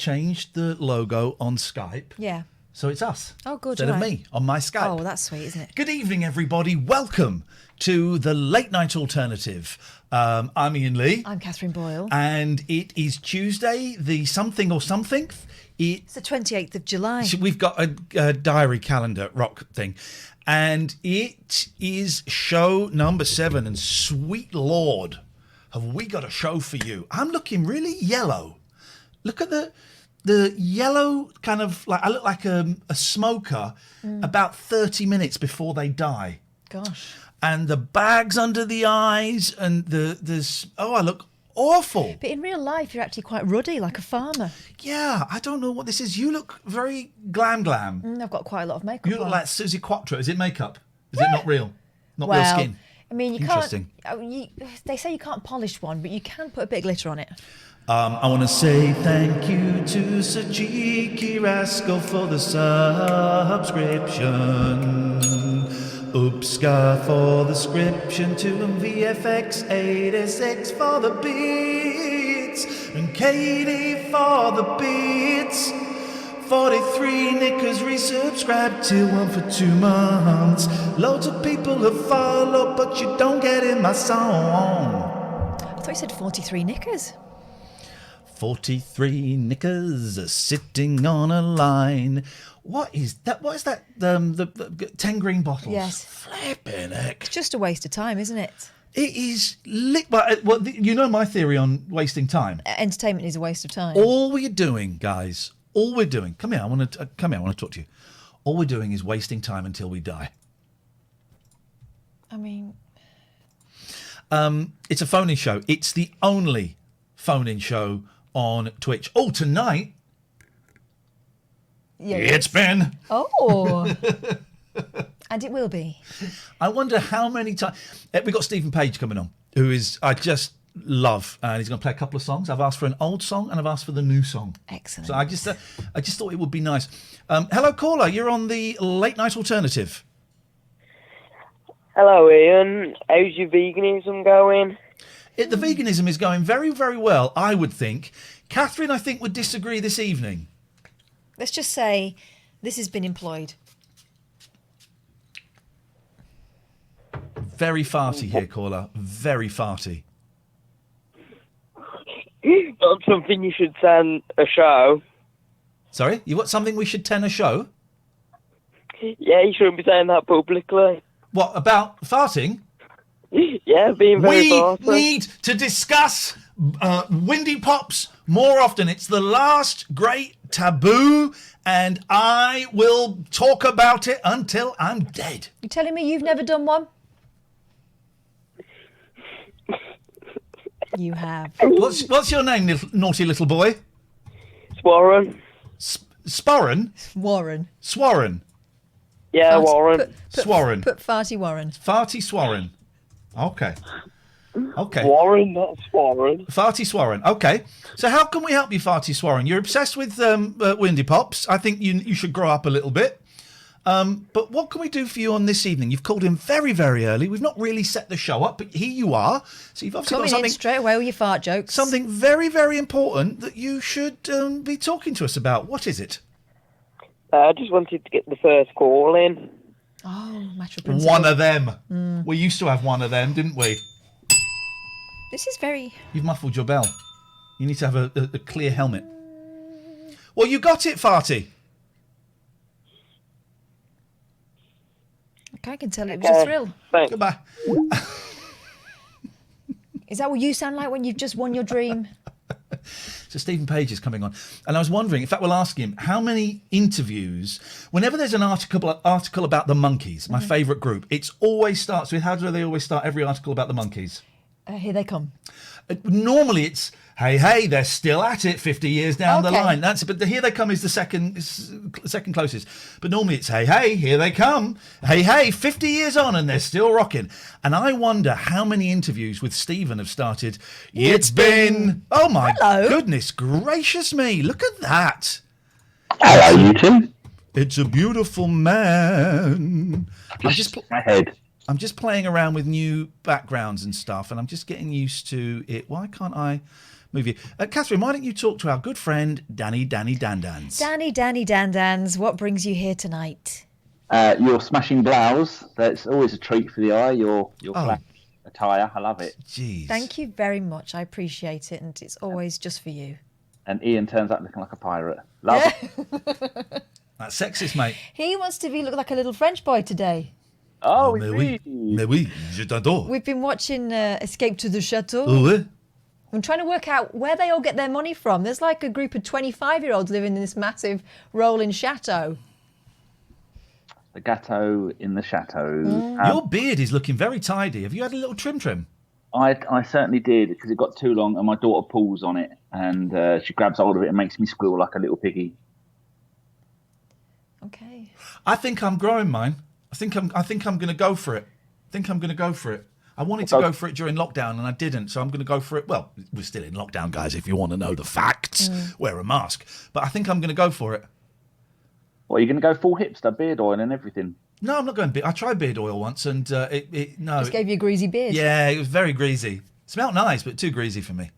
changed the logo on Skype. Yeah. So it's us. Oh, good. Instead of me on my Skype. Oh, well, that's sweet, isn't it? Good evening, everybody. Welcome to the Late Night Alternative. I'm Ian Lee. I'm Katherine Boyle. And it is Tuesday, the something or something. It's the 28th of July. We've got a diary calendar rock thing. And it is show number 7. And sweet Lord, have we got a show for you. I'm looking really yellow. Look at the yellow kind of, like I look like a smoker about 30 minutes before they die. Gosh. And the bags under the eyes and I look awful. But in real life, you're actually quite ruddy, like a farmer. Yeah, I don't know what this is. You look very glam. I've got quite a lot of makeup You look on. like Susie Quattro. Is it makeup? Is it not real? Not real Well, skin? I mean, you Interesting. can't. They say you can't polish one, but you can put a bit of glitter on it. I want to say thank you to Sir Cheeky Rascal for the subscription. Oopska for the scription to VFX86 for the beats. And Katie for the beats. 43 knickers resubscribed till 1 for 2 months. Loads of people have followed, but you don't get in my song. I thought you said 43 knickers. 43 knickers sitting on a line. What is that? What is that? The 10 green bottles. Yes. Flipping heck. It's just a waste of time, isn't it? It is. Well, you know my theory on wasting time. Entertainment is a waste of time. All we're doing, guys. All we're doing. Come here. I want to talk to you. All we're doing is wasting time until we die. I mean, it's a phone-in show. It's the only phone-in show on Twitch. Oh, tonight. yeah, It's been. Oh. And it will be. I wonder how many times. We've got Stephen Page coming on, who is, I just love, and he's going to play a couple of songs. I've asked for an old song and I've asked for the new song. Excellent. So I just thought it would be nice. Hello, caller. You're on the Late Night Alternative. Hello, Ian. How's your veganism going? The veganism is going very, very well, I would think. Katherine, I think, would disagree this evening. Let's just say this has been employed. Very farty here, caller. Very farty. Not something you should send a show. Sorry? You want something we should a show? Yeah, you shouldn't be saying that publicly. What, about farting? Yeah, being very We thoughtful. need to discuss Windy Pops more often. It's the last great taboo, and I will talk about it until I'm dead. You telling me you've never done one? You have. What's your name, naughty little boy? Warren. Sporran? Warren. Swarren? Yeah, Warren. Swarren. Put Farty Warren. Farty Swarren. Okay. Warren, not Warren. Farty Swarren. Okay. So how can we help you, Farty Swarren? You're obsessed with Windy Pops. I think you should grow up a little bit. But what can we do for you on this evening? You've called in very, very early. We've not really set the show up, but here you are. So you've obviously Coming got something in straight away with your fart jokes. Something very, very important that you should be talking to us about. What is it? I just wanted to get the first call in. Oh, matter of principle. One of them. We used to have one of them, didn't we? This is very... You've muffled your bell. You need to have a clear helmet. Well, you got it, Farty. Okay, I can tell it was a thrill. Thanks. Goodbye. Is that what you sound like when you've just won your dream? So Stephen Page is coming on, and I was wondering, in fact, we'll ask him how many interviews. Whenever there's an article about the monkeys, my favourite group, it always starts with, how do they always start every article about the monkeys? Here they come. Normally it's, hey, they're still at it 50 years down the Okay. line. That's it. But the Here They Come is the second closest. But normally it's, hey, here they come. Hey, 50 years on and they're still rocking. And I wonder how many interviews with Stephen have started. It's been, oh my Hello. goodness gracious me. Look at that. Hello, you two. It's a beautiful man. My head. I'm just playing around with new backgrounds and stuff, and I'm just getting used to it. Why can't I move you. Katherine, why don't you talk to our good friend Danny Dandans? Danny Dandans, what brings you here tonight? Your smashing blouse. That's always a treat for the eye. Your flash attire. I love it. Jeez. Thank you very much. I appreciate it, and it's always just for you. And Ian turns up looking like a pirate. Love it. That's sexist, mate. He wants to look like a little French boy today. Oh, mais oui. Mais oui, je t'adore. We've been watching Escape to the Chateau. Oh, ouais. I'm trying to work out where they all get their money from. There's like a group of 25-year-olds living in this massive rolling chateau. The gâteau in the chateau. Your beard is looking very tidy. Have you had a little trim? I certainly did, because it got too long and my daughter pulls on it and she grabs hold of it and makes me squeal like a little piggy. Okay. I think I'm growing mine. I think I'm going to go for it. I wanted to go for it during lockdown and I didn't, so I'm going to go for it. Well, we're still in lockdown, guys, if you want to know the facts. Wear a mask. But I think I'm going to go for it. What, are you going to go full hipster, beard oil and everything? No, I'm not going. I tried beard oil once, and Just gave you a greasy beard. Yeah, it was very greasy. Smelled nice, but too greasy for me.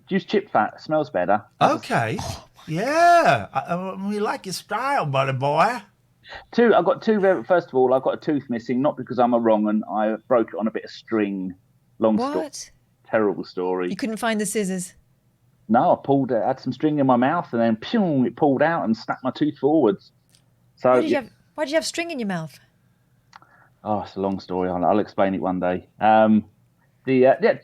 Use chip fat. Smells better. Okay. Yeah. We like your style, buddy boy. I've got two. First of all, I've got a tooth missing, not because I'm a wrong and I broke it on a bit of string. Long story. What? Terrible story. You couldn't find the scissors? No, I pulled it. I had some string in my mouth and then pew, it pulled out and snapped my tooth forwards. So Why did you have string in your mouth? Oh, it's a long story. I'll explain it one day.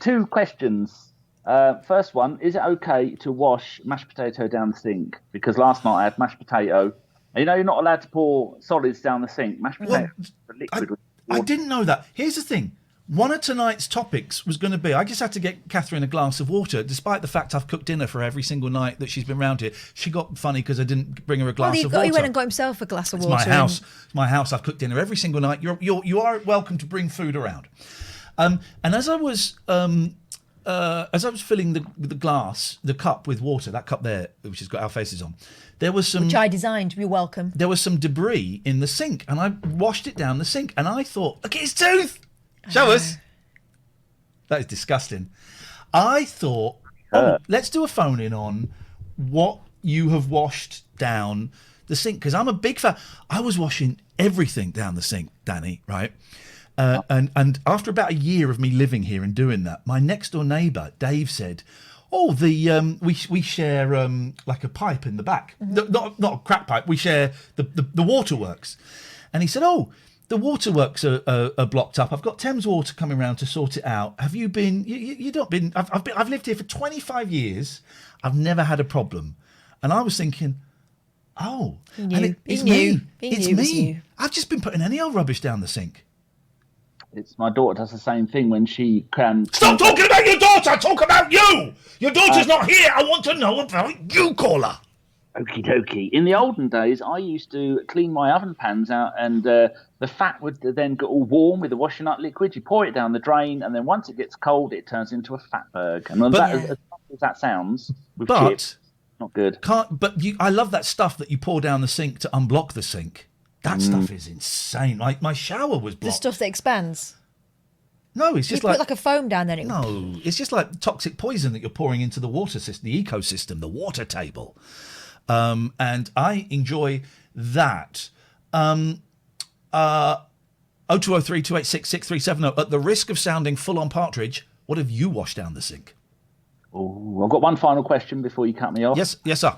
Two questions. First one, is it okay to wash mashed potato down the sink? Because last night I had mashed potato. And you're not allowed to pour solids down the sink. Mashed potato liquid. I didn't know that. Here's the thing. One of tonight's topics was going to be, I just had to get Katherine a glass of water, despite the fact I've cooked dinner for every single night that she's been round here. She got funny because I didn't bring her a glass of water. He went and got himself a glass of water. It's my house. It's my house. I've cooked dinner every single night. You are welcome to bring food around. And as I was filling the glass, the cup with water, that cup there, which has got our faces on, there was some... Which I designed. You're welcome. There was some debris in the sink, and I washed it down the sink, and I thought, look at his tooth! Show us. That is disgusting. I thought, let's do a phone-in on what you have washed down the sink, because I'm a big fan. I was washing everything down the sink, Danny, right? And after about a year of me living here and doing that, my next-door neighbour, Dave, said, we share like a pipe in the back. Mm-hmm. Not a crack pipe. We share the waterworks. And he said, the waterworks are blocked up. I've got Thames Water coming around to sort it out. Have you been? You not been? I've lived here for 25 years. I've never had a problem. And I was thinking, it's me. It's me. I've just been putting any old rubbish down the sink. It's my daughter does the same thing when she can. Stop talking about your daughter. Talk about you. Your daughter's not here. I want to know about you, caller. Okie dokie. In the olden days, I used to clean my oven pans out, and the fat would then get all warm with the washing up liquid. You pour it down the drain, and then once it gets cold, it turns into a fatberg. And as that sounds, with chips, not good. I love that stuff that you pour down the sink to unblock the sink. That stuff is insane. My shower was blocked. The stuff that expands. No, it's just you put like a foam down there. No, it's just like toxic poison that you're pouring into the water system, the ecosystem, the water table. And I enjoy that. 0203 286 6370. At the risk of sounding full on partridge, what have you washed down the sink? Oh, I've got one final question before you cut me off. Yes, sir.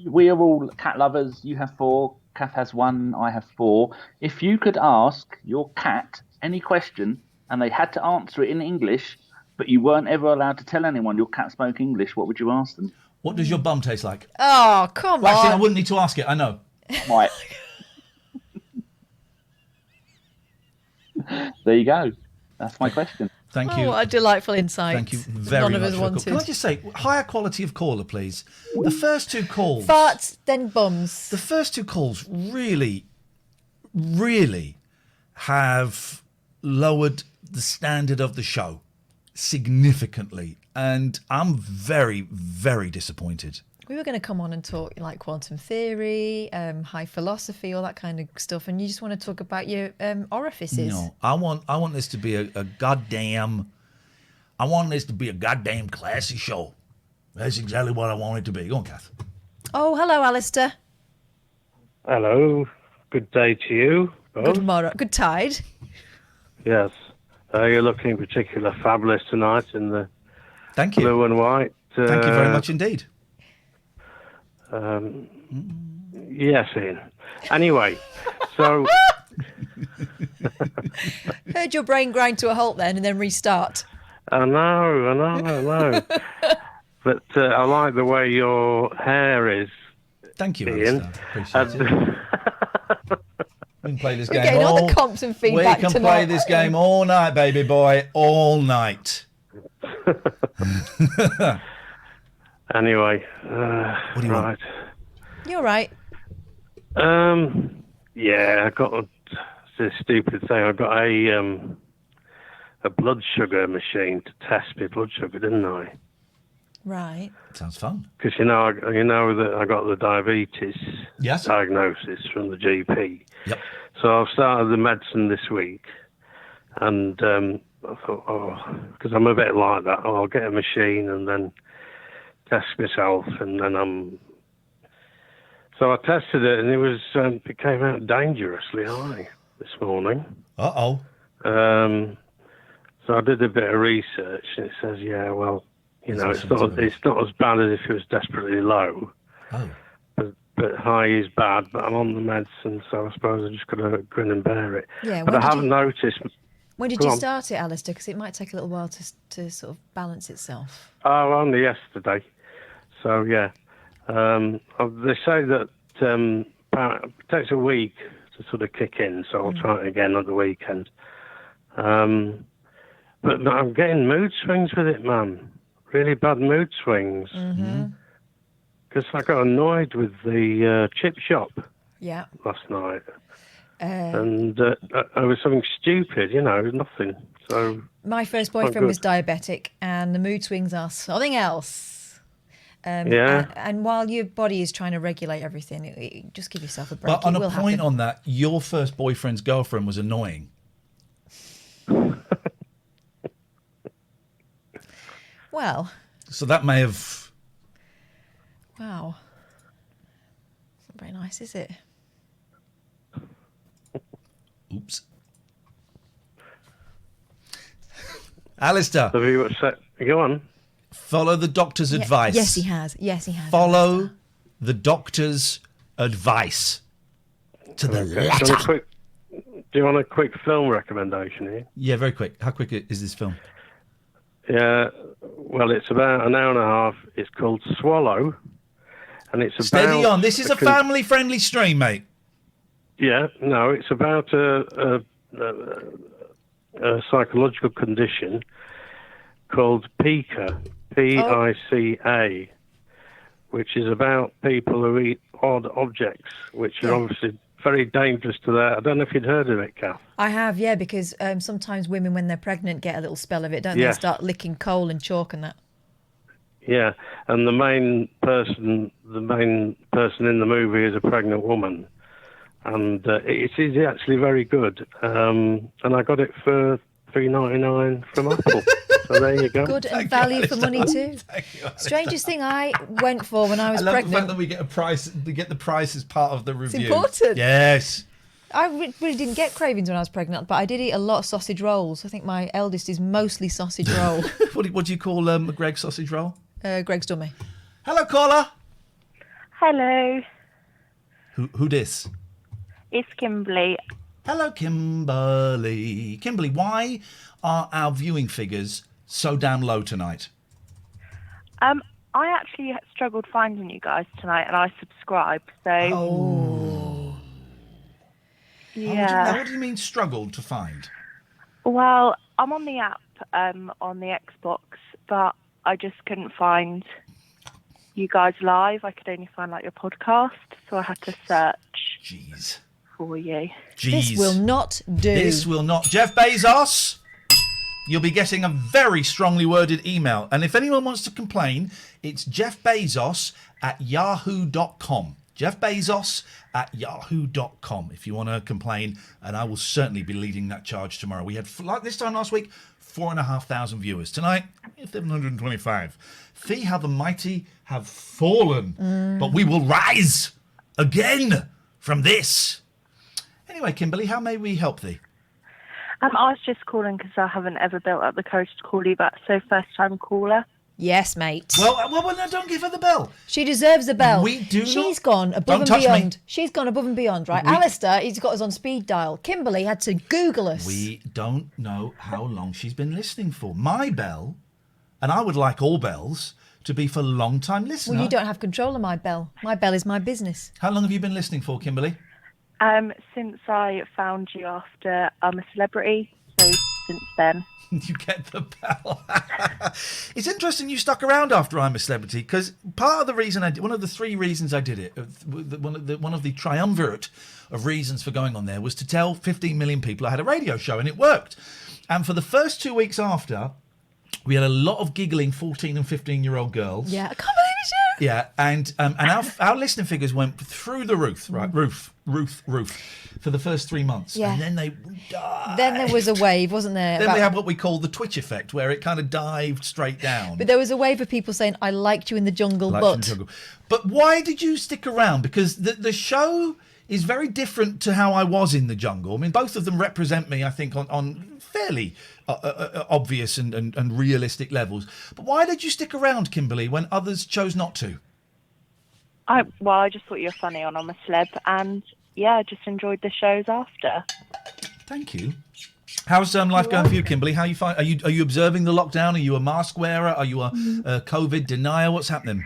We are all cat lovers. You have 4. Kath has 1. I have 4. If you could ask your cat any question and they had to answer it in English, but you weren't ever allowed to tell anyone your cat spoke English, what would you ask them? What does your bum taste like? Oh, come on. Actually, I wouldn't need to ask it. I know. Right. There you go. That's my question. Thank you. What a delightful insight. Thank you very much. None of us wanted. Can I just say, higher quality of caller, please. The first 2 calls. Farts, then bums. The first 2 calls really, really have lowered the standard of the show significantly. And I'm very, very disappointed. We were going to come on and talk like quantum theory, high philosophy, all that kind of stuff, and you just want to talk about your orifices. No, I want this to be a goddamn classy show. That's exactly what I want it to be. Go on, Kath. Oh, hello, Alistair. Hello. Good day to you. both. Good morrow. Good tide. Yes. You're looking particularly fabulous tonight in the Thank you. blue and white. Thank you very much indeed. Yes, Ian. Anyway, so Heard your brain grind to a halt then and then restart. I know. But I like the way your hair is. Thank you, Ian. Alistair. Appreciate it. We can play this We're game getting all all. the Compton We feedback can tonight. play this game all night, baby boy. All night. Anyway, What do you want? right. You're right. Yeah, I got this stupid thing. I got a blood sugar machine to test my blood sugar, didn't I? Right. Sounds fun. Because you know that I got the diabetes Yes. diagnosis from the GP. Yep. So I've started the medicine this week, and I thought, because I'm a bit like that, I'll get a machine and then test myself, and then So I tested it, and it came out dangerously high this morning. Uh-oh. So I did a bit of research, and it says, yeah, well, it's not as bad as if it was desperately low. Oh. But high is bad, but I'm on the medicine, so I suppose I just got to grin and bear it. Yeah, but I haven't noticed. When did Go you on. start it, Alistair? Because it might take a little while to sort of balance itself. Oh, only yesterday. So, yeah. They say that it takes a week to sort of kick in, so I'll try it again on the weekend. But I'm getting mood swings with it, man. Really bad mood swings. Because I got annoyed with the chip shop Yeah. last night. And I was something stupid, nothing. So My first Not boyfriend was good. diabetic, and the mood swings are something else. Yeah. And while your body is trying to regulate everything, just give yourself a break. But on It will a point happen. on that, your first boyfriend's girlfriend was annoying. Well, So that may have... wow. It's not very nice, is it? Oops. Alistair, have you go on. follow the doctor's advice. Yes, he has. Yes, he has. Follow Alistair. the doctor's advice to the Okay. letter. Do you want a quick film recommendation here? Yeah, very quick. How quick is this film? Yeah, well, it's about an hour and a half. It's called Swallow, and it's about... Steady on. This is a family-friendly stream, mate. Yeah, no, it's about a psychological condition called pica, P-I-C-A, which is about people who eat odd objects, which are obviously very dangerous to their... I don't know if you'd heard of it, Kath. I have, yeah, because sometimes women, when they're pregnant, get a little spell of it, don't they? Yes. Start licking coal and chalk and that. Yeah, and the main person in the movie is a pregnant woman, and it is actually very good. And I got it for $3.99 from Apple. So there you go. Good and value for money too. Strangest thing I went for when I was I love pregnant. the fact that we get a price. We get the price as part of the review. important. Yes. I really didn't get cravings when I was pregnant, but I did eat a lot of sausage rolls. I think my eldest is mostly sausage roll. What do you call a Greg sausage roll? Greg's dummy. Hello, caller. Hello, Who dis? it's Kimberly. Hello, Kimberly. Kimberly, why are our viewing figures so damn low tonight? I actually struggled finding you guys tonight, and I subscribed. So yeah. What do you mean struggled to find? Well, I'm on the app on the Xbox, but I just couldn't find you guys live. I could only find your podcast, so I had to search Jeez. for you. This will not do. This will not. Jeff Bezos, you'll be getting a very strongly worded email. And if anyone wants to complain, it's Jeff Bezos at yahoo.com. Jeff Bezos at yahoo.com if you want to complain, and I will certainly be leading that charge tomorrow. We had, like this time last week, 4,500 viewers. Tonight, 725. See how the mighty have fallen, but we will rise again from this. Anyway, Kimberly, how may we help thee? I was just calling because I haven't ever built up the courage to call you back, so first-time caller. Yes, mate. Well, no, don't give her the bell. She deserves a bell. We do She's not- gone above Don't and touch me. beyond. She's gone above and beyond, right? Alistair, he's got us on speed dial. Kimberly had to Google us. We don't know how long she's been listening for. My bell, and I would like all bells, to be for long-time listener. Well, you don't have control of my bell. My bell is my business. How long have you been listening for, Kimberly? Since I found you after I'm a Celebrity, so since then. You get the bell. It's interesting you stuck around after I'm a Celebrity, because part of the reason I did, one of the three reasons I did it, one of the triumvirate of reasons for going on there was to tell 15 million people I had a radio show, and it worked. And for the first 2 weeks after, we had a lot of giggling 14 and 15-year-old girls. Yeah, I can't believe it's you. Yeah, and our listening figures went through the roof, right? Roof, for the first 3 months. Yeah. And then they died. Then there was a wave, wasn't there? Then we had what we call the Twitch effect, where it kind of dived straight down. But there was a wave of people saying, I liked you in the jungle, But why did you stick around? Because the show is very different to how I was in the jungle. I mean, both of them represent me, I think, on fairly obvious and realistic levels. But why did you stick around, Kimberly, when others chose not to? I just thought you were funny on I'm a Celeb, and yeah, I just enjoyed the shows after. Thank you. How's life going for you, Kimberly? How you find? Are you observing the lockdown? Are you a mask wearer? Are you a COVID denier? What's happening?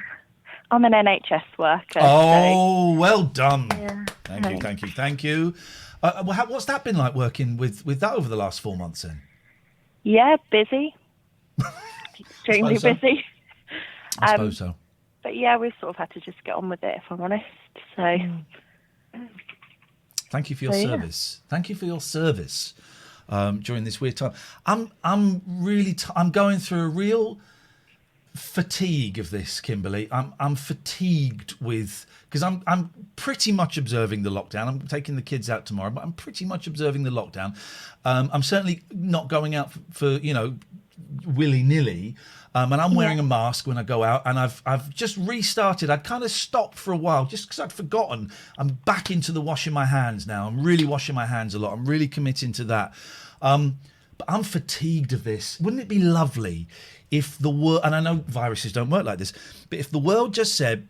I'm an NHS worker. Oh, well done. Yeah. Thank you. What's that been like working with that over the last 4 months then? Yeah, busy. Extremely so. busy. I suppose so. But yeah, we've sort of had to just get on with it, if I'm honest. So. Thank you for your service. Thank you for your service during this weird time. I'm really I'm going through a real fatigue of this, Kimberly. I'm fatigued with, because I'm pretty much observing the lockdown. I'm taking the kids out tomorrow, but I'm pretty much observing the lockdown. I'm certainly not going out for willy-nilly. And I'm wearing a mask when I go out, and I've just restarted. I'd kind of stopped for a while just because I'd forgotten. I'm back into the washing my hands now. I'm really washing my hands a lot. I'm really committing to that. But I'm fatigued of this. Wouldn't it be lovely if the world, and I know viruses don't work like this, but if the world just said,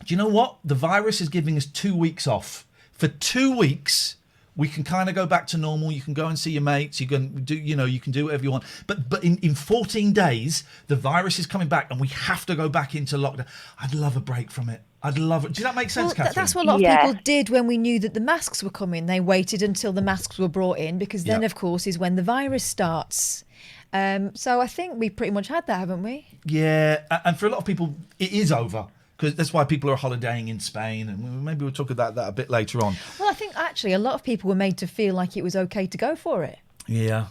do you know what? The virus is giving us 2 weeks off. For 2 weeks, we can kind of go back to normal. You can go and see your mates. You can do, you can do whatever you want. But in 14 days, the virus is coming back, and we have to go back into lockdown. I'd love a break from it. I'd love it. Does that make sense, Well, Catherine? that's what a lot of people did when we knew that the masks were coming. They waited until the masks were brought in, because then, of course, is when the virus starts. So I think we pretty much had that, haven't we? Yeah, and for a lot of people, it is over. Because that's why people are holidaying in Spain, and maybe we'll talk about that a bit later on. Well, I think actually a lot of people were made to feel like it was okay to go for it. Yeah.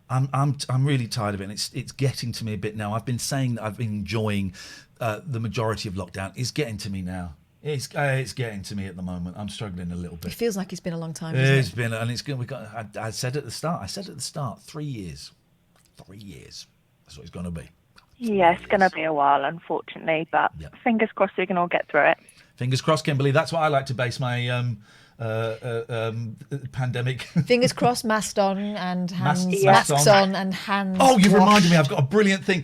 I'm really tired of it, and it's getting to me a bit now. I've been saying that I've been enjoying the majority of lockdown. It's getting to me now. It's getting to me at the moment. I'm struggling a little bit. It feels like it's been a long time. It's been, and it's good. I said at the start. 3 years. 3 years. That's what it's going to be. Yeah, it's going to be a while, unfortunately, but fingers crossed we can all get through it. Fingers crossed, Kimberly. That's what I like to base my pandemic. Fingers crossed, masked on and hands. Masks on and hands. Oh, you've washed. reminded me. I've got a brilliant thing.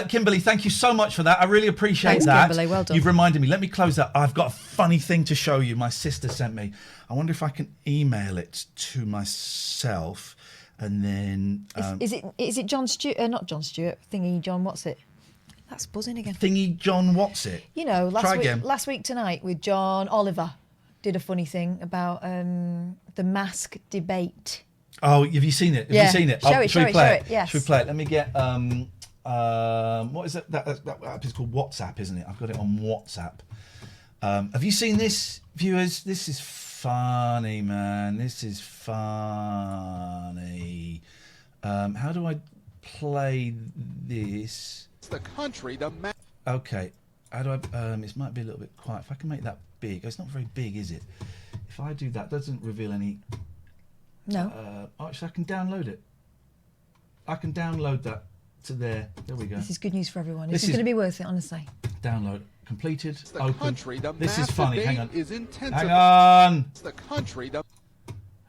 Kimberly, thank you so much for that. I really appreciate Thanks, that. Kimberly. Well done. You've reminded me. Let me close that. I've got a funny thing to show you. My sister sent me. I wonder if I can email it to myself. And then Is it John Stewart? Not John Stewart. Thingy John. What's it? That's buzzing again. Thingy John. What's it? You know, Try again. last week tonight with John Oliver did a funny thing about the mask debate. Oh, have you seen it? Have you seen it? Show it. Should we play it? Yes. Should we play it? Let me get what is it? That app is called WhatsApp, isn't it? I've got it on WhatsApp. Have you seen this, viewers? This is funny, man. This is funny. How do I play this? The country, Okay. How do I? It might be a little bit quiet. If I can make that big, it's not very big, is it? If I do that, doesn't reveal any. No. Actually, I can download it. I can download that to there. There we go. This is good news for everyone. This is going to be worth it, honestly. Download completed. The Open. country, the This is mass funny. Hang debate on. is intensifying. Hang on. It's the country.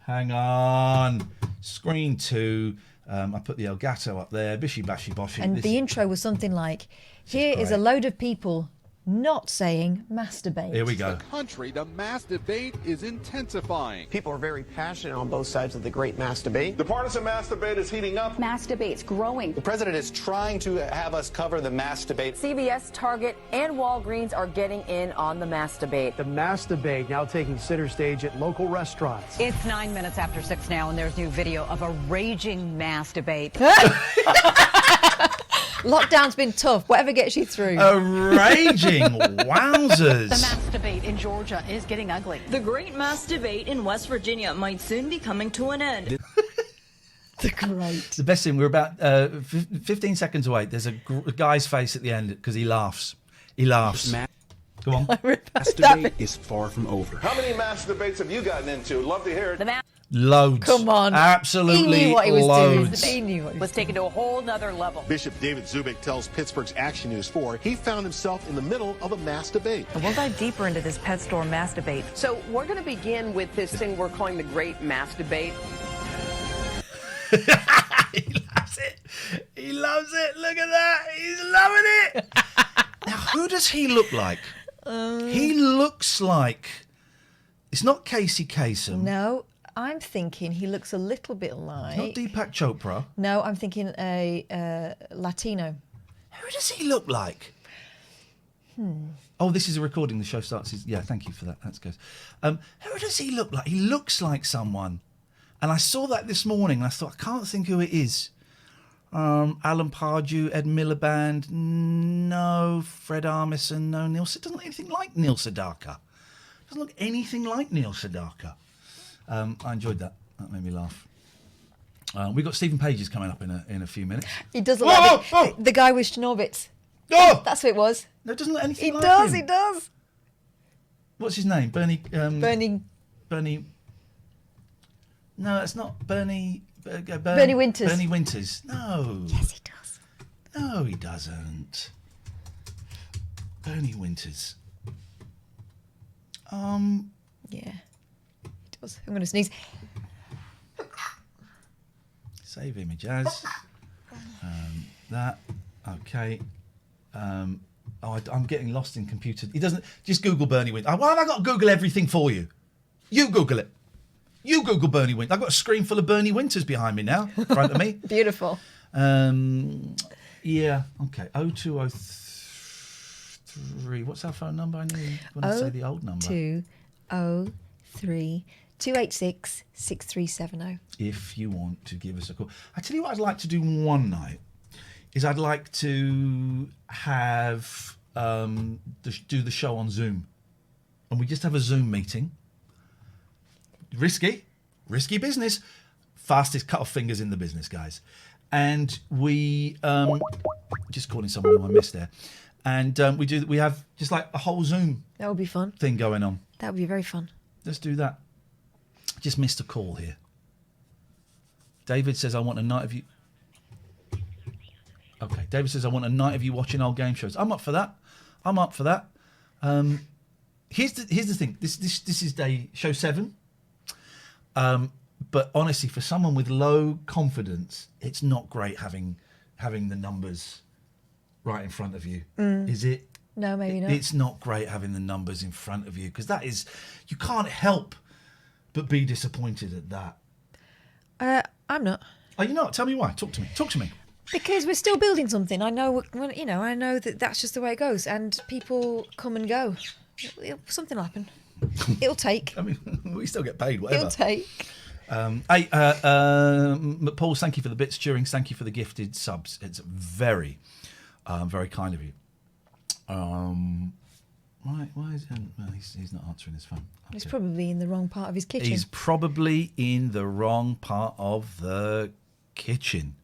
Hang on. Screen 2. I put the Elgato up there. Bishy bashy boshy. And the intro was something like, here is a load of people not saying masturbate. Here we go. The country, the mass debate is intensifying. People are very passionate on both sides of the great mass debate. The partisan mass debate is heating up. Mass debate's growing. The president is trying to have us cover the mass debate. CVS, Target, and Walgreens are getting in on the mass debate. The mass debate now taking center stage at local restaurants. It's 9 minutes after 6 now, and there's new video of a raging mass debate. Lockdown's been tough. Whatever gets you through. A raging wowzers. The mass debate in Georgia is getting ugly. The great mass debate in West Virginia might soon be coming to an end. The best thing, we're about 15 seconds away. There's a guy's face at the end because he laughs. He laughs. Go on. Mass debate is far from over. How many mass debates have you gotten into? Love to hear it. Loads. Come on. Absolutely he knew what he was loads. doing. He knew what he was taken to a whole nother level. Bishop David Zubik tells Pittsburgh's Action News 4 he found himself in the middle of a mass debate. We'll dive deeper into this pet store mass debate. So we're going to begin with this thing we're calling the great mass debate. He loves it. He loves it. Look at that. He's loving it. Now, who does he look like? He looks like... It's not Casey Kasem. No, I'm thinking he looks a little bit like... Not Deepak Chopra. No, I'm thinking a Latino. Who does he look like? Oh, this is a recording. The show starts. Yeah, thank you for that. That's good. Who does he look like? He looks like someone. And I saw that this morning and I thought, I can't think who it is. Alan Pardew, Ed Miliband, no. Fred Armisen, no. Neil, it doesn't look anything like Neil Sedaka. Doesn't look anything like Neil Sedaka. I enjoyed that. That made me laugh. We've got Stephen Page is coming up in a few minutes. He does look like the guy with Schnorbits. Oh! That's who it was. No, it doesn't look anything like him. He does. What's his name? Bernie. Bernie. No, it's not Bernie. Bernie Winters. Bernie Winters. No. Yes, he does. No, he doesn't. Bernie Winters. Yeah, he does. I'm going to sneeze. Save image as. That. Okay. I'm getting lost in computer. He doesn't. Just Google Bernie Winters. Why have I got to Google everything for you? You Google it. You Google Bernie Winters. I've got a screen full of Bernie Winters behind me now, in front of me. Beautiful. Yeah. Okay. 0203. What's our phone number? I knew you were going to say the old number. 203 286 6370. If you want to give us a call. I tell you what I'd like to do one night is I'd like to have do the show on Zoom. And we just have a Zoom meeting. Risky business. Fastest cut off fingers in the business, guys. And we just calling someone who I missed there. And we have just like a whole Zoom That would be fun. thing going on. That would be very fun. Let's do that. Just missed a call here. David says, I want a night of you. Okay, David says, I want a night of you watching old game shows. I'm up for that. Here's the thing. This is show 7. But honestly, for someone with low confidence, it's not great having the numbers right in front of you, is it? No, maybe not. It's not great having the numbers in front of you because you can't help but be disappointed at that. I'm not. Oh, you not? Tell me why. Talk to me. Because we're still building something. I know that that's just the way it goes, and people come and go. Something will happen. It'll take. I mean, we still get paid, whatever. It'll take. Hey, Paul, thank you for the bits. Turing, thank you for the gifted subs. It's very, very kind of you. Why is he's not answering his phone? Okay. He's probably in the wrong part of his kitchen. He's probably in the wrong part of the kitchen.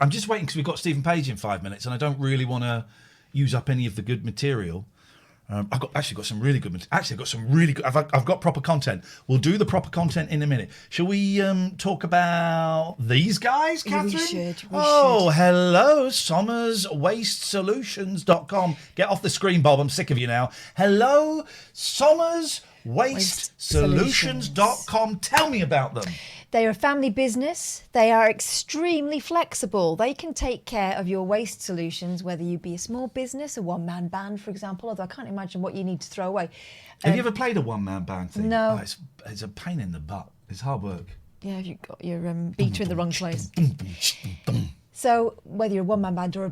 I'm just waiting because we've got Stephen Page in 5 minutes, and I don't really want to use up any of the good material. I've got some really good. Actually, I've got some really good. I've got proper content. We'll do the proper content in a minute. Shall we talk about these guys, Catherine? We should. Hello, SommersWasteSolutions.com. Get off the screen, Bob. I'm sick of you now. Hello, SommersWasteSolutions.com. Tell me about them. They are a family business. They are extremely flexible. They can take care of your waste solutions, whether you be a small business, a one-man band, for example, although I can't imagine what you need to throw away. Have you ever played a one-man band thing? No. Oh, it's a pain in the butt. It's hard work. Yeah, you've got your beater in the wrong place. So whether you're a one-man band or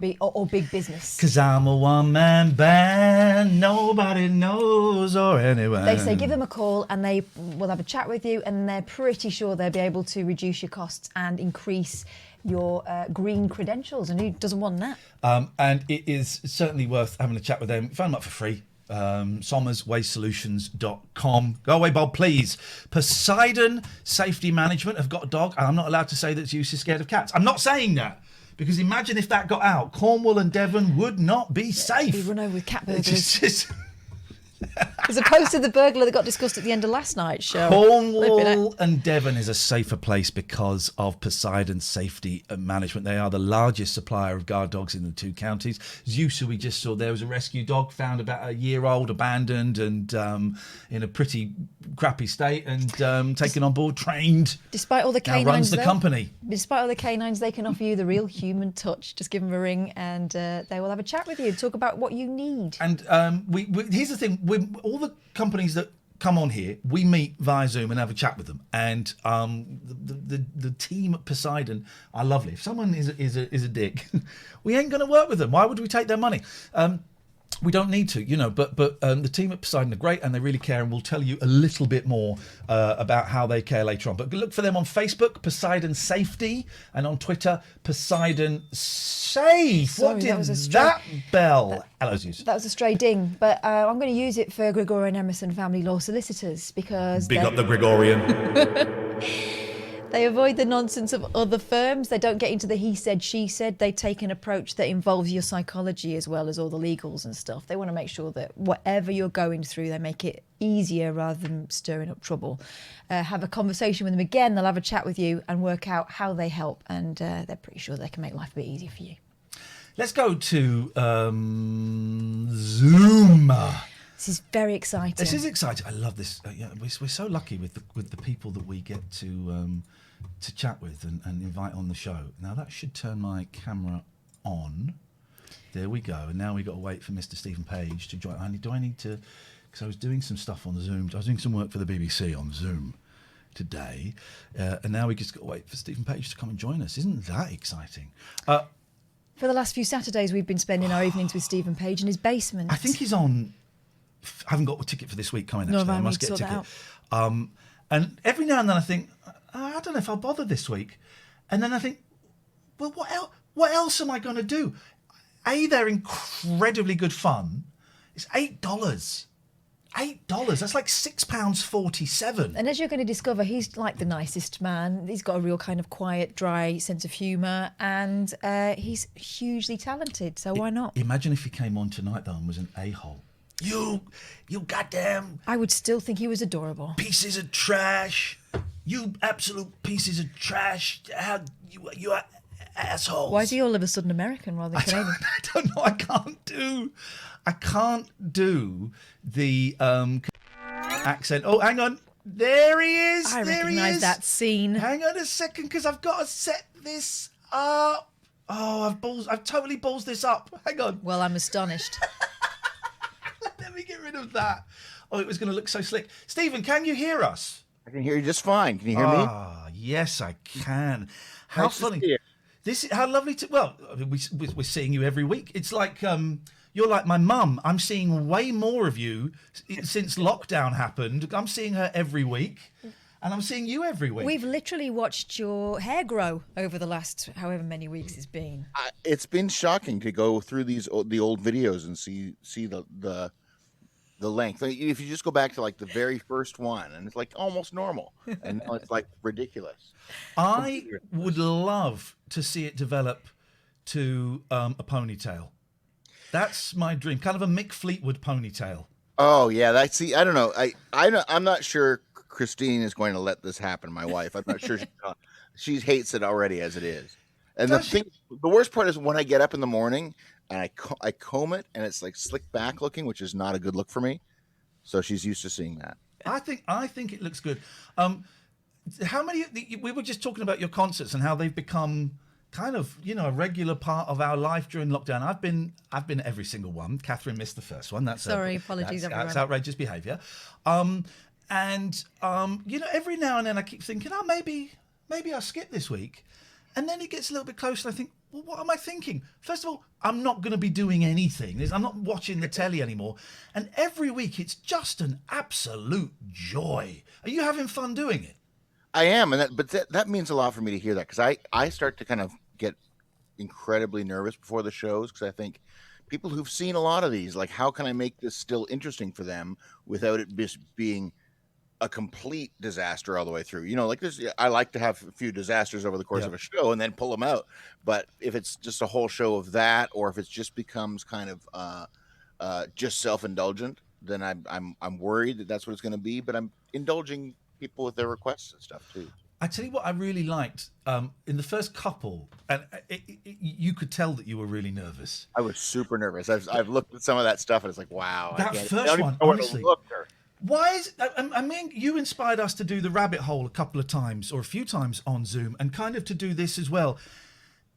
big business. Because I'm a one-man band, nobody knows or anyone. They say give them a call and they will have a chat with you, and they're pretty sure they'll be able to reduce your costs and increase your green credentials. And who doesn't want that? And it is certainly worth having a chat with them. Phone them up for free. SommersWasteSolutions.com. Go away, Bob, please. Poseidon Safety Management have got a dog, and I'm not allowed to say that Zeus is scared of cats. I'm not saying that, because imagine if that got out. Cornwall and Devon would not be safe. Be run over with cat burglars. As opposed to the burglar that got discussed at the end of last night's show. Cornwall and Devon is a safer place because of Poseidon Safety Management. They are the largest supplier of guard dogs in the 2 counties. Zeus, who we just saw there, was a rescue dog found about a year old, abandoned and in a pretty crappy state, and taken on board, trained. Despite all the canines, now runs the company. Despite all the canines, they can offer you the real human touch. Just give them a ring and they will have a chat with you, talk about what you need. And here's the thing. All the companies that come on here, we meet via Zoom and have a chat with them. And the team at Poseidon are lovely. If someone is a dick, we ain't going to work with them. Why would we take their money? We don't need to, but the team at Poseidon are great, and they really care, and we'll tell you a little bit more about how they care later on. But look for them on Facebook, Poseidon Safety, and on Twitter, Poseidon Safe. Sorry, what did that was a that bell? Hello, Zeus. That was a stray ding, but I'm going to use it for Gregorian Emerson family law solicitors because big up the Gregorian. They avoid the nonsense of other firms. They don't get into the he said, she said. They take an approach that involves your psychology as well as all the legals and stuff. They want to make sure that whatever you're going through, they make it easier rather than stirring up trouble. Have a conversation with them again. They'll have a chat with you and work out how they help. And they're pretty sure they can make life a bit easier for you. Let's go to Zoom. This is very exciting. This is exciting. I love this. We're so lucky with the people that we get to chat with and invite on the show. Now that should turn my camera on. There we go. And now we got to wait for Mr. Stephen Page to join. Do I need to? Because I was doing some stuff on Zoom. I was doing some work for the BBC on Zoom today, and now we just got to wait for Stephen Page to come and join us. Isn't that exciting? For the last few Saturdays, we've been spending our evenings with Stephen Page in his basement. I think he's on. I haven't got a ticket for this week coming. Actually, I must get a ticket. And every now and then I think, I don't know if I'll bother this week. And then I think, well, what else am I going to do? They're incredibly good fun. It's $8. $8. That's like £6.47. And as you're going to discover, he's like the nicest man. He's got a real kind of quiet, dry sense of humour, and he's hugely talented. So why not? Imagine if he came on tonight though and was an a-hole. You goddamn... I would still think he was adorable. Pieces of trash. You absolute pieces of trash. You are assholes. Why is he all of a sudden American rather than Canadian? I don't know. I can't do the accent. Oh, hang on. There he is. I recognise that scene. Hang on a second, because I've got to set this up. Oh, I've totally ballsed this up. Hang on. Well, I'm astonished. Let me get rid of that. Oh, it was going to look so slick. Stephen, can you hear us? I can hear you just fine. Can you hear me? Ah, yes, I can. How nice funny. To see you. This is how lovely to. Well, we're seeing you every week. It's like you're like my mum. I'm seeing way more of you since lockdown happened. I'm seeing her every week, and I'm seeing you every week. We've literally watched your hair grow over the last however many weeks it's been. It's been shocking to go through the old videos and see the length. Like, if you just go back to like the very first one, and it's like almost normal, and now it's like ridiculous. I would love to see it develop to a ponytail. That's my dream, kind of a Mick Fleetwood ponytail. Oh yeah, I don't know. I'm not sure Christine is going to let this happen. My wife, I'm not sure. She hates it already as it is. And the worst part is when I get up in the morning and I comb it and it's like slick back looking, which is not a good look for me. So she's used to seeing that. I think it looks good. How many? We were just talking about your concerts and how they've become kind of, a regular part of our life during lockdown. I've been at every single one. Catherine missed the first one. Apologies, everyone. That's outrageous behaviour. Every now and then I keep thinking, maybe I'll skip this week, and then it gets a little bit closer. And I think, well, what am I thinking? First of all, I'm not going to be doing anything. I'm not watching the telly anymore. And every week it's just an absolute joy. Are you having fun doing it? I am, but that means a lot for me to hear that, because I start to kind of get incredibly nervous before the shows, because I think people who've seen a lot of these, like, how can I make this still interesting for them without it just being a complete disaster all the way through? Like this, I like to have a few disasters over the course of a show and then pull them out. But if it's just a whole show of that, or if it just becomes kind of just self-indulgent, then I'm worried that that's what it's going to be. But I'm indulging people with their requests and stuff too. I tell you what I really liked in the first couple, and you could tell that you were really nervous. I was super nervous. I've looked at some of that stuff and it's like, wow. That first one, honestly. Why is? I mean, you inspired us to do the rabbit hole a couple of times or a few times on Zoom, and kind of to do this as well.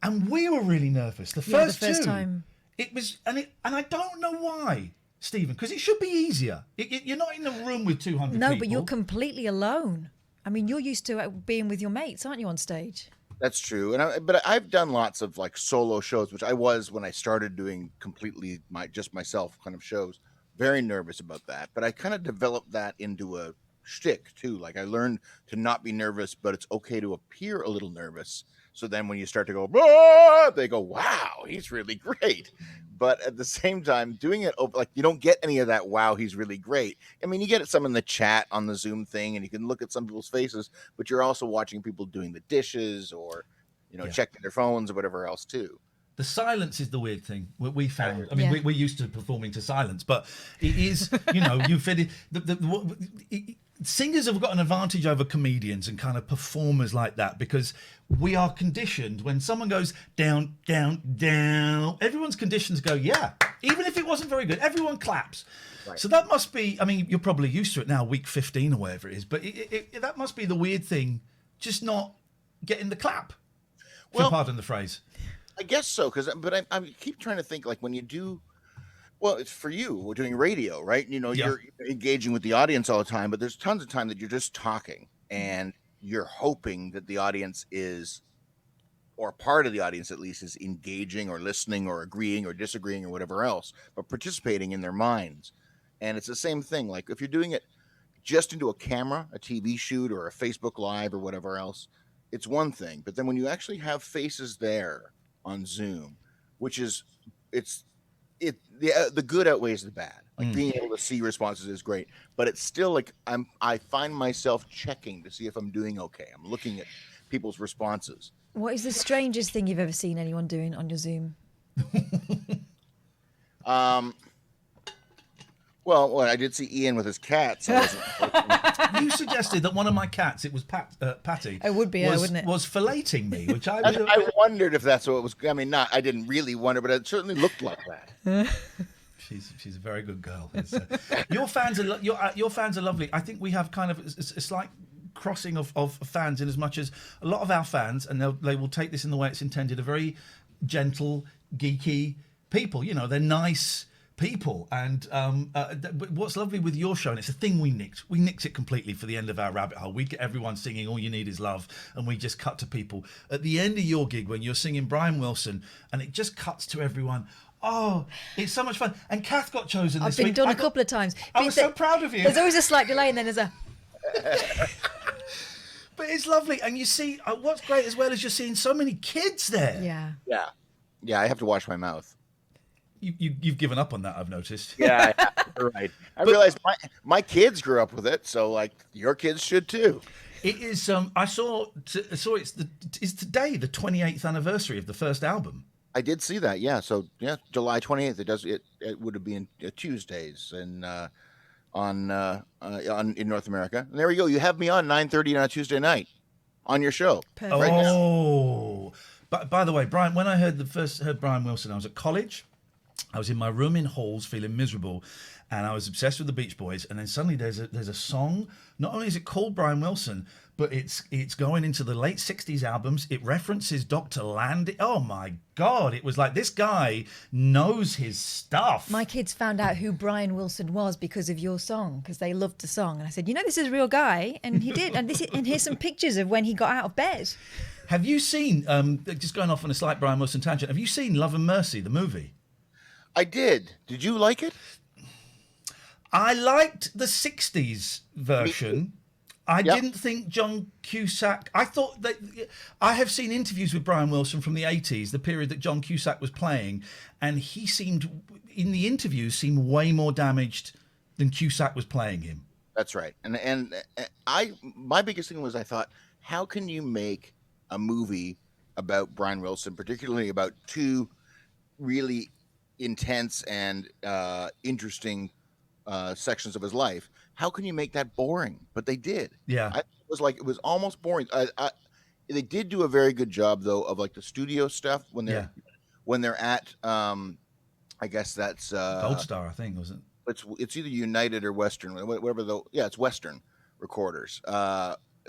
And we were really nervous the first time. It was, and I don't know why, Stephen, because it should be easier. You're not in a room with 200 people. No, but you're completely alone. I mean, you're used to being with your mates, aren't you, on stage? That's true. But I've done lots of like solo shows, which I was when I started doing completely just myself kind of shows. Very nervous about that, but I kind of developed that into a shtick too. Like, I learned to not be nervous, but it's okay to appear a little nervous. So then when you start to go, they go, wow, he's really great. But at the same time, doing it, like, you don't get any of that, wow, he's really great. I mean, you get some in the chat on the Zoom thing, and you can look at some people's faces, but you're also watching people doing the dishes or, checking their phones or whatever else too. The silence is the weird thing we found. I mean, we're used to performing to silence, but it is, you fit it. Singers have got an advantage over comedians and kind of performers like that, because we are conditioned when someone goes down, down, down, everyone's conditioned to go, yeah, even if it wasn't very good, everyone claps. Right. So that must be, I mean, you're probably used to it now, week 15 or whatever it is, but that must be the weird thing, just not getting the clap. Well, pardon the phrase. I guess so, but I keep trying to think, like, when you do, well, it's for you, we're doing radio, right? You're engaging with the audience all the time, but there's tons of time that you're just talking and you're hoping that the audience is, or part of the audience at least, is engaging or listening or agreeing or disagreeing or whatever else, but participating in their minds. And it's the same thing. Like, if you're doing it just into a camera, a TV shoot or a Facebook Live or whatever else, it's one thing. But then when you actually have faces there on Zoom, which is, the good outweighs the bad. Like, being able to see responses is great, but it's still like I find myself checking to see if I'm doing okay. I'm looking at people's responses. What is the strangest thing you've ever seen anyone doing on your Zoom? Well, I did see Ian with his cat. So you suggested that one of my cats, it was Patty. It would be, wouldn't it? Was filleting me, which I wondered if that's what it was. I mean, I didn't really wonder, but it certainly looked like that. She's a very good girl. Your fans are lovely. I think we have kind of a slight crossing of fans, in as much as a lot of our fans, and they will take this in the way it's intended, are very gentle, geeky people. They're nice people, and what's lovely with your show, and it's a thing we nicked it completely for the end of our rabbit hole. We get everyone singing All You Need Is Love, and we just cut to people at the end of your gig when you're singing Brian Wilson, and it just cuts to everyone. Oh, it's so much fun. And Kath got chosen this week. I've been done a couple of times. I was so proud of you. There's always a slight delay, and then there's a but it's lovely, and you see what's great as well is you're seeing so many kids there. Yeah. I have to wash my mouth. You've given up on that, I've noticed. Yeah, right. I realized my kids grew up with it, so like your kids should too. It is. I saw it's today the 28th anniversary of the first album. I did see that. Yeah. So yeah, July 28th. It would have been Tuesdays and on in North America. And there we go. You have me on 9:30 on a Tuesday night on your show. Perfect. Right now. Oh, but by the way, Brian, when I heard Brian Wilson, I was at college. I was in my room in Halls feeling miserable, and I was obsessed with the Beach Boys. And then suddenly there's a song. Not only is it called Brian Wilson, but it's going into the late 60s albums. It references Dr. Land. Oh my God. It was like, this guy knows his stuff. My kids found out who Brian Wilson was because of your song, because they loved the song. And I said, this is a real guy. And he did. And here's some pictures of when he got out of bed. Have you seen, just going off on a slight Brian Wilson tangent, have you seen Love and Mercy, the movie? I did. Did you like it? I liked the 60s version. I didn't think John Cusack... I thought that... I have seen interviews with Brian Wilson from the 80s, the period that John Cusack was playing, and he seemed, in the interviews, way more damaged than Cusack was playing him. That's right. And my biggest thing was I thought, how can you make a movie about Brian Wilson, particularly about two really intense and interesting sections of his life? How can you make that boring? But they did. Yeah. It was almost boring. They did do a very good job though of like the studio stuff when they're at I guess that's Gold Star, I think, was it? It's either United or Western, whatever though. Yeah, it's Western Recorders.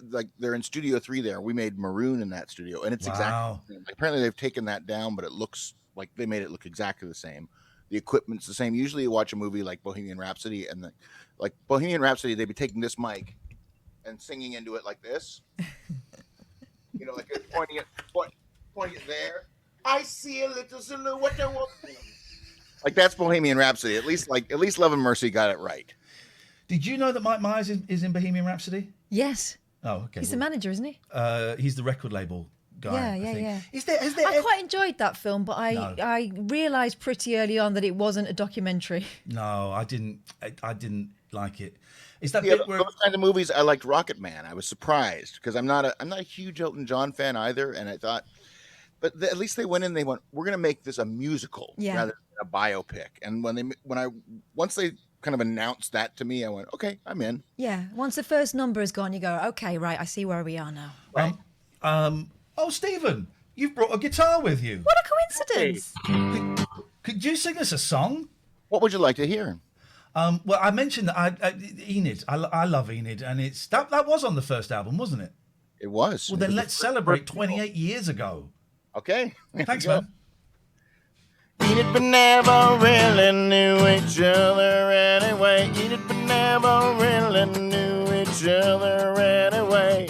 Like they're in Studio 3 there. We made Maroon in that studio, and it's exactly the same. Apparently they've taken that down, but it looks like they made it look exactly the same. The equipment's the same. Usually you watch a movie like Bohemian Rhapsody, and like Bohemian Rhapsody, they'd be taking this mic and singing into it like this. Like pointing it there. I see a little silhouette. Like that's Bohemian Rhapsody. At least Love and Mercy got it right. Did you know that Mike Myers is in Bohemian Rhapsody? Yes. Oh, okay. He's the manager, isn't he? He's the record label guy. Yeah. Is there? I quite enjoyed that film, but I realised pretty early on that it wasn't a documentary. No, I didn't. I didn't like it. Is that bit bit where those kind of movies? I liked Rocket Man. I was surprised because I'm not a huge Elton John fan either, and I thought, but at least they went in. They went, we're going to make this a musical rather than a biopic. And once they kind of announced that to me, I went, okay, I'm in. Yeah. Once the first number is gone, you go, okay, right, I see where we are now. Right. Oh, Stephen, you've brought a guitar with you. What a coincidence! Could you sing us a song? What would you like to hear? Well, I mentioned that Enid. I love Enid, and it's that was on the first album, wasn't it? It was. Well, then let's celebrate 28 years ago. Okay. Thanks, man. Enid but never really knew each other anyway. Enid but never really knew each other anyway.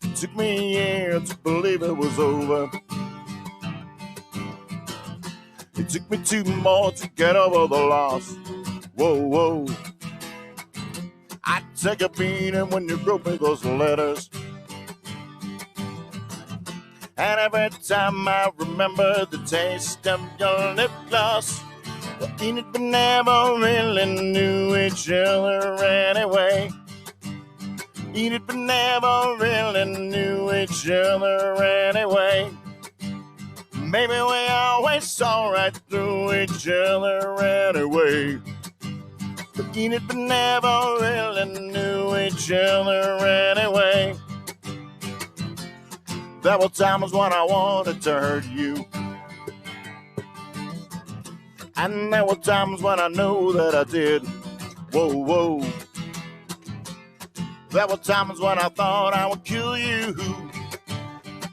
It took me a year to believe it was over. It took me 2 more to get over the loss. Whoa. I take a beating when you wrote me those letters. And every time I remember the taste of your lip gloss, well, Enid but never really knew each other anyway. Enid but never really knew each other anyway. Maybe we always saw right through each other anyway. But Enid but never really knew each other anyway. There were times when I wanted to hurt you, and there were times when I knew that I did. Whoa. There were times when I thought I would kill you.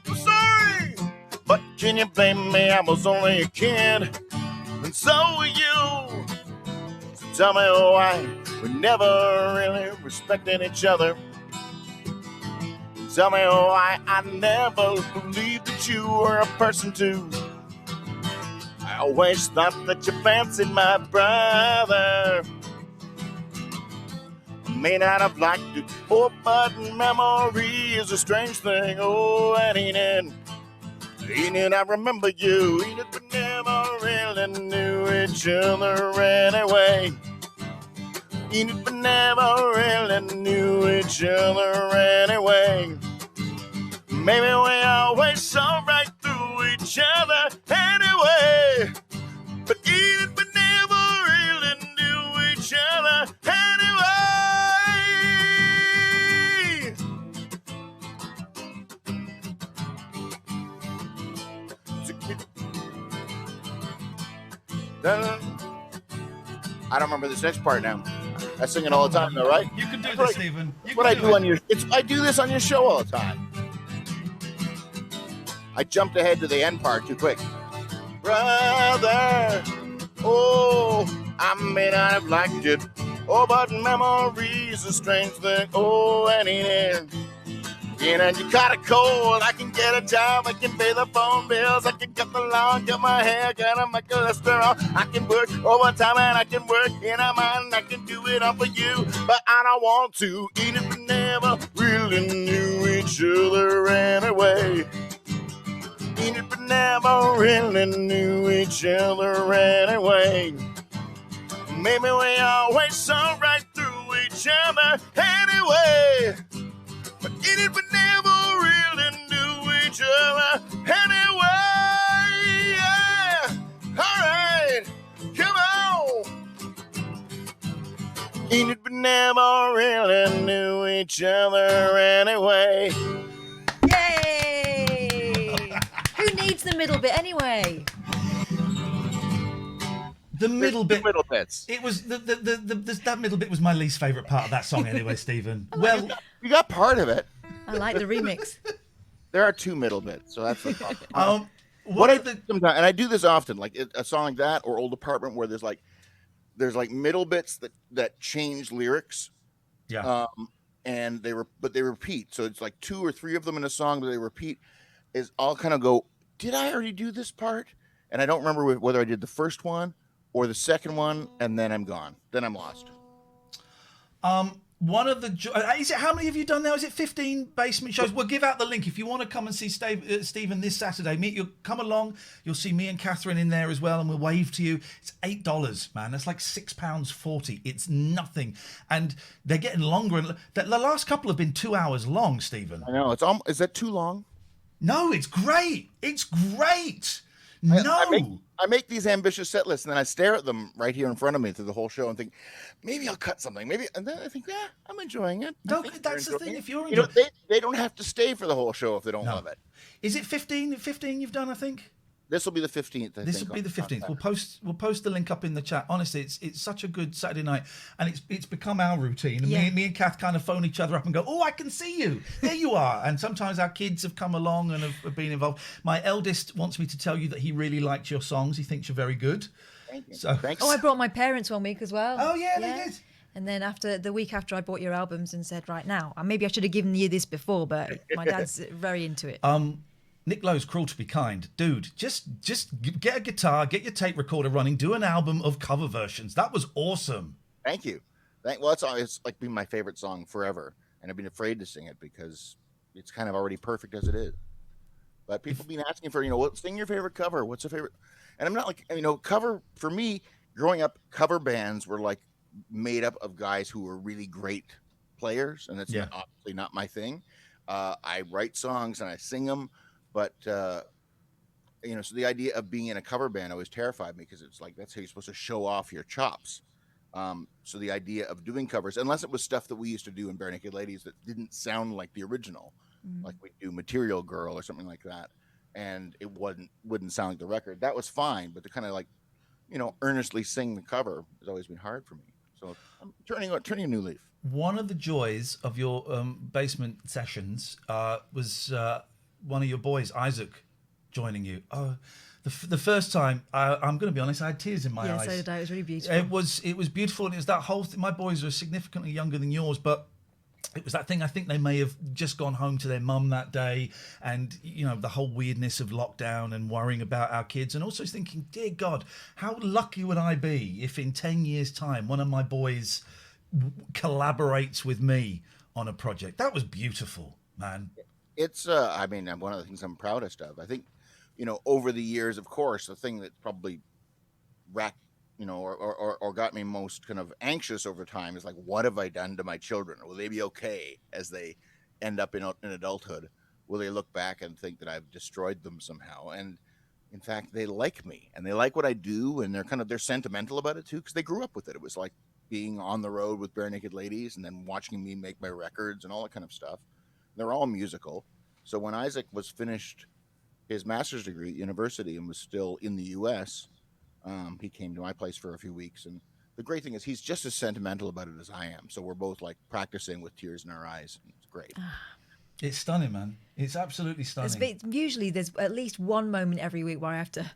I'm sorry, but can you blame me? I was only a kid, and so were you. So tell me why we never really respected each other. Tell me why I never believed that you were a person too. I always thought that you fancied my brother. I may not have liked it before, but memory is a strange thing. Oh, and Enid, I remember you. Enid but never really knew each other anyway. Even we never really knew each other anyway. Maybe we always saw right through each other anyway. But even we never really knew each other anyway. I don't remember this next part now. I sing it all the time, though, right? You can do this, Stephen. That's what I do on your. I do this on your show all the time. I jumped ahead to the end part too quick. Brother, oh, I may not have liked it. Oh, but memory's a strange thing. Oh, and it is. And you got a cold, I can get a job, I can pay the phone bills, I can cut the lawn, cut my hair, cut my cholesterol, I can work overtime and I can work in a mine, I can do it all for you, but I don't want to, even if we never really knew each other anyway. Even if we never really knew each other anyway. Maybe we always saw right through each other anyway. But it we never really knew each other anyway. Yeah. All right, come on. It we never really knew each other anyway. Yay! Who needs the middle bit anyway? The middle bit. Middle bits. It was that middle bit was my least favourite part of that song anyway, Stephen. Well, you got part of it. I like the remix. There are two middle bits, so that's the problem. What I do sometimes, and I do this often, like a song like that or Old Apartment, where there's like middle bits that change lyrics. Yeah. And they repeat. So it's like two or three of them in a song that they repeat. Is I'll kind of go, did I already do this part? And I don't remember whether I did the first one or the second one, and then I'm gone. Then I'm lost. One of the is it how many have you done now? Is it 15 basement shows? We'll give out the link if you want to come and see Stephen this Saturday. You'll come along. You'll see me and Katherine in there as well, and we'll wave to you. It's $8, man. That's like £6.40. It's nothing, and they're getting longer. And the last couple have been 2 hours long, Stephen. I know. Is that too long? No, it's great. It's great. No. I make these ambitious set lists, and then I stare at them right here in front of me through the whole show and think, maybe I'll cut something. Maybe, and then I think, yeah, I'm enjoying it. No, that's the thing. It. If you're enjoying it, they don't have to stay for the whole show if they don't love it. Is it 15? 15 you've done, I think? This will be the 15th. This will be the 15th. We'll post the link up in the chat. Honestly, it's such a good Saturday night, and it's become our routine. And me and Kath kind of phone each other up and go, "Oh, I can see you. There you are." And sometimes our kids have come along and have been involved. My eldest wants me to tell you that he really liked your songs. He thinks you're very good. Thank you. So, Oh, I brought my parents 1 week as well. Oh yeah, they did. And then the week after, I bought your albums and said, right now, maybe I should have given you this before, but my dad's very into it. Nick Lowe's Cruel to Be Kind. Dude, just get a guitar, get your tape recorder running, do an album of cover versions. That was awesome. Thank you. Well, it's like been my favorite song forever, and I've been afraid to sing it because it's kind of already perfect as it is. But people have been asking for, sing your favorite cover. What's a favorite? And I'm not like, cover, for me, growing up, cover bands were like made up of guys who were really great players, and that's obviously not my thing. I write songs and I sing them. But, so the idea of being in a cover band always terrified me because it's like, that's how you're supposed to show off your chops. So the idea of doing covers, unless it was stuff that we used to do in Bare Naked Ladies that didn't sound like the original, like we do Material Girl or something like that, and it wouldn't sound like the record, that was fine. But to kind of like, earnestly sing the cover has always been hard for me. So I'm turning a new leaf. One of the joys of your basement sessions was... one of your boys, Isaac, joining you. Oh, the first time, I'm going to be honest, I had tears in my eyes. Yeah, so did I. It was really beautiful. It was beautiful, and it was that whole thing. My boys were significantly younger than yours, but it was that thing. I think they may have just gone home to their mum that day, and the whole weirdness of lockdown and worrying about our kids, and also thinking, dear God, how lucky would I be if in 10 years' time one of my boys collaborates with me on a project? That was beautiful, man. It's, one of the things I'm proudest of. I think, over the years, of course, the thing that probably or got me most kind of anxious over time is like, what have I done to my children? Will they be okay as they end up in adulthood? Will they look back and think that I've destroyed them somehow? And in fact, they like me and they like what I do, and they're sentimental about it too, because they grew up with it. It was like being on the road with Bare Naked Ladies and then watching me make my records and all that kind of stuff. They're all musical. So when Isaac was finished his master's degree at university and was still in the U.S., he came to my place for a few weeks. And the great thing is he's just as sentimental about it as I am. So we're both like practicing with tears in our eyes. It's great. It's stunning, man. It's absolutely stunning. Usually there's at least one moment every week where I have to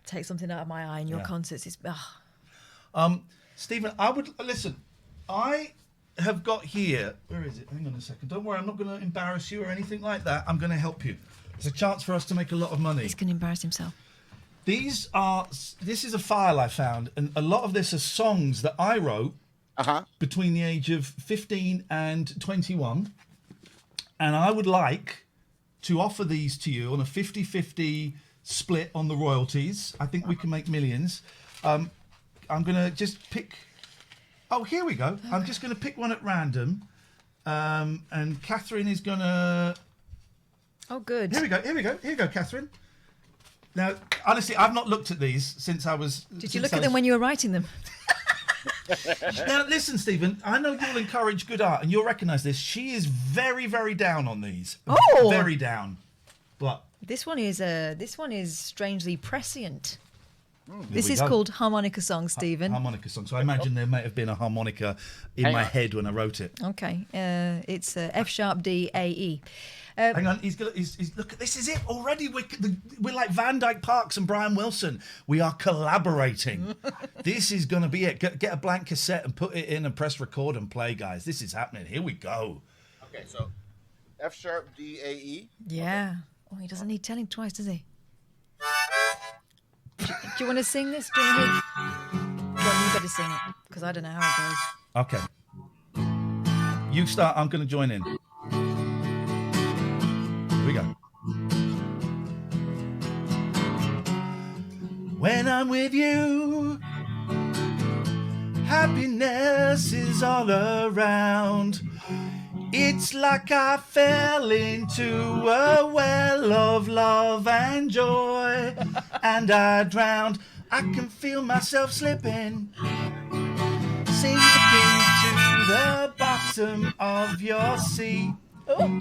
take something out of my eye in your concerts. It's Stephen, I have got here, where is it? Hang on a second. Don't worry, I'm not going to embarrass you or anything like that. I'm going to help you. It's a chance for us to make a lot of money. He's going to embarrass himself. This is a file I found, and a lot of this are songs that I wrote between the age of 15 and 21. And I would like to offer these to you on a 50-50 split on the royalties. I think we can make millions. I'm going to just pick... Oh, here we go. I'm just going to pick one at random. And Katherine is going to... Oh, good. Here we go. Here you go, Katherine. Now, honestly, I've not looked at these since I was... Did you look at them when you were writing them? Now, listen, Stephen, I know you'll encourage good art, and you'll recognise this. She is very, very down on these. Oh! Very down. What? This one is strangely prescient. This is called Harmonica Song, Stephen. Harmonica Song. So I imagine there might have been a harmonica in my head when I wrote it. Okay. It's F sharp D A E. Hang on, he's look. This is it already. We're like Van Dyke Parks and Brian Wilson. We are collaborating. This is going to be it. Get a blank cassette and put it in and press record and play, guys. This is happening. Here we go. Okay, so F sharp D A E. Yeah. Oh, he doesn't need telling twice, does he? Do you want to sing this? Do you want to Well, you better sing it because I don't know how it goes. Okay. You start. I'm going to join in. Here we go. When I'm with you, happiness is all around. It's like I fell into a well of love and joy, and I drowned. I can feel myself slipping, sinking to the bottom of your sea.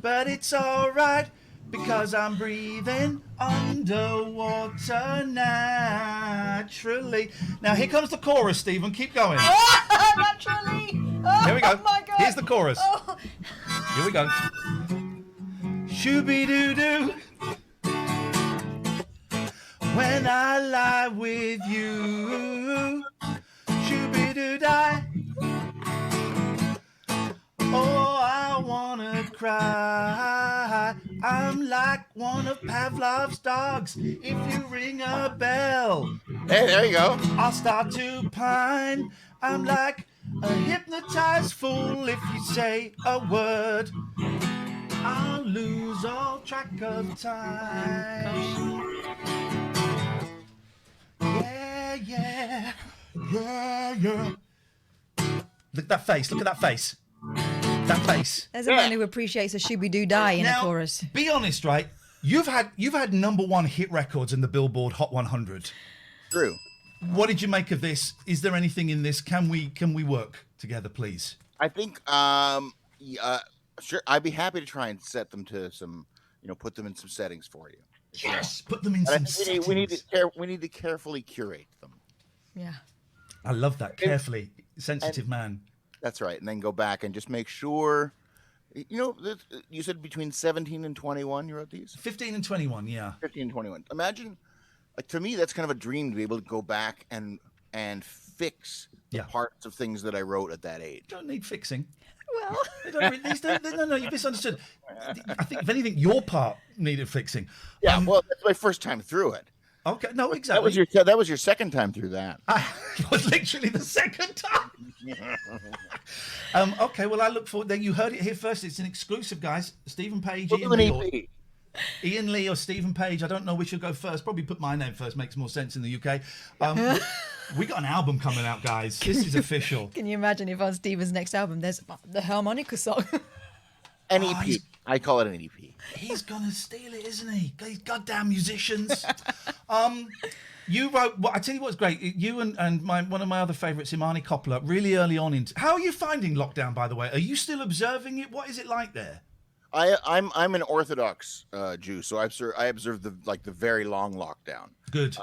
But it's alright, because I'm breathing underwater naturally. Now here comes the chorus, Stephen. Keep going. Naturally. Oh, Here we go. My God. Here's the chorus. Oh. Here we go. Shooby-doo-doo. When I lie with you. Shooby-doo-die. Oh, I wanna cry. I'm like one of Pavlov's dogs. If you ring a bell, hey, there you go. I'll start to pine. I'm like a hypnotized fool. If you say a word, I'll lose all track of time. Yeah. Look at that face. Look at that face. That face. There's a man who appreciates a shooby-doo-die in a chorus. Be honest, right? You've had #1 hit records in the Billboard Hot 100. True. What did you make of this? Is there anything in this? Can we work together, please? I think sure. I'd be happy to try and set them to some, put them in some settings for you. Yes, put them in some settings. We need to carefully curate them. Yeah. I love that. Carefully, sensitive man. That's right. And then go back and just make sure. You said between 17 and 21 you wrote these? 15 and 21, yeah. 15 and 21. Imagine, to me, that's kind of a dream to be able to go back and fix the parts of things that I wrote at that age. Don't need fixing. Well, no, you misunderstood. I think, if anything, your part needed fixing. Yeah, well, that's my first time through it. Okay, no, exactly. That was your second time through that. It was literally the second time. Okay, well, I look forward. You heard it here first. It's an exclusive, guys. Stephen Page, Iain Lee or Stephen Page. I don't know which should go first. Probably put my name first. Makes more sense in the UK. We got an album coming out, guys. This is official. Can you imagine if on Steven's next album there's the harmonica song? An EP. I call it an EP. He's gonna steal it, isn't he? These goddamn musicians. You wrote. Well, I tell you what's great. You and one of my other favourites, Imani Coppola, really early on in. How are you finding lockdown, by the way? Are you still observing it? What is it like there? I'm an Orthodox Jew, so I observe the very long lockdown. Good.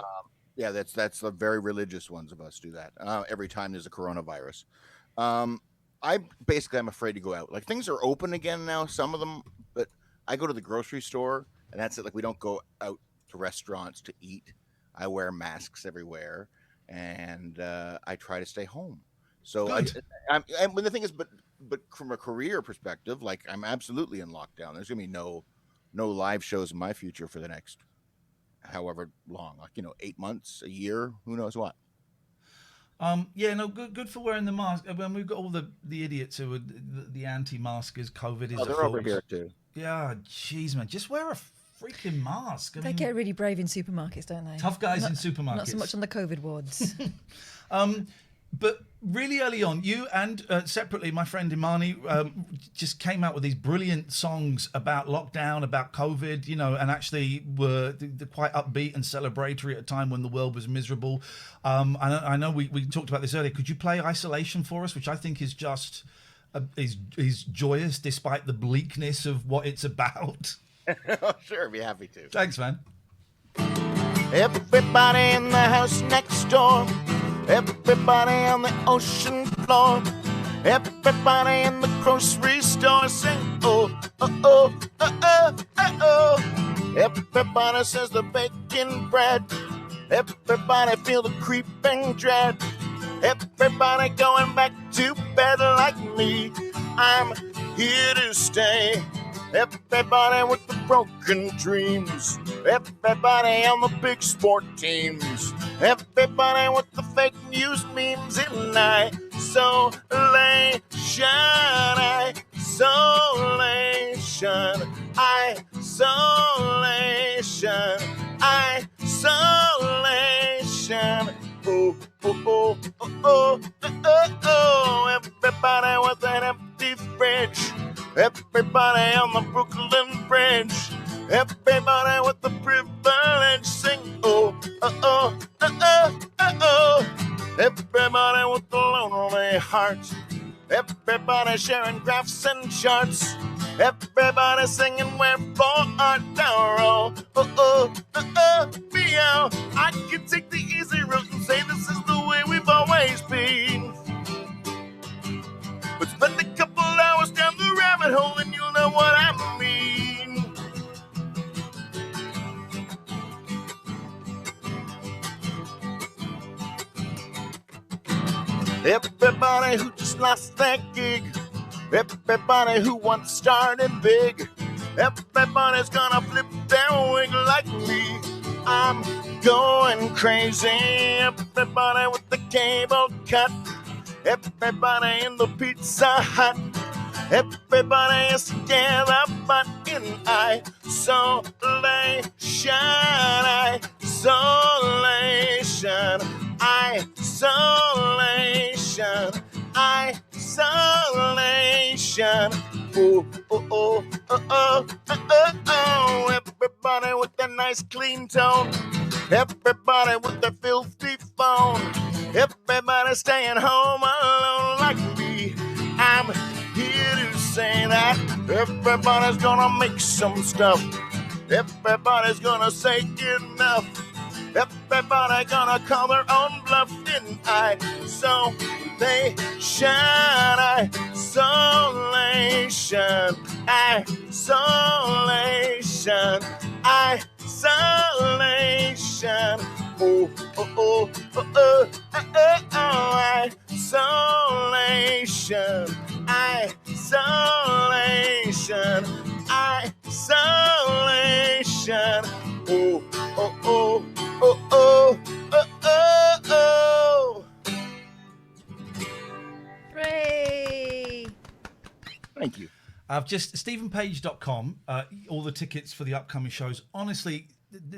Yeah, that's the very religious ones of us do that every time there's a coronavirus. I'm afraid to go out. Like, things are open again now, some of them, but I go to the grocery store and that's it. Like, we don't go out to restaurants to eat. I wear masks everywhere, and I try to stay home. So and the thing is, but from a career perspective, like, I'm absolutely in lockdown. There's gonna be no live shows in my future for the next however long, 8 months, a year, who knows what. Good for wearing the mask. When we've got all the idiots who are the anti-maskers, COVID is. Oh, they're over here too. Yeah, jeez, man, just wear a freaking mask. They get really brave in supermarkets, don't they? Tough guys in supermarkets. Not so much on the COVID wards. But really early on, you and separately, my friend Imani just came out with these brilliant songs about lockdown, about COVID, and actually were quite upbeat and celebratory at a time when the world was miserable. I know we talked about this earlier. Could you play Isolation for us, which I think is just is joyous despite the bleakness of what it's about? Sure, be happy to. Thanks, man. Everybody in the house next door. Everybody on the ocean floor. Everybody in the grocery store sing, oh, oh, oh, oh, oh, oh, oh. Everybody says they're baking bread. Everybody feel the creeping dread. Everybody going back to bed like me. I'm here to stay. Everybody with the broken dreams. Everybody on the big sport teams. Everybody with the fake news memes in isolation. Isolation. Isolation. Isolation. Oh, oh, oh, oh, oh, oh, oh. Everybody with an empty fridge. Everybody on the Brooklyn Bridge. Everybody with the privilege sing, oh, oh, oh, oh, oh, oh, oh. Everybody with the lonely heart. Everybody sharing graphs and charts. Everybody singing wherefore art thou, oh, oh, oh, oh, oh, meow. I can take the easy route and say this is the way we've always been. But spend a couple hours down the rabbit hole and you'll know what I mean. Everybody who just lost their gig. Everybody who once started big. Everybody's gonna flip their wig like me. I'm going crazy. Everybody with the cable cut. Everybody in the Pizza Hut. Everybody is together but in isolation. Isolation. Isolation. Isolation. Oh, oh, oh, oh, oh, oh, oh. Everybody with a nice clean tone. Everybody with their filthy phone. Everybody staying home alone like me. I'm here to say that everybody's gonna make some stuff. Everybody's gonna say enough. Everybody gonna call their own bluff in isolation. Isolation. Isolation. Isolation. Oh, oh, oh, oh, oh, oh, oh, oh. Isolation. Isolation. Isolation. Oh, oh, oh, oh, oh, oh, oh, oh. Hooray! Thank you. I've just StephenPage.com, all the tickets for the upcoming shows. Honestly,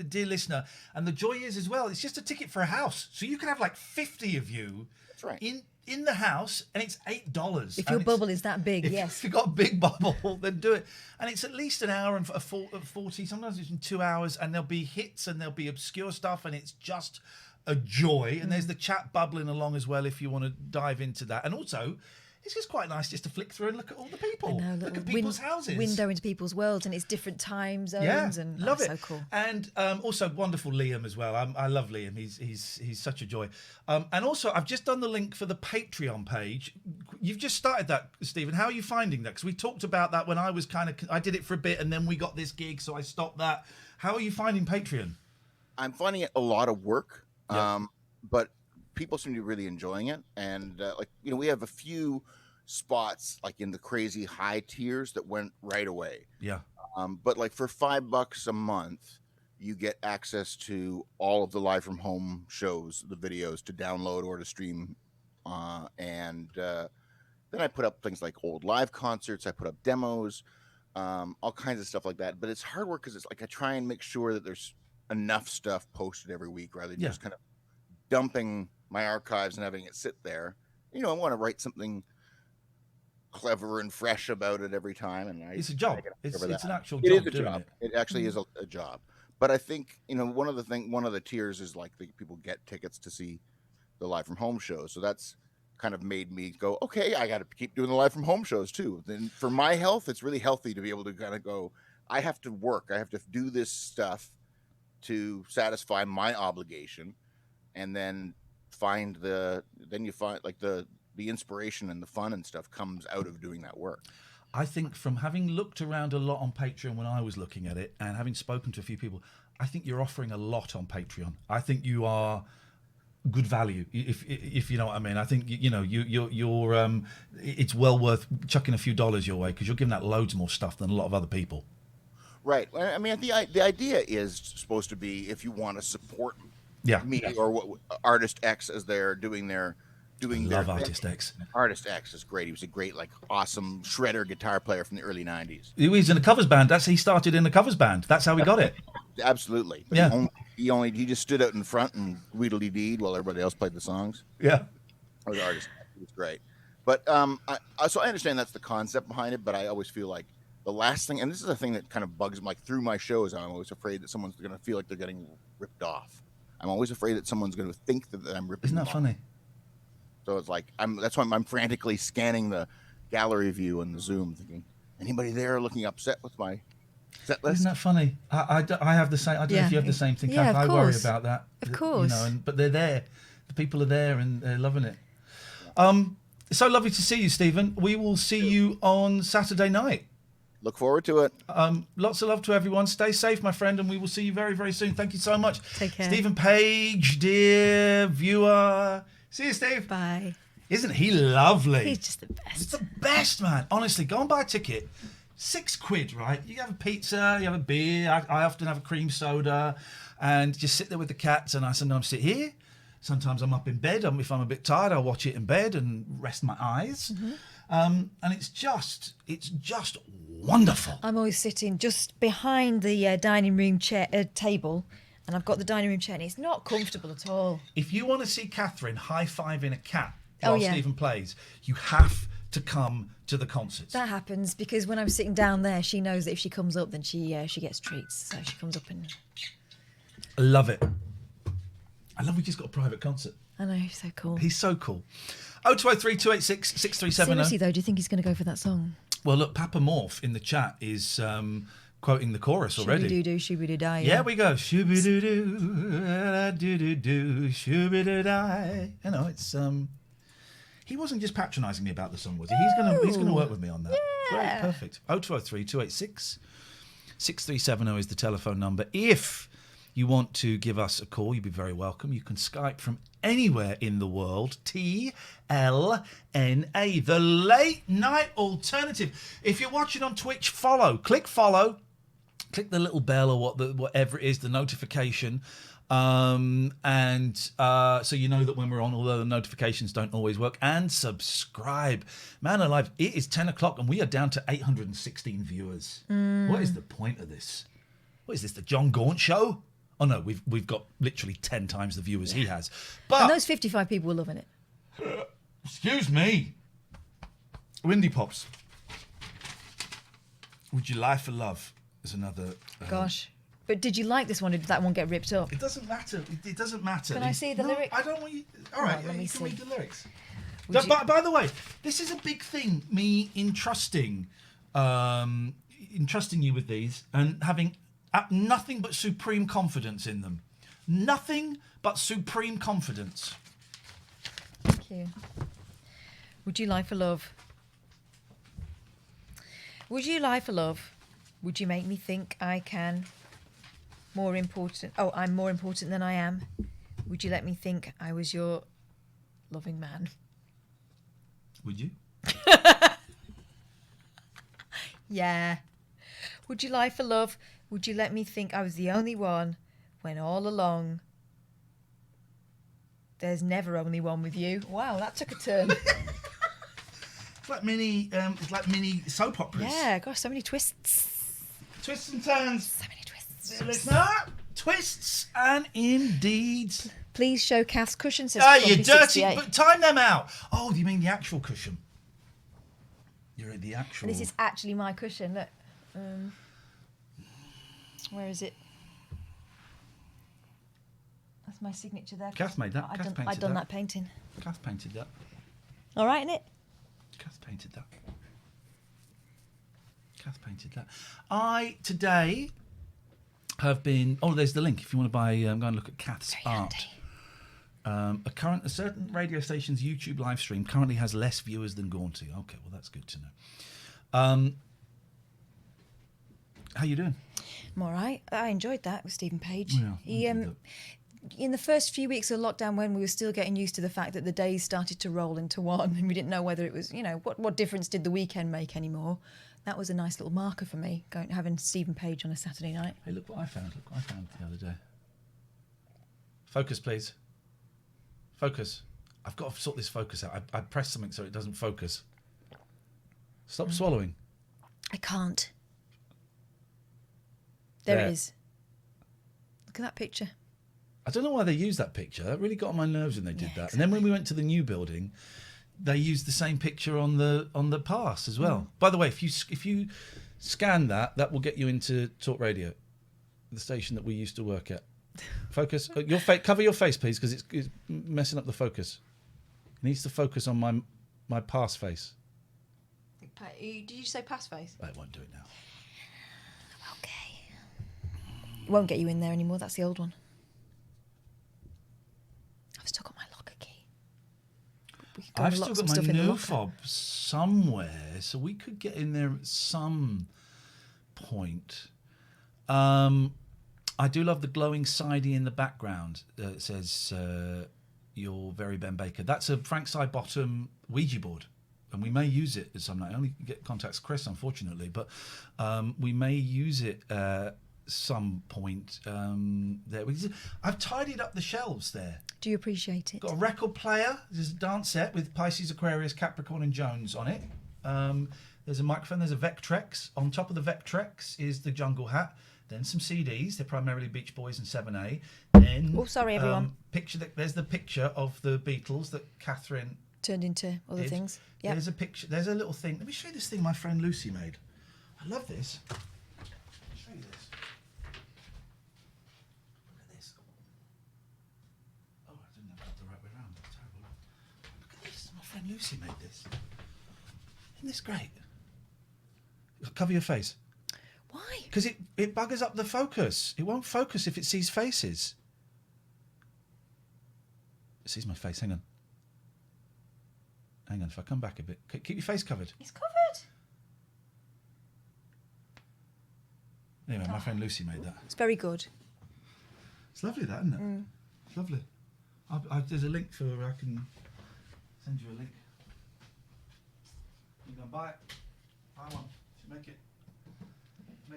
dear listener, and the joy is as well, it's just a ticket for a house. So you can have like 50 of you That's right. in the house, and it's $8. If your bubble is that big, yes. If you've got a big bubble, then do it. And it's at least an hour and 40, sometimes it's in 2 hours, and there'll be hits and there'll be obscure stuff, and it's just a joy. And there's the chat bubbling along as well if you want to dive into that. And also, it's just quite nice just to flick through and look at all the people. Look at people's houses. Window into people's worlds, and it's different time zones. And love it. So cool. And also wonderful Liam as well. I love Liam. He's such a joy. And also, I've just done the link for the Patreon page. You've just started that, Stephen. How are you finding that? Because we talked about that when I was I did it for a bit, and then we got this gig, so I stopped that. How are you finding Patreon? I'm finding it a lot of work, but people seem to be really enjoying it. And we have a few spots like in the crazy high tiers that went right away. Yeah. But like for $5 a month, you get access to all of the live from home shows, the videos to download or to stream. And then I put up things like old live concerts. I put up demos, all kinds of stuff like that. But it's hard work because it's like I try and make sure that there's enough stuff posted every week rather than just kind of dumping my archives and having it sit there. I want to write something clever and fresh about it every time, and it's a job. It's an actual job. It is a job. It actually is a job. But I think one of the tiers is like people get tickets to see the live from home shows. So that's kind of made me go, okay, I got to keep doing the live from home shows too. Then for my health, it's really healthy to be able to kind of go. I have to work. I have to do this stuff to satisfy my obligation, and then you find like the inspiration and the fun and stuff comes out of doing that work. I think from having looked around a lot on Patreon when I was looking at it and having spoken to a few people, I think you're offering a lot on Patreon. I think you are good value, if you know what I mean. I think you're it's well worth chucking a few dollars your way because you're giving out loads more stuff than a lot of other people. Right. I mean, the idea is supposed to be if you want to support me or what Artist X as they're doing their Artist X. Artist X is great. He was a great, awesome shredder guitar player from the early 90s. He was in a covers band. He started in a covers band. That's how he got it. Absolutely. But he just stood out in front and wheedly-deed while everybody else played the songs. Yeah. That was Artist X. He was great. But so I understand that's the concept behind it, but I always feel like the last thing, and this is a thing that kind of bugs me, through my shows, I'm always afraid that someone's going to feel like they're getting ripped off. I'm always afraid that someone's going to think that I'm ripping them off. Isn't that funny? So it's like that's why I'm frantically scanning the gallery view and the Zoom, thinking, anybody there looking upset with my set list? Isn't that funny? I have the same. I don't know if you have the same thing. Yeah, I worry about that. Of course. But they're there. The people are there and they're loving it. It's so lovely to see you, Stephen. We will see you on Saturday night. Look forward to it. Lots of love to everyone. Stay safe, my friend, and we will see you very, very soon. Thank you so much. Take care. Stephen Page, dear viewer. See you, Steve. Bye. Isn't he lovely? He's just the best. He's the best, man. Honestly, go and buy a ticket. £6, right? You have a pizza, you have a beer. I often have a cream soda and just sit there with the cats. And I sometimes sit here. Sometimes I'm up in bed. If I'm a bit tired, I'll watch it in bed and rest my eyes. Mm-hmm. And it's just wonderful. I'm always sitting just behind the dining room table. And I've got the dining room chair, and it's not comfortable at all. If you want to see Katherine high-fiving a cat while Stephen plays, you have to come to the concerts. That happens because when I'm sitting down there, she knows that if she comes up, then she gets treats. So she comes up and... I love it. I love we just got a private concert. I know, he's so cool. He's so cool. 0203 286 6370. Seriously, though, do you think he's going to go for that song? Well, look, Papa Morph in the chat is... quoting the chorus already. Shooby-doo-doo, shooby-doo-die. Yeah, we go. Shooby-doo-doo, do-do-do, shooby-doo-die. You know, it's... He wasn't just patronising me about the song, was he? He's gonna work with me on that. Yeah. Great, perfect. 0203 286 6370 is the telephone number. If you want to give us a call, you'd be very welcome. You can Skype from anywhere in the world. TLNA, the Late Night Alternative. If you're watching on Twitch, click follow. Click the little bell or whatever it is, the notification. So you know that when we're on, although the notifications don't always work. And subscribe. Man alive, it is 10 o'clock and we are down to 816 viewers. What is the point of this? What is this, the John Gaunt show? Oh no, we've got literally 10 times the viewers he has. But And those 55 people were loving it. excuse me. Windy Pops. Would You Lie for Love is another... Gosh. But did you like this one, or did that one get ripped up? It doesn't matter. It doesn't matter. Can I see the lyrics? I don't want you... All right, let me you can see. read the lyrics. Would you- By the way, this is a big thing, me entrusting you with these and having nothing but supreme confidence in them. Nothing but supreme confidence. Thank you. Would you lie for love? Would you lie for love? Would you make me think I can? More important. Oh, I'm more important than I am. Would you let me think I was your loving man? Would you? Yeah. Would you lie for love? Would you let me think I was the only one when all along there's never only one with you? Wow, that took a turn. It's like mini soap operas. Yeah, gosh, so many twists. Twists and turns. So many twists. Dear listener, twists and indeed. Please show Kath's cushion, says Ah, you Clumpy dirty... 68. But time them out. Oh, you mean the actual cushion? You're at the actual... And this is actually my cushion, look. Where is it? That's my signature there. Kath made that. I've done that painting. Kath painted that. All right, innit? Kath painted that. Kath painted that. I, today, have been... Oh, there's the link if you want to buy... go and look at Kath's art. A certain radio station's YouTube live stream currently has less viewers than Gaunty. Okay, well, that's good to know. How you doing? I'm all right. I enjoyed that with Stephen Page. Yeah, He, in the first few weeks of lockdown, when we were still getting used to the fact that the days started to roll into one, and we didn't know whether it was, what difference did the weekend make anymore. That was a nice little marker for me, having Stephen Page on a Saturday night. Hey, look what I found. Look what I found the other day. Focus, please. Focus. I've got to sort this focus out. I pressed something so it doesn't focus. Stop swallowing. I can't. There it is. Look at that picture. I don't know why they used that picture. That really got on my nerves when they did that. Exactly. And then when we went to the new building, they used the same picture on the pass as well. By the way, if you scan that will get you into Talk Radio, the station that we used to work at. Focus. Cover your face, please, because it's messing up the focus. It needs to focus on my pass face. Did you say pass face? I won't do it now. Okay. It won't get you in there anymore. That's the old one. I've still got my locker key. I've still got my new fob somewhere, so we could get in there at some point. I do love the glowing sidey in the background. It says, you're very Ben Baker. That's a Frank Sidebottom Ouija board. And we may use it at some night. I only get contacts Chris, unfortunately. But we may use it some point there. I've tidied up the shelves there. Do you appreciate it? Got a record player. There's a dance set with Pisces, Aquarius, Capricorn and Jones on it. There's a microphone. There's a Vectrex. On top of the Vectrex is the Jungle Hat. Then some CDs. They're primarily Beach Boys and 7A. Then, oh, sorry, everyone. There's the picture of the Beatles that Katherine turned into other did. things. Yeah. There's a picture. There's a little thing. Let me show you this thing my friend Lucy made. I love this. I'll show you this. Look at this. Oh, I didn't have it the right way around. That's terrible. Look at this. My friend Lucy made this. Isn't this great? Cover your face. Why? Because it buggers up the focus. It won't focus if it sees faces. It sees my face. Hang on. Hang on. If I come back a bit. Keep your face covered. It's covered. Anyway, my friend Lucy made that. It's very good. It's lovely, that, isn't it? It's lovely. There's a link for... I can send you a link. You can buy it. Buy one. Make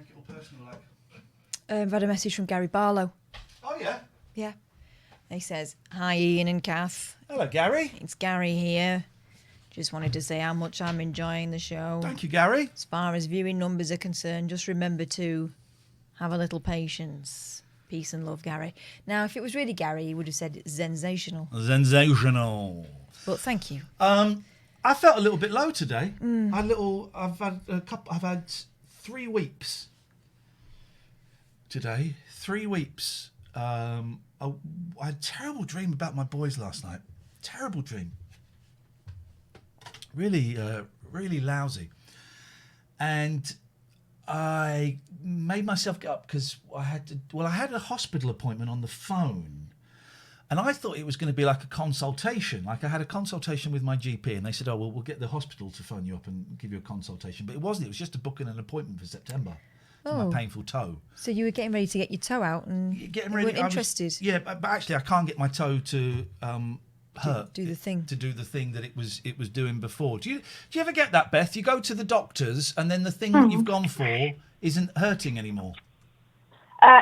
it all personal, like. I've had a message from Gary Barlow. Oh, yeah? Yeah. He says, hi, Iain and Kath. Hello, Gary. It's Gary here. Just wanted to say how much I'm enjoying the show. Thank you, Gary. As far as viewing numbers are concerned, just remember to Have a little patience. Peace and love, Gary. Now, if it was really Gary, he would have said sensational. Sensational. But thank you. I felt a little bit low today. I've had 3 weeps today. 3 weeps. I had a terrible dream about my boys last night. Terrible dream. Really, really lousy. And I made myself get up because I had a hospital appointment on the phone. And I thought it was going to be like a consultation. Like I had a consultation with my GP and they said, we'll get the hospital to phone you up and give you a consultation. But it wasn't. It was just to book in an appointment for September for my painful toe. So you were getting ready to get your toe out and you weren't interested? But actually I can't get my toe to hurt. Do the thing. To do the thing that it was doing before. Do you ever get that, Beth? You go to the doctors and then the thing that you've gone for isn't hurting anymore?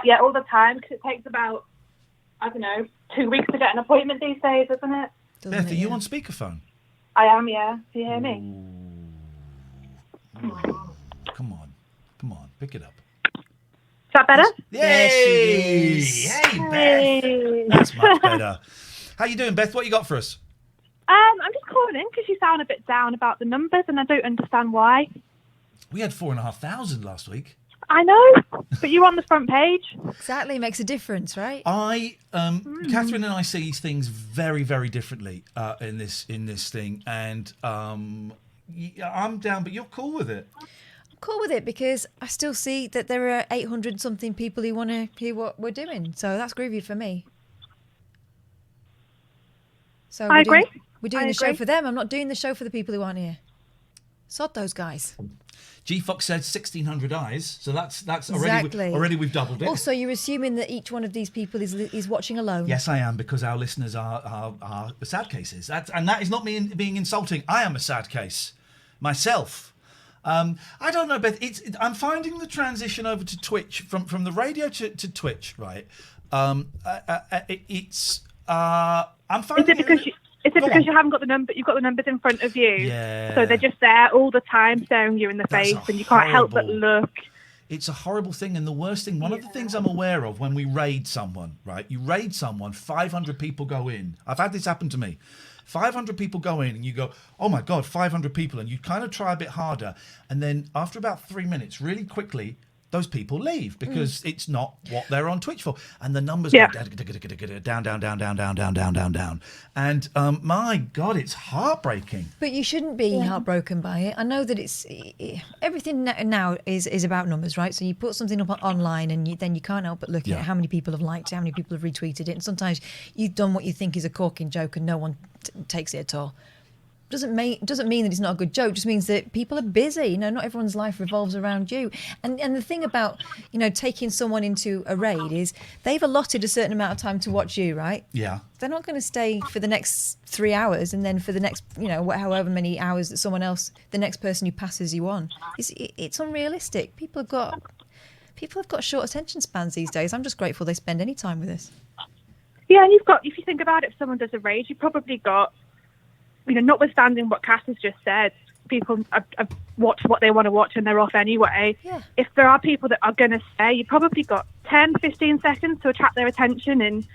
Yeah, all the time, because it takes about, 2 weeks to get an appointment these days, isn't it? Beth, are you on speakerphone? I am, yeah. Can you hear me? Come on. Pick it up. Is that better? Yay! Yes, Hey, Beth. That's much better. How you doing, Beth? What you got for us? I'm just calling in because you sound a bit down about the numbers and I don't understand why. We had 4,500 last week. I know, but you're on the front page. Exactly, it makes a difference, right? Catherine and I see things very, very differently in this thing, and I'm down, but you're cool with it. I'm cool with it because I still see that there are 800 something people who want to hear what we're doing, so that's groovy for me. So I agree. We're doing the show for them. I'm not doing the show for the people who aren't here. Sod those guys. G Fox said 1,600 eyes, so that's exactly. already we've doubled it. Also, you're assuming that each one of these people is watching alone. Yes, I am, because our listeners are sad cases. That is not me being insulting. I am a sad case myself. I don't know, Beth. I'm finding the transition over to Twitch from the radio to Twitch, right? I'm finding. Is it because you haven't got the number? You've got the numbers in front of you, yeah. So they're just there all the time, staring you in the face, and you can't help but look. It's a horrible thing, and the worst thing. One of the things I'm aware of when we raid someone, right? You raid someone, 500 people go in. I've had this happen to me. 500 people go in, and you go, "Oh my God, 500 people!" And you kind of try a bit harder, and then after about 3 minutes, really quickly, those people leave because it's not what they're on Twitch for. And the numbers go down. And my God, it's heartbreaking. But you shouldn't be heartbroken by it. I know that everything now is about numbers, right? So you put something up online and then you can't help but look at how many people have liked it, how many people have retweeted it. And sometimes you've done what you think is a corking joke and no one takes it at all. Doesn't mean that it's not a good joke. Just means that people are busy. Not everyone's life revolves around you. And the thing about taking someone into a raid is they've allotted a certain amount of time to watch you, right? Yeah. They're not going to stay for the next 3 hours and then for the next however many hours that someone else, the next person who passes you on. It's unrealistic. People have got short attention spans these days. I'm just grateful they spend any time with us. Yeah, and if you think about it, if someone does a raid, you've probably got. Notwithstanding what Cass has just said, people have watched what they want to watch and they're off anyway. Yeah. If there are people that are going to stay, you've probably got 10, 15 seconds to attract their attention, and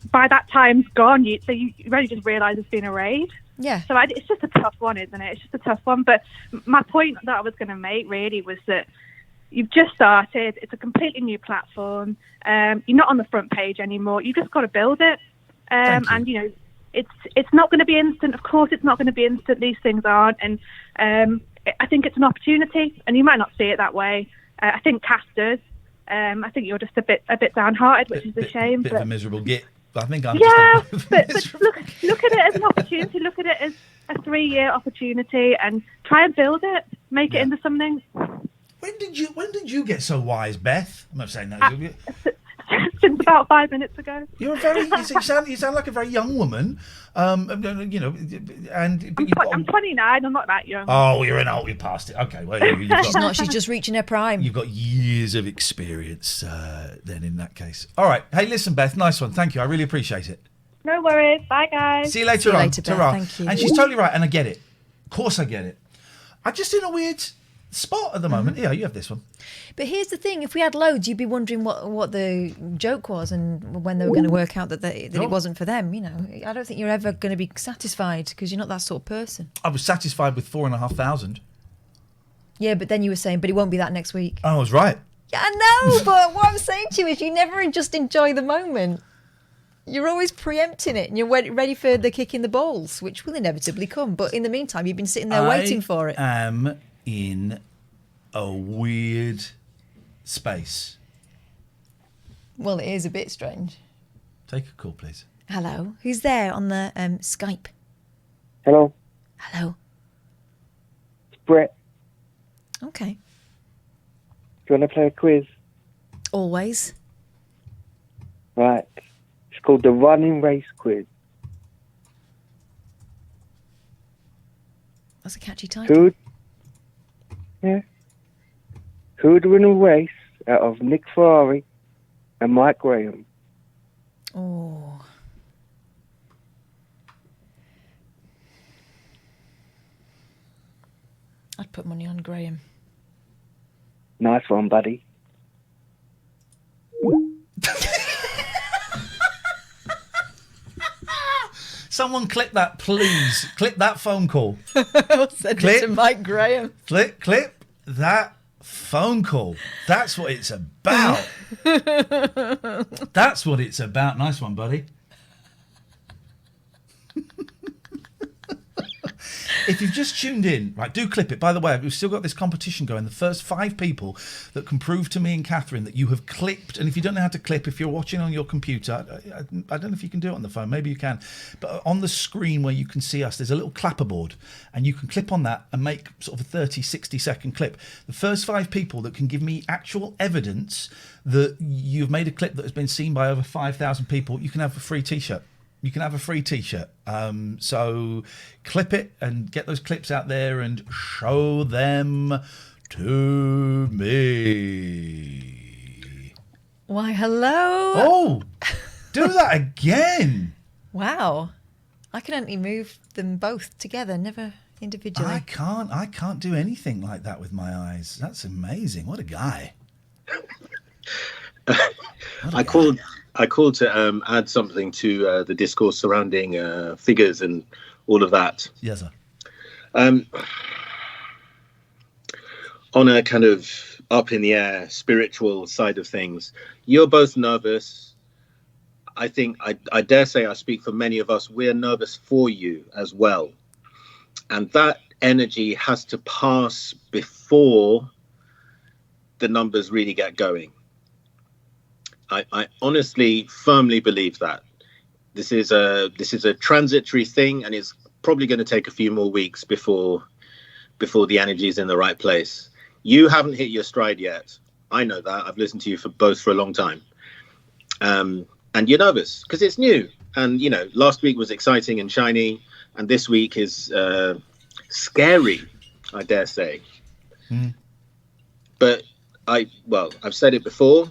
by that time's gone. You really just realise it's been a raid. Yeah. So it's just a tough one, isn't it? It's just a tough one. But my point that I was going to make really was that you've just started. It's a completely new platform. You're not on the front page anymore. You've just got to build it. And It's not going to be instant. Of course, it's not going to be instant. These things aren't, and I think it's an opportunity. And you might not see it that way. I think Cass does. I think you're just a bit downhearted, which is a shame. Bit of a miserable git. I think I'm but look at it as an opportunity. Look at it as a 3-year opportunity, and try and build it. Make it into something. When did you get so wise, Beth? I'm not saying that. Since about 5 minutes ago. You sound like a very young woman, and I'm 29. I'm not that young. Oh, you're an old. You passed it. Okay, well, she's not. She's just reaching her prime. You've got years of experience. Then, in that case, all right. Hey, listen, Beth. Nice one. Thank you. I really appreciate it. No worries. Bye, guys. See you later on. Beth. Thank you. And she's totally right, and I get it. Of course, I get it. I'm just in a weird. Spot at the moment. Yeah, you have this one. But here's the thing: if we had loads, you'd be wondering what the joke was and when they were going to work out that it wasn't for them. You know, I don't think you're ever going to be satisfied because you're not that sort of person. I was satisfied with 4,500. Yeah, but then you were saying, but it won't be that next week. I was right. Yeah, I know, but what I'm saying to you is you never just enjoy the moment. You're always preempting it and you're ready for the kick in the balls, which will inevitably come. But in the meantime, you've been sitting there waiting for it. I am in a weird space. Well, it is a bit strange. Take a call, please. Hello. Who's there on the Skype? Hello. Hello. It's Brett. Okay. Do you want to play a quiz? Always. Right. It's called the Running Race Quiz. That's a catchy title. Who would win a race out of Nick Ferrari and Mike Graham? Oh. I'd put money on Graham. Nice one, buddy. Someone clip that, please. Clip that phone call. Send it to Mike Graham. Clip that phone call. That's what it's about. That's what it's about. Nice one, buddy. If you've just tuned in, right, do clip it. By the way, we've still got this competition going. The first 5 people that can prove to me and Catherine that you have clipped, and if you don't know how to clip, if you're watching on your computer, I don't know if you can do it on the phone, maybe you can, but on the screen where you can see us, there's a little clapperboard, and you can clip on that and make sort of a 30, 60-second clip. The first 5 people that can give me actual evidence that you've made a clip that has been seen by over 5,000 people, you can have a free T-shirt. You can have a free T-shirt. So clip it and get those clips out there and show them to me. Why, hello. Oh, do that again. Wow. I can only move them both together, never individually. I can't do anything like that with my eyes. That's amazing. What a guy. I called to add something to the discourse surrounding figures and all of that. Yes, sir. On a kind of up in the air spiritual side of things, you're both nervous. I think I dare say I speak for many of us. We're nervous for you as well, and that energy has to pass before the numbers really get going. I honestly, firmly believe that this is a transitory thing, and it's probably going to take a few more weeks before the energy is in the right place. You haven't hit your stride yet. I know that. I've listened to you for a long time, and you're nervous because it's new. And you know, last week was exciting and shiny, and this week is scary, I dare say. But I've said it before.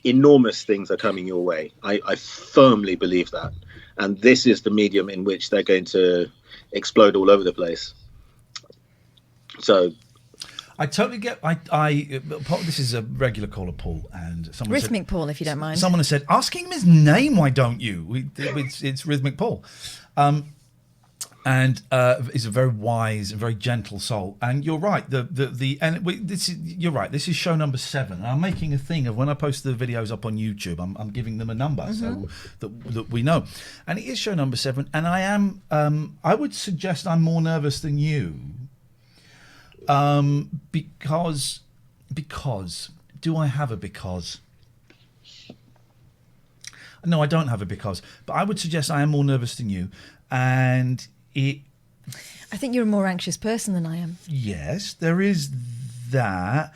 Enormous things are coming your way. I firmly believe that. And this is the medium in which they're going to explode all over the place. So I totally get. This is a regular caller, Paul, and someone Rhythmic said, Paul, if you don't mind. Someone has said, asking him his name. Why don't you? It's Rhythmic Paul, and is a very wise and very gentle soul. And you're right. You're right. This is show number 7. And I'm making a thing of when I post the videos up on YouTube. I'm giving them a number so that we know. And it is show number 7. And I am. I would suggest I'm more nervous than you. Because do I have a because? No, I don't have a because, but I would suggest I am more nervous than you, and I think you're a more anxious person than I am. Yes, there is that.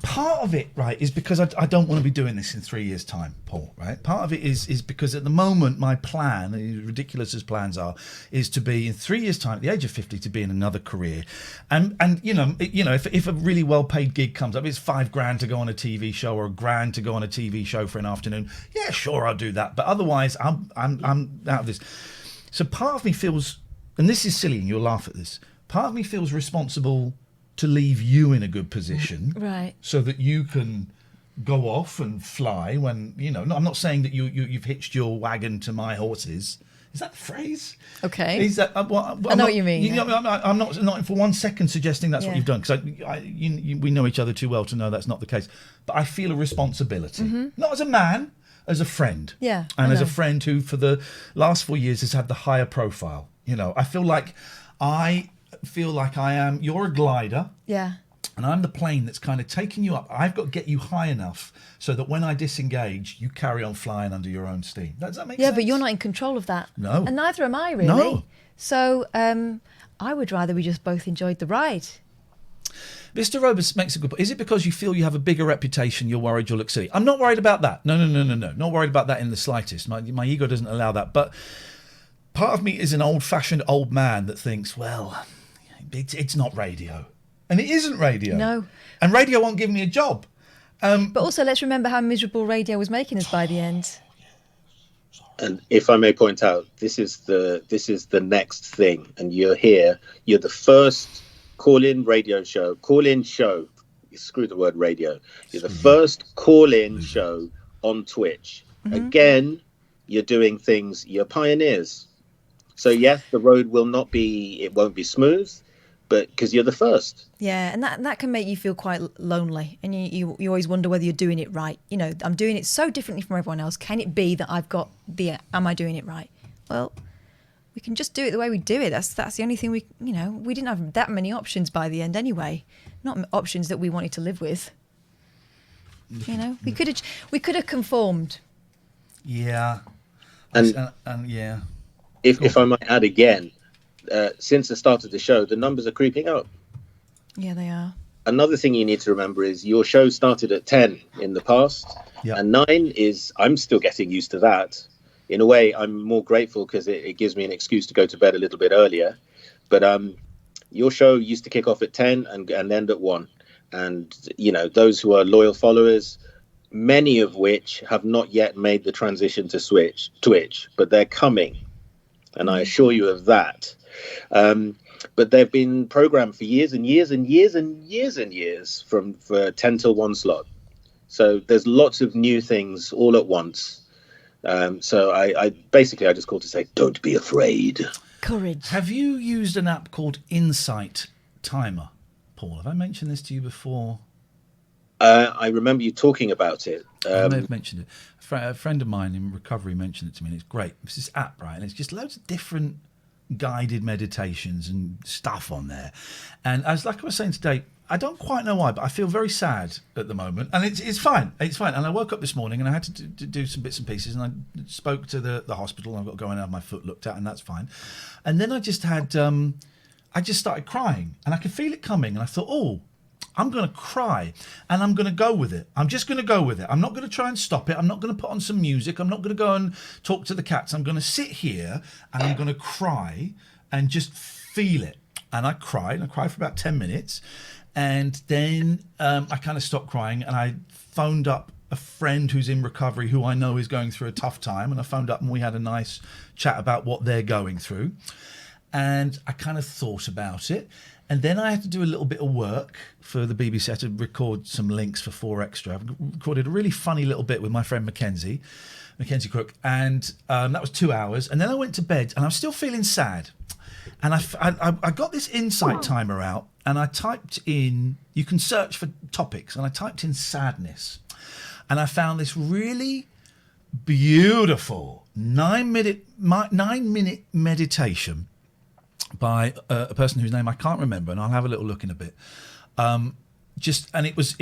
Part of it, right, is because I don't want to be doing this in 3 years' time, Paul, right? Part of it is because at the moment my plan, as ridiculous as plans are, is to be in 3 years' time, at the age of 50, to be in another career. And if a really well-paid gig comes up, it's $5,000 to go on a TV show or $1,000 to go on a TV show for an afternoon. Yeah, sure, I'll do that. But otherwise, I'm out of this. So part of me feels, and this is silly and you'll laugh at this, part of me feels responsible to leave you in a good position, Right. so that you can go off and fly when, you know, I'm not saying that you've hitched your wagon to my horses. Is that the phrase? Okay. Is that, I know what you mean. I'm not for one second suggesting that's what Yeah. you've done, because we know each other too well to know that's not the case. But I feel a responsibility, not as a man, as a friend. Yeah, And I as a know. friend who, for the last 4 years, has had the higher profile. You know, I feel like I am. You're a glider. Yeah. And I'm the plane that's kind of taking you up. I've got to get you high enough so that when I disengage, you carry on flying under your own steam. Does that make sense? Yeah, but you're not in control of that. No. And neither am I, really. No. So I would rather we just both enjoyed the ride. Mr. Roberts makes a good point. Is it because you feel you have a bigger reputation, you're worried you'll look silly? I'm not worried about that. No. Not worried about that in the slightest. My ego doesn't allow that. But part of me is an old-fashioned old man that thinks, well, it's not radio. And it isn't radio. No. And radio won't give me a job. But also, let's remember how miserable radio was making us by the end. And if I may point out, this is the next thing, and you're here. You're the first call-in show. Screw the word radio. You're the first call-in show on Twitch. Mm-hmm. Again, you're doing things. You're pioneers. So yes, the road won't be smooth, but because you're the first. Yeah, and that can make you feel quite lonely, and you always wonder whether you're doing it right. You know, I'm doing it so differently from everyone else. Can it be that am I doing it right? Well, we can just do it the way we do it. That's the only thing we didn't have that many options by the end anyway. Not options that we wanted to live with. You know, we could have conformed. Yeah. And yeah. If I might add again, since the start of the show, the numbers are creeping up. Yeah, they are. Another thing you need to remember is your show started at 10 in the past, and 9 is, I'm still getting used to that. In a way, I'm more grateful because it gives me an excuse to go to bed a little bit earlier. But your show used to kick off at 10 and end at 1. And, you know, those who are loyal followers, many of which have not yet made the transition to Twitch, but they're coming. And I assure you of that. But they've been programmed for years and years and years and years and years for 10 till 1 slot. So there's lots of new things all at once. So I just called to say, don't be afraid. Courage. Have you used an app called Insight Timer, Paul? Have I mentioned this to you before? I remember you talking about it. I may have mentioned it. A friend of mine in recovery mentioned it to me, and it's great. It's this app, right? And it's just loads of different guided meditations and stuff on there. And as like I was saying today, I don't quite know why, but I feel very sad at the moment. And it's fine. It's fine. And I woke up this morning and I had to do some bits and pieces, and I spoke to the hospital. I've got to go and have my foot looked at, and that's fine. And then I just started crying, and I could feel it coming. And I thought, oh, I'm going to cry, and I'm going to go with it. I'm just going to go with it. I'm not going to try and stop it. I'm not going to put on some music. I'm not going to go and talk to the cats. I'm going to sit here, and I'm going to cry and just feel it. And I cried for about 10 minutes. And then I kind of stopped crying, and I phoned up a friend who's in recovery who I know is going through a tough time. And I phoned up, and we had a nice chat about what they're going through. And I kind of thought about it. And then I had to do a little bit of work for the BBC. I had to record some links for 4 Extra. I've recorded a really funny little bit with my friend Mackenzie Crook. And that was 2 hours. And then I went to bed, and I was still feeling sad. And I got this Insight Timer out, and I typed in, you can search for topics, and I typed in sadness. And I found this really beautiful 9-minute meditation by a person whose name I can't remember, and I'll have a little look in a bit. I deliberately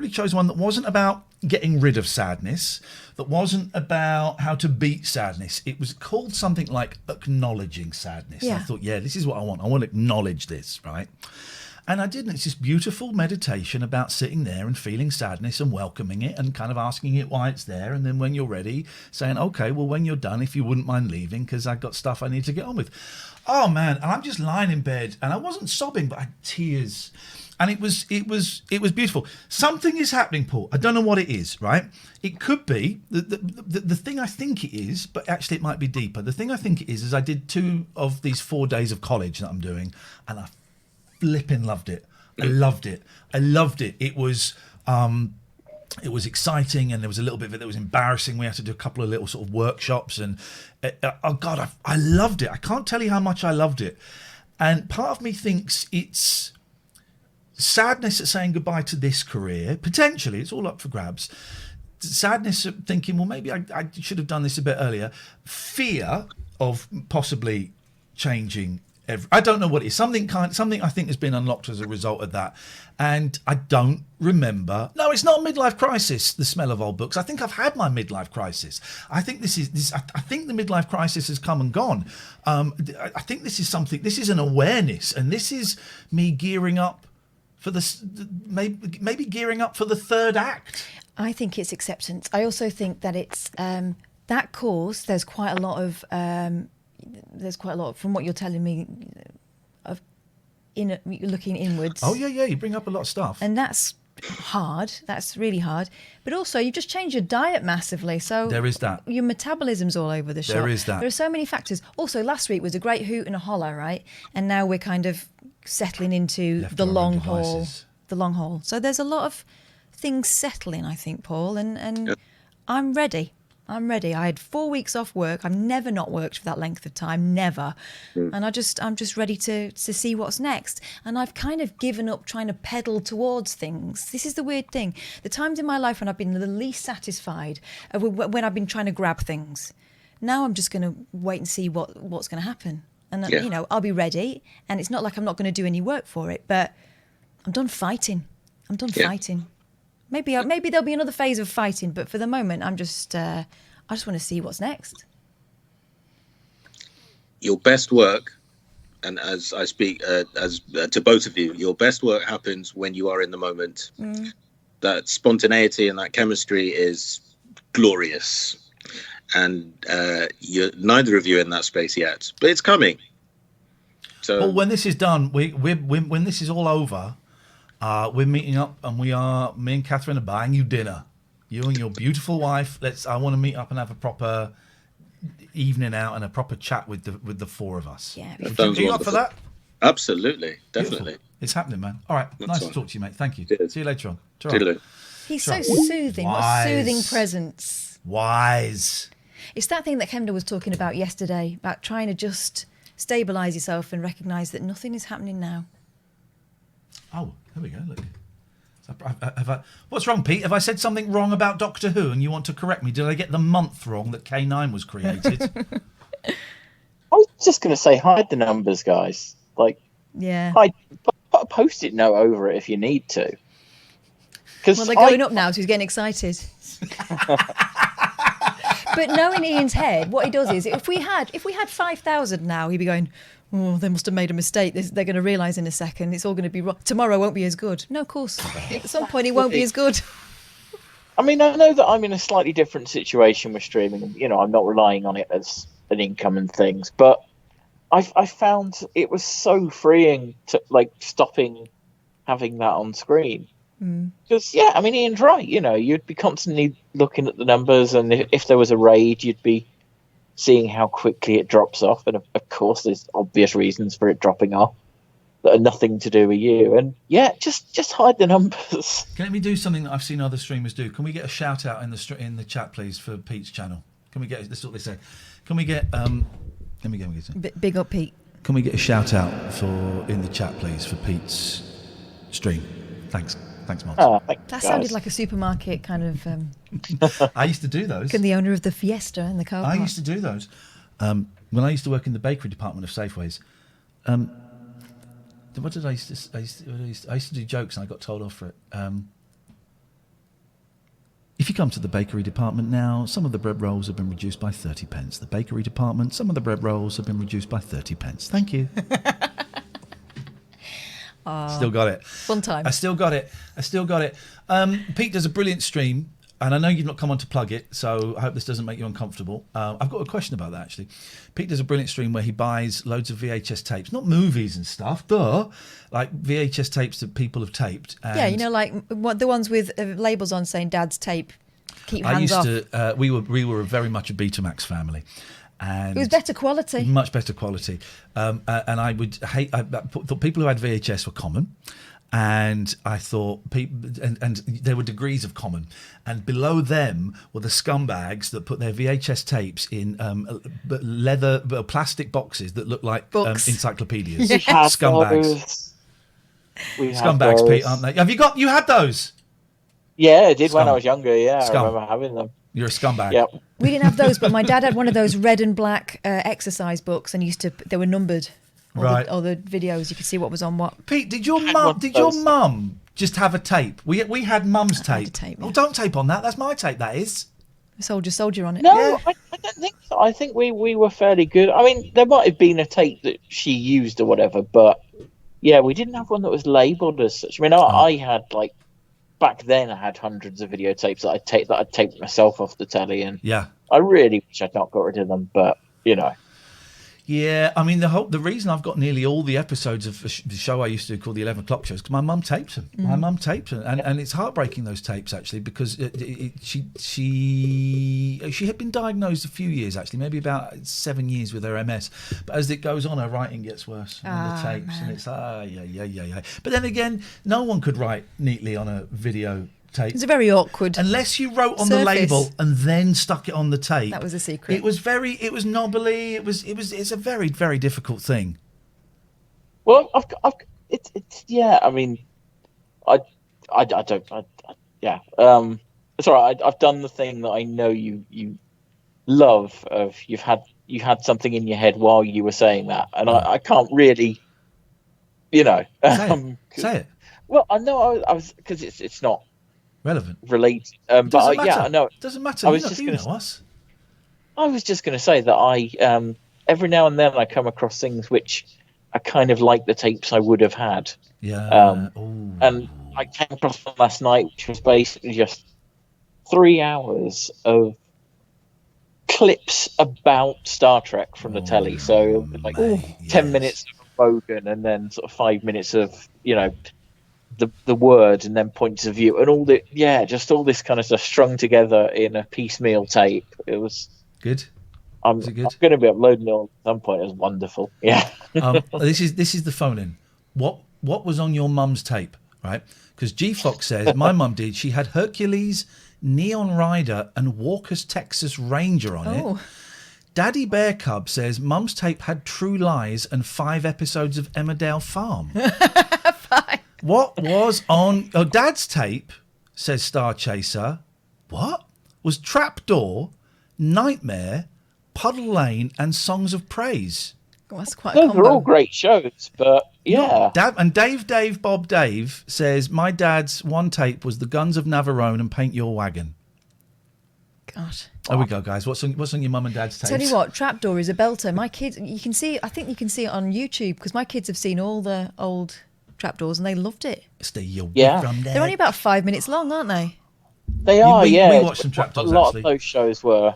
chose one that wasn't about getting rid of sadness, that wasn't about how to beat sadness. It was called something like acknowledging sadness. Yeah. I thought, yeah, this is what I want. I want to acknowledge this, right? And I did, and it's this beautiful meditation about sitting there and feeling sadness and welcoming it and kind of asking it why it's there. And then when you're ready, saying, okay, well, when you're done, if you wouldn't mind leaving, because I've got stuff I need to get on with. Oh, man. And I'm just lying in bed, and I wasn't sobbing, but I had tears. And it was beautiful. Something is happening, Paul. I don't know what it is, right? It could be the thing I think it is, but actually it might be deeper. The thing I think it is I did 2 of these 4 days of college that I'm doing, and I flipping loved it. I loved it. It was exciting, and there was a little bit of it that was embarrassing. We had to do a couple of little sort of workshops, and oh God, I loved it. I can't tell you how much I loved it. And part of me thinks it's sadness at saying goodbye to this career. Potentially, it's all up for grabs. Sadness at thinking, well, maybe I should have done this a bit earlier. Fear of possibly changing. I don't know what it is. Something I think has been unlocked as a result of that. And I don't remember. No, it's not a midlife crisis, the smell of old books. I think I've had my midlife crisis. I think I think the midlife crisis has come and gone. I think this is an awareness, and this is me gearing up for maybe gearing up for the third act. I think it's acceptance. I also think that it's that course. There's quite a lot of from what you're telling me of looking inwards. Oh yeah, you bring up a lot of stuff, and that's hard. That's really hard. But also, you've just changed your diet massively, so there is that. Your metabolism's all over the shop. There is that. There are so many factors. Also, last week was a great hoot and a holler, right? And now we're kind of settling into the long haul. The long haul. So there's a lot of things settling, I think, Paul, and Yep. I'm ready. I had 4 weeks off work. I've never not worked for that length of time, never. And I'm just ready to see what's next. And I've kind of given up trying to pedal towards things. This is the weird thing. The times in my life when I've been the least satisfied are when I've been trying to grab things. Now I'm just going to wait and see what's going to happen. And I'll be ready. And it's not like I'm not going to do any work for it, but I'm done fighting. Fighting. Maybe there'll be another phase of fighting, but for the moment, I just want to see what's next. Your best work, and as I speak to both of you, your best work happens when you are in the moment. That spontaneity and that chemistry is glorious, and you're neither of you in that space yet, but it's coming. So, well, when this is done, when this is all over. We're meeting up, and me and Katherine are buying you dinner. You and your beautiful wife. I want to meet up and have a proper evening out and a proper chat with the 4 of us. Yeah. Are you up for that? Absolutely, definitely. Beautiful. It's happening, man. All right, nice to talk to you, mate. Thank you. Cheers. See you later on. Toodaloo. He's so soothing. What a soothing presence. Wise. It's that thing that Kemda was talking about yesterday, about trying to just stabilise yourself and recognise that nothing is happening now. Oh, there we go. Look. What's wrong, Pete? Have I said something wrong about Doctor Who and you want to correct me? Did I get the month wrong that K9 was created? I was just going to say, hide the numbers, guys. Yeah. Put a post-it note over it if you need to. Well, they're going up now, so he's getting excited. But knowing Ian's head, what he does is, if we had 5,000 now, he'd be going, oh, they must have made a mistake. They're going to realise in a second it's all going to be wrong. Tomorrow won't be as good. No, of course. At some point it won't be as good. I mean, I know that I'm in a slightly different situation with streaming. I'm not relying on it as an income and things. But I found it was so freeing to, stopping having that on screen. Because, I mean, Ian's right. You'd be constantly looking at the numbers, and if there was a raid, you'd be seeing how quickly it drops off. And of course, there's obvious reasons for it dropping off that are nothing to do with you. And just hide the numbers. Can we do something that I've seen other streamers do? Can we get a shout out in the chat, please, for Pete's channel? Can we get? This is what they say. Can we get? Let me get it. Big up, Pete. Can we get a shout out in the chat, please, for Pete's stream? Thanks, Mark. That sounded like a supermarket kind of. I used to do those. And the owner of the Fiesta in the car park. I used to do those when I used to work in the bakery department of Safeways. What did I used to do jokes, and I got told off for it. If you come to the bakery department now, some of the bread rolls have been reduced by 30 pence. The bakery department, some of the bread rolls have been reduced by 30 pence. Thank you. Still got it. Fun time. I still got it. Pete does a brilliant stream. and I know you've not come on to plug it, so I hope this doesn't make you uncomfortable. I've got a question about that, actually. Pete does a brilliant stream where he buys loads of VHS tapes, not movies and stuff, like VHS tapes that people have taped. And Yeah, you know, like the ones with labels on saying Dad's tape. Keep I hands used off. to. We were very much a Betamax family. And it was better quality. Much better quality. And I would hate... I thought people who had VHS were common. And I thought people... And there were degrees of common. And below them were the scumbags that put their VHS tapes in leather... plastic boxes that looked like encyclopedias. Scumbags. Scumbags, Pete, aren't they? Have you got... You had those? Yeah, I did when I was younger, yeah. I remember having them. You're a scumbag. Yep. We didn't have those, but my dad had one of those red and black exercise books, and they were numbered. All the videos, you could see what was on what. Pete, did your mum just have a tape? We had mum's tape. Oh, don't tape on that. That's my tape. That is. Soldier on it. No, yeah. I don't think so. I think we were fairly good. I mean, there might have been a tape that she used or whatever, but yeah, we didn't have one that was labelled as such. I mean, I had like. Back then, I had hundreds of videotapes that I'd taped myself off the telly, and I really wish I'd not got rid of them. But you know, yeah. I mean, the reason I've got nearly all the episodes of the show I used to do called the 11 O'Clock Show is because my mum taped them. My mum taped them, and it's heartbreaking, those tapes, actually, because she had been diagnosed a few years, actually, maybe about 7 years with her MS. But as it goes on, her writing gets worse on the tapes, and it's yeah. But then again, no one could write neatly on a video tape. It's very awkward. Unless you wrote on the label and then stuck it on the tape. That was a secret. It was knobbly. It's a very, very difficult thing. Well, it's yeah. I mean, I don't. Yeah. It's all right. I've done the thing that I know you love. Of you had something in your head while you were saying that, and I can't really, you know. Say it. Well, I know I was because it's not relevant, related. Doesn't but matter. Yeah, I know. Doesn't matter. I was just going to know us. I was just going to say that I every now and then I come across things which are kind of like the tapes I would have had. Yeah. And I came across one last night, which was basically just 3 hours of clips about Star Trek from the telly. So like 10 minutes of Bogan, and then sort of 5 minutes of the word, and then points of view, and just all this kind of stuff strung together in a piecemeal tape. It was good. I'm going to be uploading it at some point. It was wonderful. Yeah. This is the phone in. What was on your mum's tape, right? Because G Fox says my mum did. She had Hercules, Neon Rider, and Walker's Texas Ranger on it. Daddy Bear Cub says mum's tape had True Lies and 5 episodes of Emmerdale Farm. What was on Dad's tape, says Star Chaser, was Trapdoor, Nightmare, Puddle Lane, and Songs of Praise. That's quite Those are all great shows, but yeah. And Dave Bob Dave says my dad's one tape was The Guns of Navarone and Paint Your Wagon. God. There we go, guys. What's on your mum and dad's tapes? Tell you what, Trapdoor is a belter. My kids, you can see. I think you can see it on YouTube because my kids have seen all the old Trapdoors and they loved it. Stay away from there. They're only about 5 minutes long, aren't they? They are. We watched some Trapdoors. A lot actually. of those shows were.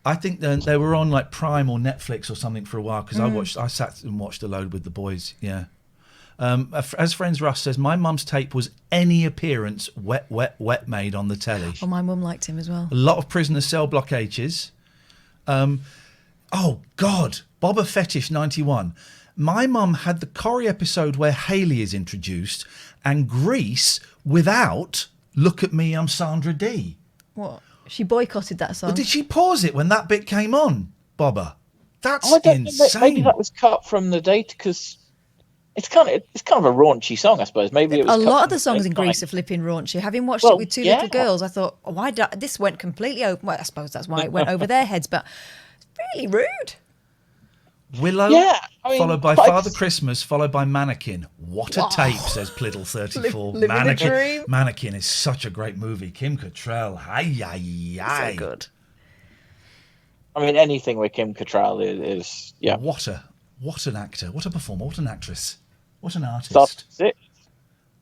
I think they were on like Prime or Netflix or something for a while because I sat and watched a load with the boys. Yeah. As Friends Russ says, my mum's tape was any appearance wet made on the telly. Oh, my mum liked him as well. A lot of Prisoner Cell Block H's. Oh God, Boba Fetish 91. My mum had the Corrie episode where Haley is introduced and Grease without Look at Me, I'm Sandra Dee. What? She boycotted that song. But did she pause it when that bit came on, Bobba? That's insane. Maybe that was cut from the data because it's kind of a raunchy song, I suppose. Maybe it was a lot of the songs in Grease are flipping raunchy. Having watched it with two little girls, I thought, this went completely open. Well, I suppose that's why it went over their heads, but it's really rude. Willow, followed by Father Christmas, followed by Mannequin. What a tape, says Pliddle34. Mannequin is such a great movie. Kim Cattrall, So good. I mean, anything with Kim Cattrall is yeah. What an actor, what a performer, what an actress, what an artist. That's it.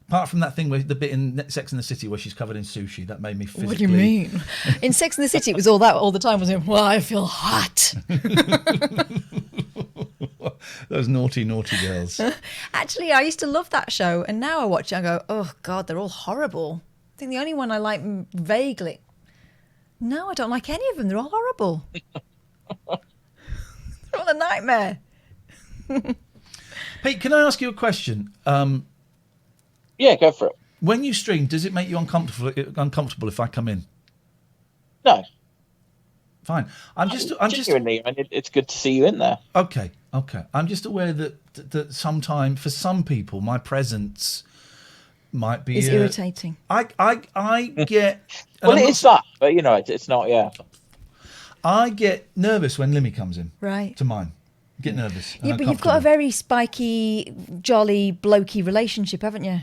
Apart from that thing where the bit in Sex and the City where she's covered in sushi, that made me physically... What do you mean? In Sex and the City, it was all that all the time, wasn't it? Well, I feel hot. Those naughty, naughty girls. Actually, I used to love that show, and now I watch it and I go, oh, God, they're all horrible. I think the only one I like vaguely... No, I don't like any of them. They're all horrible. They're all a nightmare. Pete, can I ask you a question? Yeah, go for it. When you stream, does it make you uncomfortable if I come in? No. Fine. I'm just. Genuinely, I mean, it's good to see you in there. Okay. I'm just aware that sometimes for some people, my presence might be It's irritating. I get. Well, it is that, but you know, it's not. Yeah. I get nervous when Limmy comes in. Right. To mine. Get nervous. Yeah, but you've got a very spiky, jolly, blokey relationship, haven't you?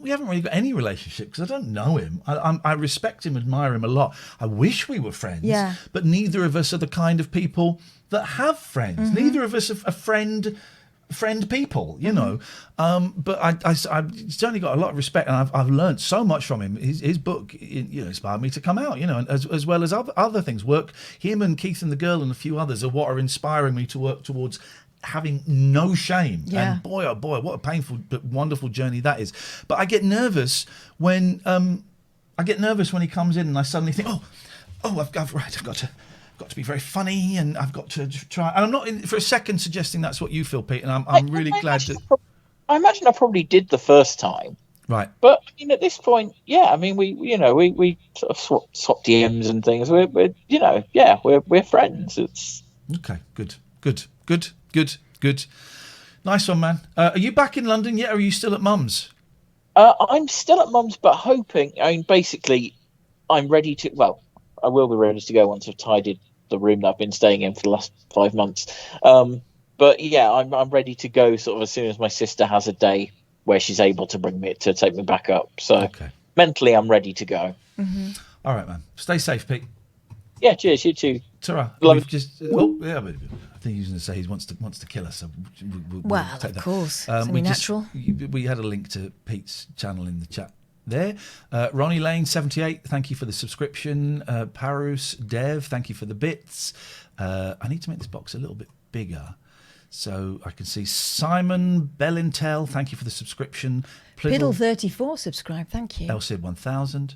We haven't really got any relationship because I don't know him. I respect him, admire him a lot. I wish we were friends. Yeah. But neither of us are the kind of people that have friends. Mm-hmm. Neither of us are friend people, you know. But I certainly got a lot of respect, and I've learned so much from him. His book, inspired me to come out, and as well as other things. Him and Keith and the Girl and a few others are what are inspiring me to work towards having no shame. Yeah. And boy, oh boy, what a painful but wonderful journey that is. But I get nervous when he comes in and I suddenly think, I've got to be very funny and I've got to try. And I'm not for a second suggesting that's what you feel, Pete. And I'm really glad that. I imagine I probably did the first time. Right. But I mean, at this point, yeah. I mean, we sort of swap DMs and things. We're friends. It's okay. Good. Nice one, man. Are you back in London yet, or are you still at Mum's? I'm still at Mum's, but hoping. I mean, basically, I'm ready to. Well, I will be ready to go once I've tidied the room that I've been staying in for the last 5 months. But yeah, I'm ready to go sort of as soon as my sister has a day where she's able to take me back up. So mentally, I'm ready to go. Mm-hmm. All right, man. Stay safe, Pete. Yeah, cheers. You too. Ta-ra. But I think he was going to say he wants to kill us. So we'll take of that. course. It's only natural. We had a link to Pete's channel in the chat there. Ronnie Lane 78, thank you for the subscription. Parus Dev, thank you for the bits. I need to make this box a little bit bigger so I can see Simon Bellintel, thank you for the subscription. Piddle 34 subscribe, thank you. Elsid 1000.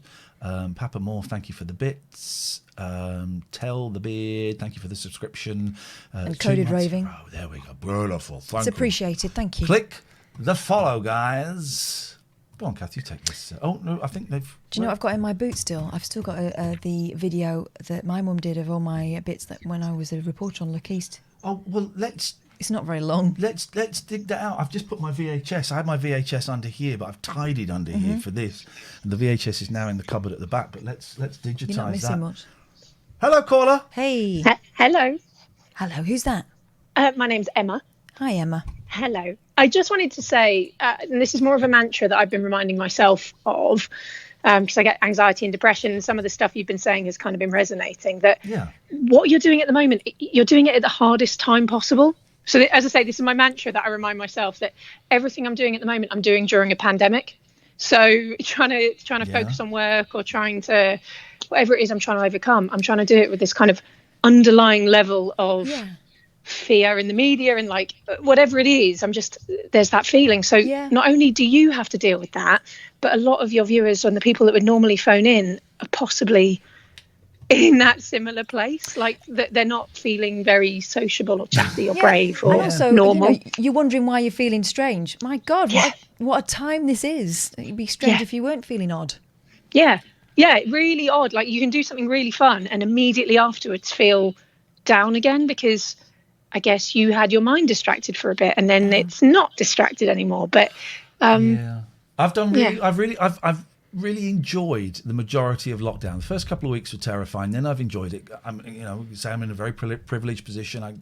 Papa Moore, thank you for the bits. Tell the Beard, thank you for the subscription. And Coded Raving. Oh, there we go. Beautiful. Thank It's appreciated, thank you. Click the follow, guys. Go on, Kath, you take this. Oh, no, I think they've... Do you know what I've got in my boot still? I've still got the video that my mum did of all my bits that when I was a reporter on Look East. Oh, well, It's not very long. Let's dig that out. I've just put my VHS. I had my VHS under here, but I've tidied under here for this. And the VHS is now in the cupboard at the back. But let's digitise You're not missing that. much. Hello, caller. Hey. Hello. Hello. Who's that? My name's Emma. Hi, Emma. Hello. I just wanted to say, and this is more of a mantra that I've been reminding myself of, because I get anxiety and depression, and some of the stuff you've been saying has kind of been resonating, that what you're doing at the moment, you're doing it at the hardest time possible. So as I say, this is my mantra that I remind myself that everything I'm doing at the moment, I'm doing during a pandemic. So trying to focus on work or trying to, whatever it is I'm trying to overcome, I'm trying to do it with this kind of underlying level of fear in the media and like whatever it is, there's that feeling. So not only do you have to deal with that, but a lot of your viewers and the people that would normally phone in are possibly in that similar place, like they're not feeling very sociable or chatty or brave or also, normal. You're wondering why you're feeling strange. My God, what a time this is. It'd be strange if you weren't feeling odd. Yeah, really odd. Like you can do something really fun and immediately afterwards feel down again because I guess you had your mind distracted for a bit and then it's not distracted anymore. But I've really enjoyed the majority of lockdown. The first couple of weeks were terrifying. Then I've enjoyed it. I'm in a very privileged position. I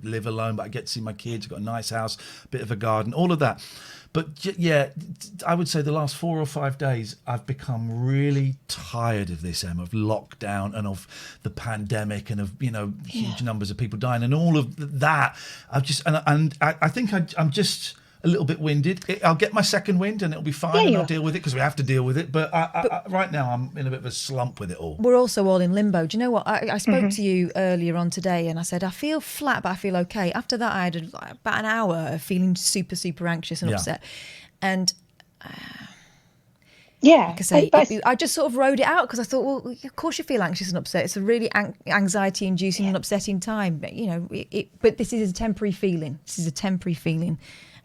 live alone, but I get to see my kids. I've got a nice house, a bit of a garden, all of that. But yeah, I would say the last 4 or 5 days, I've become really tired of this, of lockdown and of the pandemic and of huge numbers of people dying and all of that. I think I'm just a little bit winded. I'll get my second wind and it'll be fine, and I'll deal with it because we have to deal with it. But right now, I'm in a bit of a slump with it all. We're also all in limbo. Do you know what? I spoke to you earlier on today, and I said I feel flat, but I feel okay. After that, I had about an hour of feeling super, super anxious and upset, and. Like I say, I just sort of rode it out because I thought, well, of course you feel anxious and upset. It's a really anxiety-inducing and upsetting time. But, but this is a temporary feeling.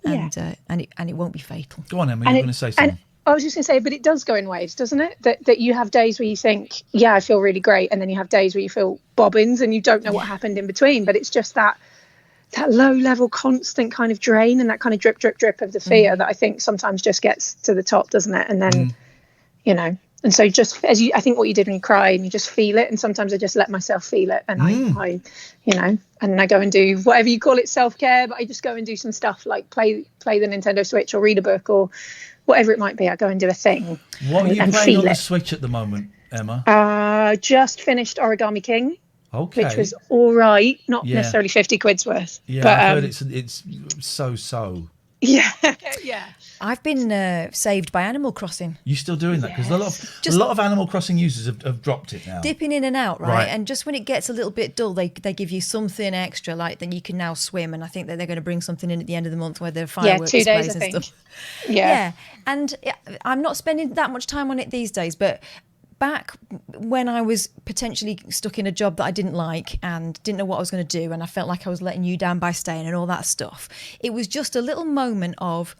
And it won't be fatal. Go on, Emma. You're going to say something. I was just going to say, but it does go in waves, doesn't it? That you have days where you think, I feel really great, and then you have days where you feel bobbins and you don't know what happened in between. But it's just that low-level, constant kind of drain and that kind of drip, drip, drip of the fear that I think sometimes just gets to the top, doesn't it? And then. And so just I think what you did when you cry and you just feel it, and sometimes I just let myself feel it, and I and then I go and do whatever you call it, self-care, but I just go and do some stuff like play the Nintendo Switch or read a book or whatever it might be. I go and do a thing. What are you playing on the Switch at the moment, Emma? Just finished Origami King. Okay. Which was all right, not necessarily 50 quid's worth. Yeah, but, I've heard it's so. Yeah. I've been saved by Animal Crossing. You still doing that? Because a lot of Animal Crossing users have dropped it now. Dipping in and out, right? And just when it gets a little bit dull, they give you something extra, like then you can now swim. And I think that they're going to bring something in at the end of the month where there are fireworks 2 days, displays I and think. stuff. Yeah. And I'm not spending that much time on it these days, but back when I was potentially stuck in a job that I didn't like and didn't know what I was going to do, and I felt like I was letting you down by staying and all that stuff, it was just a little moment of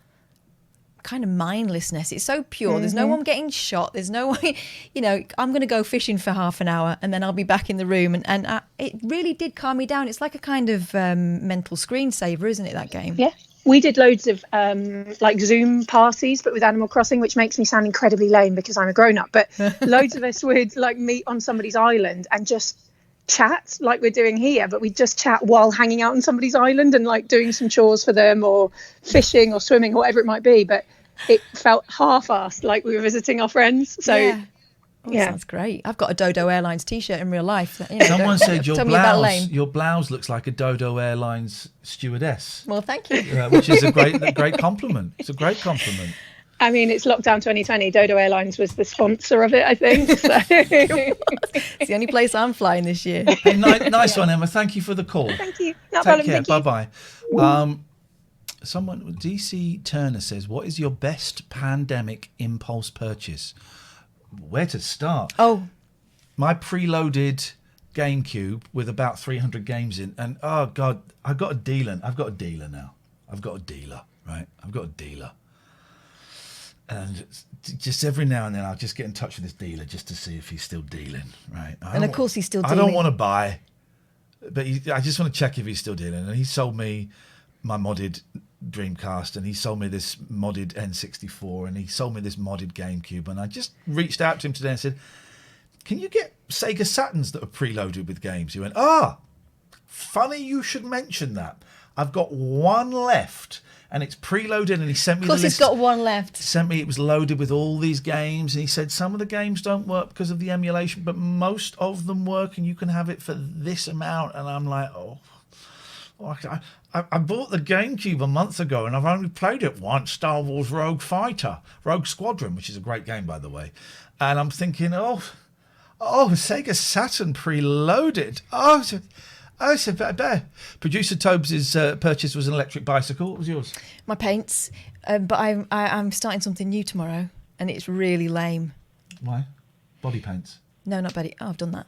kind of mindlessness. It's so pure. There's no one getting shot. There's no way, I'm going to go fishing for half an hour and then I'll be back in the room. And it really did calm me down. It's like a kind of mental screensaver, isn't it, that game? Yeah. We did loads of like Zoom parties, but with Animal Crossing, which makes me sound incredibly lame because I'm a grown-up. But loads of us would like meet on somebody's island and just chat like we're doing here, but we just chat while hanging out on somebody's island and like doing some chores for them or fishing or swimming or whatever it might be. But it felt half-assed, like we were visiting our friends. So yeah. Sounds great. I've got a Dodo Airlines t-shirt in real life. Someone said your blouse looks like a Dodo Airlines stewardess. Well, thank you. Which is a great compliment. It's a great compliment. I mean, it's lockdown 2020. Dodo Airlines was the sponsor of it, I think. So. It's the only place I'm flying this year. Hey, nice one, Emma. Thank you for the call. Thank you. No Take problem. care. Thank Bye-bye. Someone, DC Turner says, what is your best pandemic impulse purchase? Where to start? Oh. My preloaded GameCube with about 300 games in. And, oh, God, I've got a dealer now. I've got a dealer, right? I've got a dealer. And just every now and then I'll just get in touch with this dealer just to see if he's still dealing, right? And of course he's still dealing. I don't want to buy, but I just want to check if he's still dealing. And he sold me my modded Dreamcast, and he sold me this modded N64, and he sold me this modded GameCube. And I just reached out to him today and said, can you get Sega Saturns that are preloaded with games? He went, funny you should mention that. I've got one left. And it's preloaded, and he sent me the list. Of course, he's got one left. It was loaded with all these games, and he said some of the games don't work because of the emulation, but most of them work, and you can have it for this amount. And I'm like, I bought the GameCube a month ago, and I've only played it once, Star Wars Rogue Squadron, which is a great game, by the way. And I'm thinking, Sega Saturn preloaded. So better. Producer Tobes' purchase was an electric bicycle. What was yours? My paints. But I'm starting something new tomorrow, and it's really lame. Why? Body paints? No, not body. Oh, I've done that.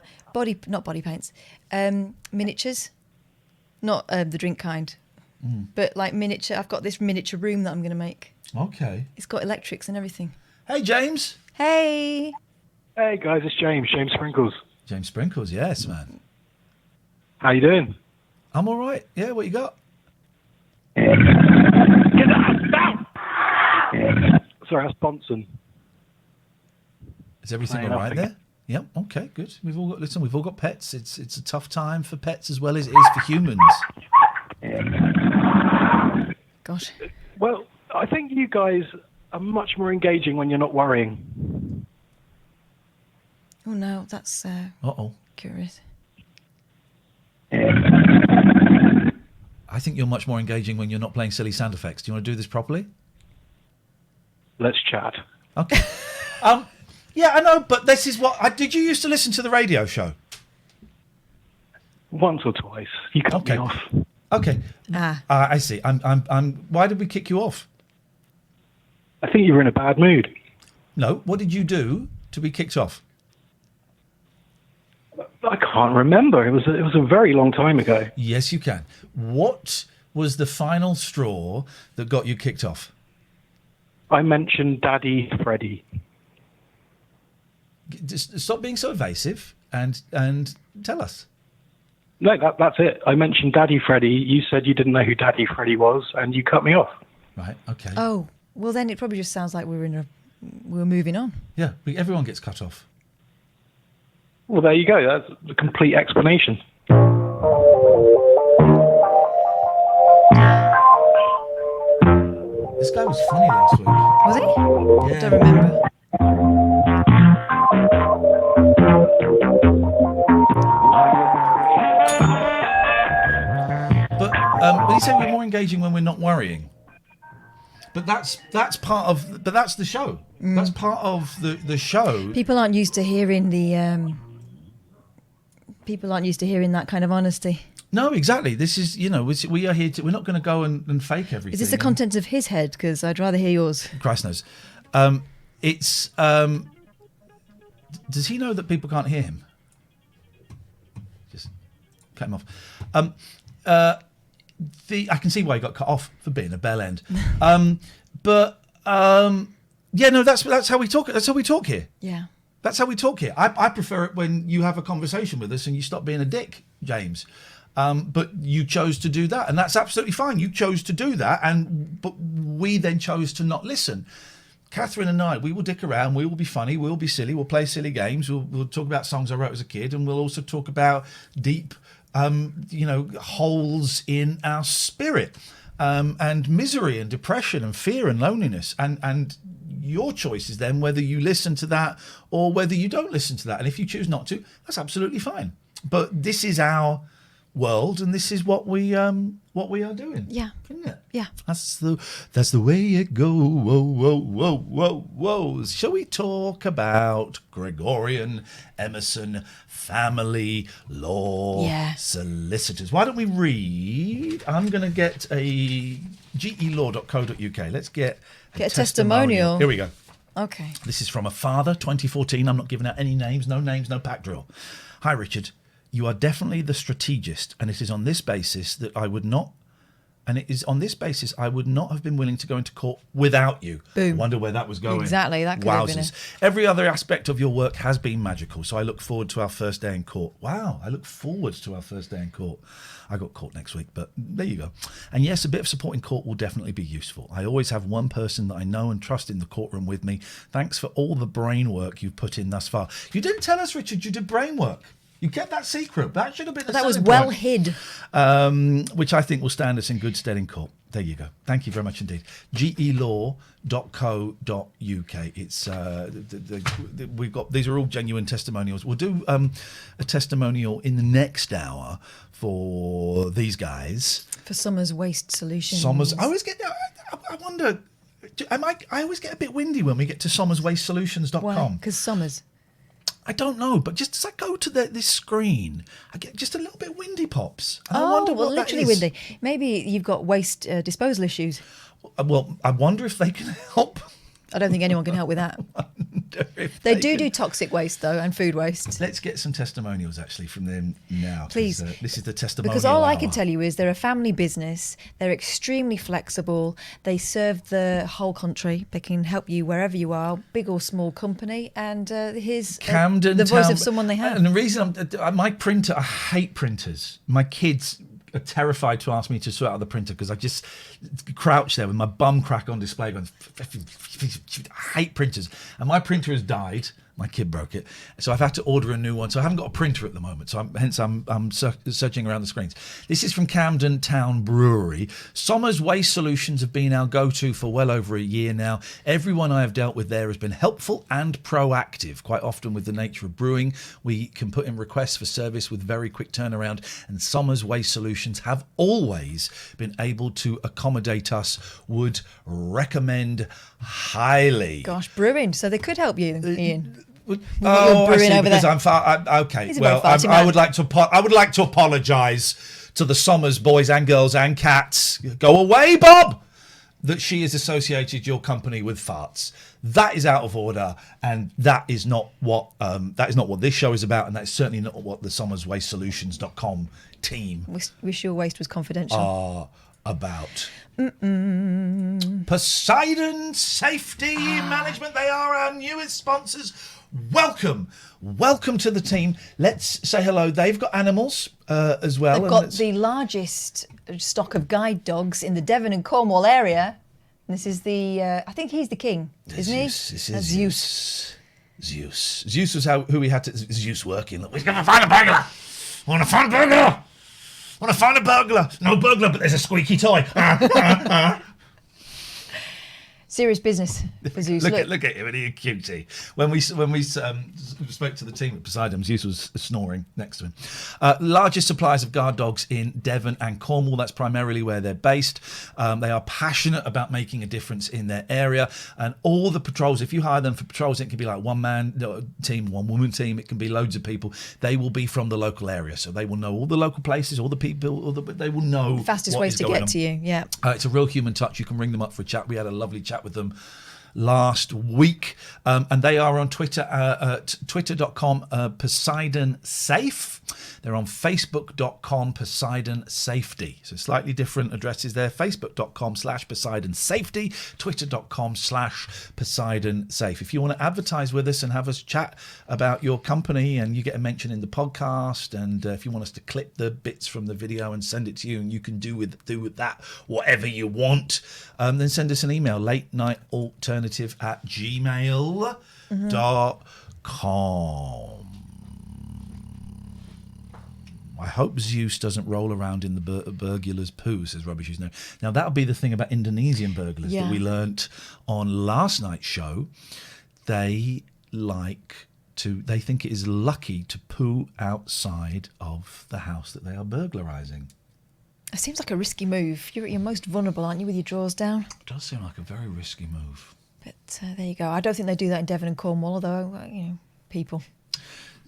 Not body paints. Miniatures. Not the drink kind. But like miniature. I've got this miniature room that I'm going to make. Okay. It's got electrics and everything. Hey, James. Hey. Hey, guys. It's James. James Sprinkles. James Sprinkles, yes, man. How you doing? I'm all right. Yeah, what you got? Get down! Sorry, that's Bonson. Is everything all right there? Yep. Okay, good. We've all got pets. It's a tough time for pets as well as it is for humans. Gosh. Well, I think you guys are much more engaging when you're not worrying. Oh no, that's I think you're much more engaging when you're not playing silly sound effects. Do you want to do this properly? Let's chat. Okay. Yeah, I know, but this is what... did you used to listen to the radio show? Once or twice. You cut me off. Okay. I see. Why did we kick you off? I think you were in a bad mood. No. What did you do to be kicked off? I can't remember. It was a very long time ago. Yes, you can. What was the final straw that got you kicked off? I mentioned Daddy Freddy. Just stop being so evasive and tell us. No, that's it. I mentioned Daddy Freddy. You said you didn't know who Daddy Freddy was, and you cut me off. Right. Okay. Oh, well, then it probably just sounds like we're moving on. Yeah. Everyone gets cut off. Well, there you go. That's the complete explanation. This guy was funny last week. Was he? Yeah. I don't remember. But when you say we're more engaging when we're not worrying, but that's part of. But that's the show. That's part of the show. People aren't used to hearing the. People aren't used to hearing that kind of honesty. No, exactly. This is, we are here to. We're not going to go and fake everything. Is this the contents of his head? Because I'd rather hear yours. Christ knows. It's. Does he know that people can't hear him? Just cut him off. I can see why he got cut off for being a bell end. Yeah, no, that's how we talk. That's how we talk here. Yeah. That's how we talk here. I prefer it when you have a conversation with us and you stop being a dick, James. But you chose to do that, and that's absolutely fine. You chose to do that, but we then chose to not listen. Katherine and I, we will dick around, we will be funny, we'll be silly, we'll play silly games, we'll talk about songs I wrote as a kid, and we'll also talk about deep, holes in our spirit, and misery and depression and fear and loneliness. And your choice is then whether you listen to that or whether you don't listen to that. And if you choose not to, that's absolutely fine. But this is our world, and this is what we are doing. Yeah. Isn't it? Yeah. That's the way it goes. Whoa, whoa, whoa, whoa, whoa. Shall we talk about Gregorian Emerson family law solicitors? Why don't we read? I'm going to get a gelaw.co.uk. Let's get a testimonial. Here we go. Okay. This is from a father, 2014. I'm not giving out any names, no pack drill. Hi, Richard. You are definitely the strategist, and it is on this basis that I would not have been willing to go into court without you. Boom. I wonder where that was going. Exactly, that could have been it. Every other aspect of your work has been magical, so I look forward to our first day in court. Wow, I look forward to our first day in court. I got court next week, but there you go. And yes, a bit of support in court will definitely be useful. I always have one person that I know and trust in the courtroom with me. Thanks for all the brain work you've put in thus far. You didn't tell us, Richard, you did brain work. You kept that secret. That should have been that was well hid. Which I think will stand us in good stead in court. There you go. Thank you very much indeed. gelaw.co.uk. It's we've got, these are all genuine testimonials. We'll do a testimonial in the next hour for these guys. For Summers Waste Solutions. Summers. I wonder. I always get a bit windy when we get to SommersWasteSolutions.com. Why? Because Summers. I don't know, but just as I go to this screen, I get just a little bit windy pops. And I wonder what literally that is. windy. Maybe you've got waste disposal issues. Well, I wonder if they can help. I don't think anyone can help with that. They do toxic waste, though, and food waste. Let's get some testimonials, actually, from them now. Please. This is the testimonial Because all I hour. can tell you is they're a family business. They're extremely flexible. They serve the whole country. They can help you wherever you are, big or small company. And here's Camden the voice Town, of someone they have. And the reason my printer, I hate printers. My kids are terrified to ask me to sort out the printer because I just crouch there with my bum crack on display going, I hate printers. And my printer has died. My kid broke it, so I've had to order a new one. So I haven't got a printer at the moment. So I'm searching around the screens. This is from Camden Town Brewery. Sommer's Waste Solutions have been our go-to for well over a year now. Everyone I have dealt with there has been helpful and proactive. Quite often with the nature of brewing, we can put in requests for service with very quick turnaround, and Sommer's Waste Solutions have always been able to accommodate us. Would recommend highly. Gosh, brewing, so they could help you, Ian. I see, because I'm far. Okay, well, I would like to apologise to the Sommers boys and girls and cats. Go away, Bob. That she has associated your company with farts. That is out of order, and that is not what this show is about, and that's certainly not what the SommersWasteSolutions.com team Wish your waste was confidential. Are about. Poseidon Safety Management. They are our newest sponsors. Welcome to the team. Let's say hello. They've got animals as well. They've got the largest stock of guide dogs in the Devon and Cornwall area. This is I think he's the king, isn't he? This is Zeus. Zeus was who we had to. Zeus working. Look, we're going to find a burglar. I want to find a burglar. I want to find a burglar. No burglar, but there's a squeaky toy. Serious business for Zeus. Look at him, and he's a cutie. When we spoke to the team at Poseidon, Zeus was snoring next to him. Largest suppliers of guard dogs in Devon and Cornwall. That's primarily where they're based. They are passionate about making a difference in their area, and all the patrols. If you hire them for patrols, it can be like one man team, one woman team. It can be loads of people. They will be from the local area, so they will know all the local places, all the people. They will know fastest ways to get to you. Yeah, it's a real human touch. You can ring them up for a chat. We had a lovely chat with them last week, and they are on Twitter at twitter.com Poseidon Safe. They're on facebook.com Poseidon Safety. So slightly different addresses there. facebook.com/Poseidon Safety, twitter.com/Poseidon Safe. If you want to advertise with us and have us chat about your company, and you get a mention in the podcast, and if you want us to clip the bits from the video and send it to you, and you can do with that whatever you want, then send us an email, latenightalternative@gmail.com. I hope Zeus doesn't roll around in the burglar's poo, says Rubbish Who's No. Now, that'll be the thing about Indonesian burglars that we learnt on last night's show. They think it is lucky to poo outside of the house that they are burglarising. It seems like a risky move. You're at your most vulnerable, aren't you, with your drawers down? It does seem like a very risky move. But there you go. I don't think they do that in Devon and Cornwall, although, people.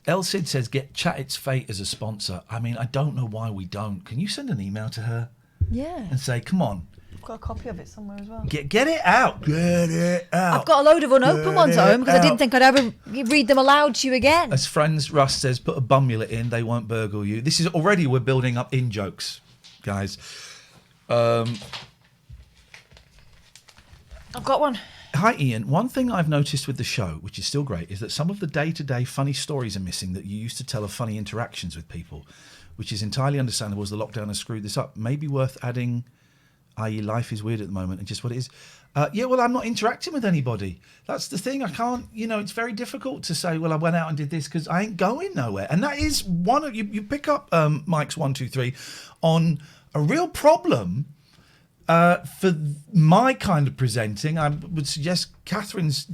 El Cid says, get Chat It's Fate as a sponsor. I mean, I don't know why we don't. Can you send an email to her? Yeah. And say, come on. I've got a copy of it somewhere as well. Get it out. Get it out. I've got a load of unopened ones at home because I didn't think I'd ever read them aloud to you again. As friends, Russ says, put a bummulet in. They won't burgle you. This is already, we're building up in jokes, guys. I've got one. Hi, Ian. One thing I've noticed with the show, which is still great, is that some of the day-to-day funny stories are missing that you used to tell of funny interactions with people, which is entirely understandable as the lockdown has screwed this up. Maybe worth adding, i.e. life is weird at the moment and just what it is. Well, I'm not interacting with anybody. That's the thing. I can't, it's very difficult to say, well, I went out and did this because I ain't going nowhere. And that is one of, you pick up Mike's 1, 2, 3 on a real problem. For my kind of presenting, I would suggest Catherine's,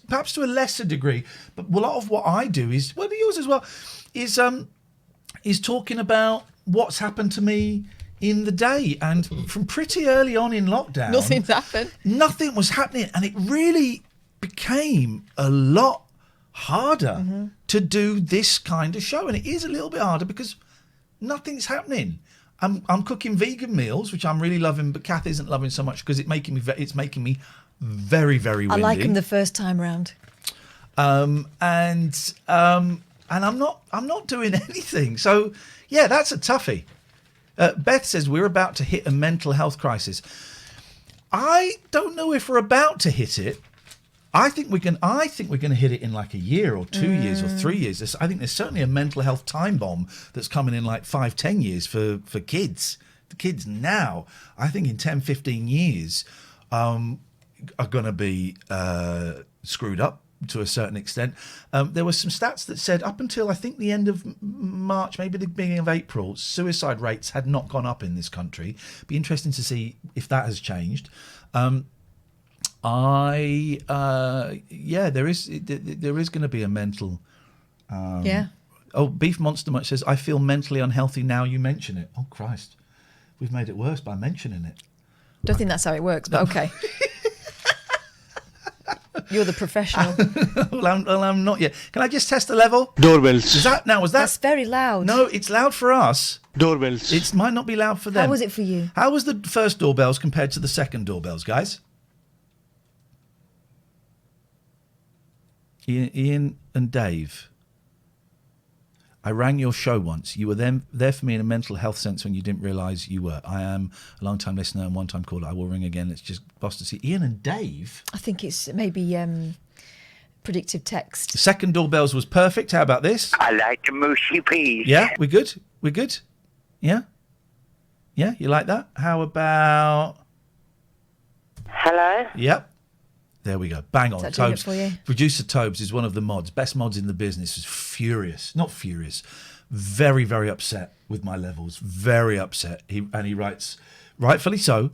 perhaps to a lesser degree, but a lot of what I do is, well, yours as well, is talking about what's happened to me in the day. And from pretty early on in lockdown, nothing's happened. Nothing was happening, and it really became a lot harder to do this kind of show. And it is a little bit harder because nothing's happening. I'm cooking vegan meals, which I'm really loving, but Kath isn't loving so much because it's making me very, very windy. I like them the first time round. And I'm not doing anything. So yeah, that's a toughie. Beth says we're about to hit a mental health crisis. I don't know if we're about to hit it. I think we're going to hit it in like a year or 2 years or 3 years. I think there's certainly a mental health time bomb that's coming in like 5-10 years for kids. The kids now, I think in 10-15 years, are going to be screwed up to a certain extent. There were some stats that said up until I think the end of March, maybe the beginning of April, suicide rates had not gone up in this country. Be interesting to see if that has changed. There is going to be a mental. Oh, Beef Monster Much says, I feel mentally unhealthy now you mention it. Oh, Christ. We've made it worse by mentioning it. Don't think that's how it works, but okay. You're the professional. well, I'm not yet. Can I just test the level? Doorbells. Was that? That's very loud. No, it's loud for us. Doorbells. It might not be loud for them. How was it for you? How was the first doorbells compared to the second doorbells, guys? Ian and Dave. I rang your show once. You were there for me in a mental health sense when you didn't realise you were. I am a long-time listener and one-time caller. I will ring again. It's just boss to see. Ian and Dave? I think it's maybe predictive text. The second doorbells was perfect. How about this? I like the mushy peas. Yeah, we're good? We're good? Yeah? Yeah, you like that? How about... Hello? Yep. There we go. Bang on. Is that doing it for you? Producer Tobes is one of the mods. Best mods in the business. Is furious. Not furious. Very, very upset with my levels. Very upset. He writes, rightfully so,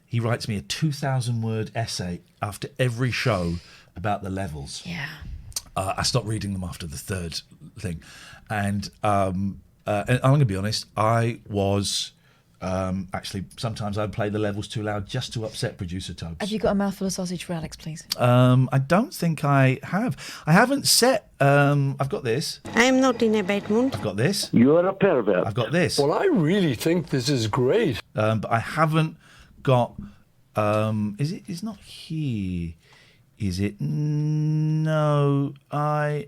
he writes me a 2,000-word essay after every show about the levels. Yeah. I stopped reading them after the third thing. And I'm going to be honest, I was... actually, sometimes I'd play the levels too loud just to upset producer Tobes. Have you got a mouthful of sausage for Alex, please? I don't think I have. I haven't set... I've got this. I am not in a bad mood. I've got this. You're a pervert. I've got this. Well, I really think this is great. But I haven't got... It's not here. Is it? No, I...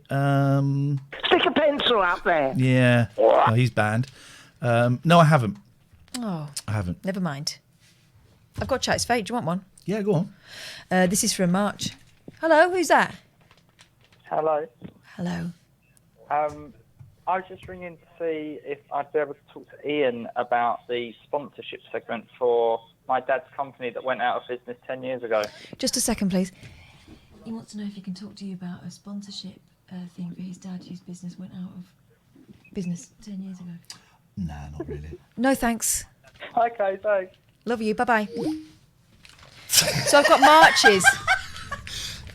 Stick a pencil up there. Yeah. No, he's banned. No, I haven't. Oh, I haven't. Never mind. I've got Chat's Fate. Do you want one? Yeah, go on. This is from March. Hello, who's that? Hello. Hello. I was just ringing to see if I'd be able to talk to Ian about the sponsorship segment for my dad's company that went out of business 10 years ago. Just a second, please. He wants to know if he can talk to you about a sponsorship thing for his dad whose business went out of business 10 years ago. Nah, not really. No, thanks. Okay, thanks. Love you. Bye-bye. So I've got Marches.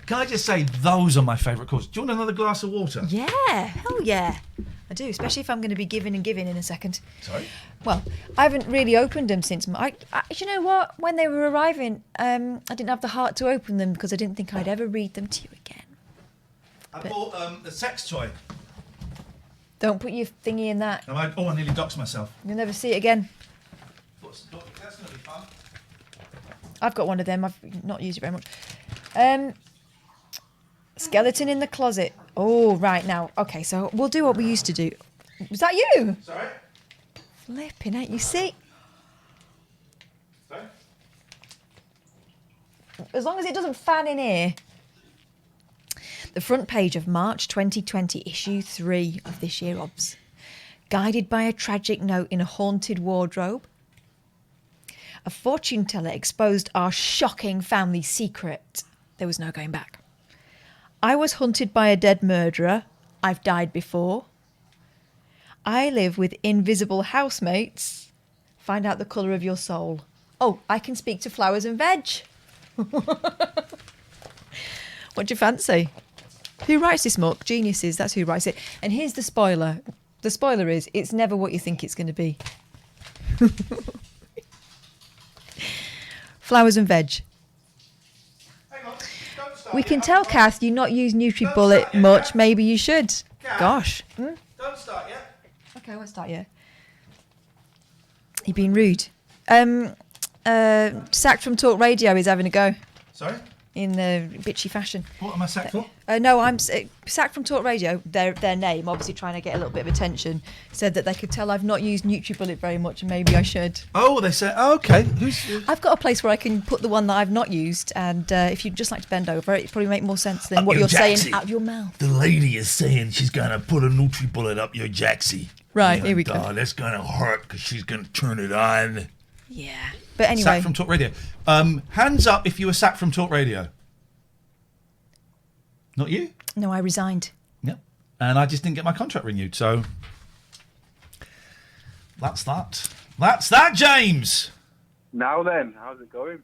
Can I just say, those are my favourite calls. Do you want another glass of water? Yeah, hell yeah. I do, especially if I'm going to be giving and giving in a second. Sorry? Well, I haven't really opened them since... you know what? When they were arriving, I didn't have the heart to open them because I didn't think I'd ever read them to you again. I bought a sex toy. Don't put your thingy in that. I nearly doxed myself. You'll never see it again. That's going to be fun. I've got one of them. I've not used it very much. Skeleton in the closet. Oh, right now. Okay, so we'll do what we used to do. Was that you? Sorry? Flipping out. You see? Sorry? As long as it doesn't fan in here. The front page of March 2020, issue 3 of this year, obs. Guided by a tragic note in a haunted wardrobe. A fortune teller exposed our shocking family secret. There was no going back. I was hunted by a dead murderer. I've died before. I live with invisible housemates. Find out the colour of your soul. Oh, I can speak to flowers and veg. What do you fancy? Who writes this muck? Geniuses, that's who writes it. And here's the spoiler. The spoiler is, it's never what you think it's going to be. Flowers and veg. We can tell, Kath, you not use NutriBullet much. Maybe you should. Gosh. Don't start yet. Okay, I won't start yet. You're being rude. Sacked from Talk Radio is having a go. Sorry? In bitchy fashion. What am I sacked for? No, I'm sacked from Talk Radio. Their name, obviously trying to get a little bit of attention, said that they could tell I've not used NutriBullet very much, and maybe I should. Oh, they said, oh, okay. I've got a place where I can put the one that I've not used, and if you'd just like to bend over, it'd probably make more sense than what you're saying out of your mouth. The lady is saying she's going to put a NutriBullet up your jacksie. Right, here we go. Oh, that's going to hurt because she's going to turn it on. Yeah. But anyway. Sacked from Talk Radio. Hands up if you were sacked from Talk Radio. Not you? No, I resigned. Yep. And I just didn't get my contract renewed, so that's that. That's that, James! Now then, how's it going?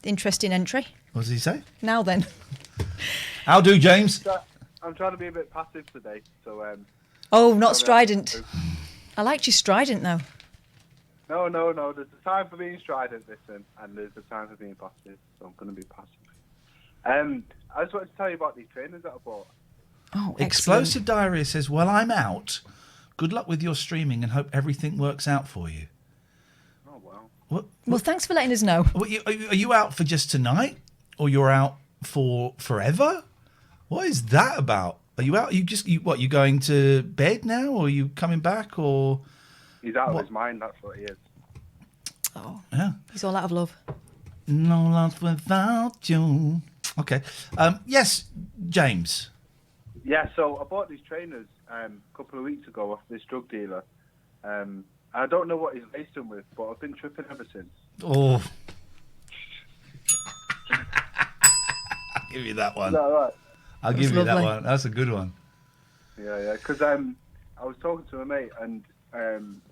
Interesting entry. What does he say? Now then. How do, James? I'm trying to be a bit passive today, so... Oh, not strident. I liked your strident, though. No. There's a time for being strident, listen, and there's a time for being passive, so I'm going to be passive. I just wanted to tell you about these trainers that I bought. Oh, Explosive Diarrhea says, well, I'm out. Good luck with your streaming and hope everything works out for you. Oh, wow. What? Well, thanks for letting us know. Are you out for just tonight? Or you're out for forever? What is that about? Are you out? You going to bed now? Or are you coming back? Or He's out of his mind, that's what he is. Oh. Yeah. He's all out of love. No love without you. Okay. Yes, James. Yeah, so I bought these trainers a couple of weeks ago off this drug dealer. I don't know what he's laced them with, but I've been tripping ever since. Oh. I'll give you that one. Is that right? I'll give you that one. That's a good one. Yeah, because I was talking to a mate, and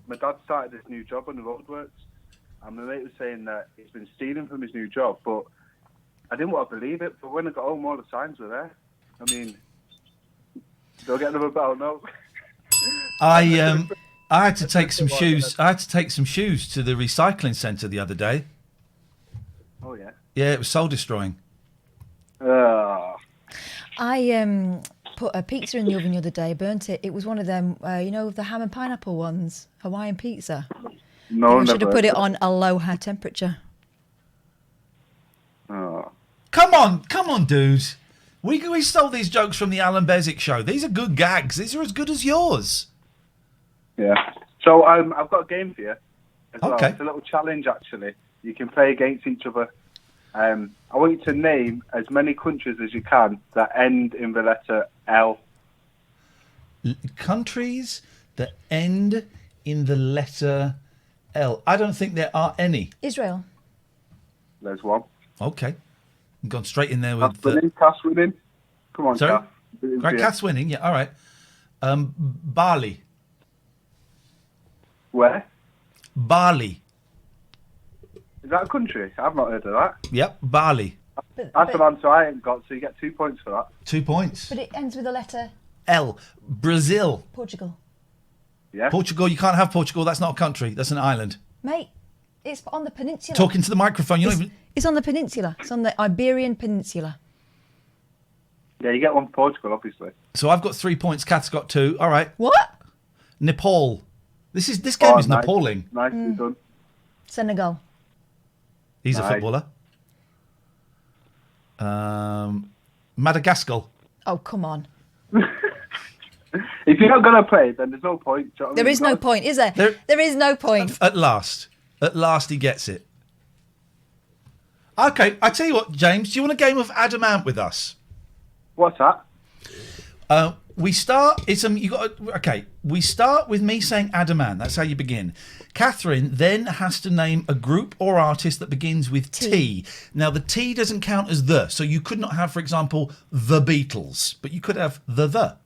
my dad started this new job on the roadworks, and my mate was saying that he's been stealing from his new job, but I didn't want to believe it, but when I got home, all the signs were there. I mean, do I get another bell? No. I had to take some shoes. I had to take some shoes to the recycling centre the other day. Oh yeah. Yeah, it was soul destroying. I put a pizza in the oven the other day, burnt it. It was one of them, the ham and pineapple ones, Hawaiian pizza. No, I should have put it on a low temperature. Oh. Come on, dudes. We stole these jokes from the Alan Bezic show. These are good gags. These are as good as yours. Yeah. So I've got a game for you as well. Okay. It's a little challenge, actually. You can play against each other. I want you to name as many countries as you can that end in the letter L. Countries that end in the letter L. I don't think there are any. Israel. There's one. Okay. I've gone straight in there with... Cass winning. Come on, Sorry? Cass. Right, Cass winning, yeah, all right. Bali. Where? Bali. Is that a country? I've not heard of that. Yep, Bali. That's an answer I ain't got, so you get 2 points for that. 2 points. But it ends with a letter L. Brazil. Portugal. Yeah. Portugal, you can't have Portugal. That's not a country. That's an island. Mate, it's on the peninsula. Talking to the microphone. It's on the peninsula. It's on the Iberian Peninsula. Yeah, you get one for Portugal, obviously. So I've got 3 points. Kath's got 2. All right. What? Nepal. This game is nice. appalling. Nicely done. Senegal. He's a Nice. footballer. Madagascar. Oh, come on. If you're not going to play, then there's no point. Do you know what I There mean? is no point, is there? There is no point. At last he gets it. Okay, I tell you what, James. Do you want a game of Adamant with us? What's that? We start. We start with me saying Adamant. That's how you begin. Katherine then has to name a group or artist that begins with T. Now the T doesn't count as the, so you could not have, for example, the Beatles, but you could have the.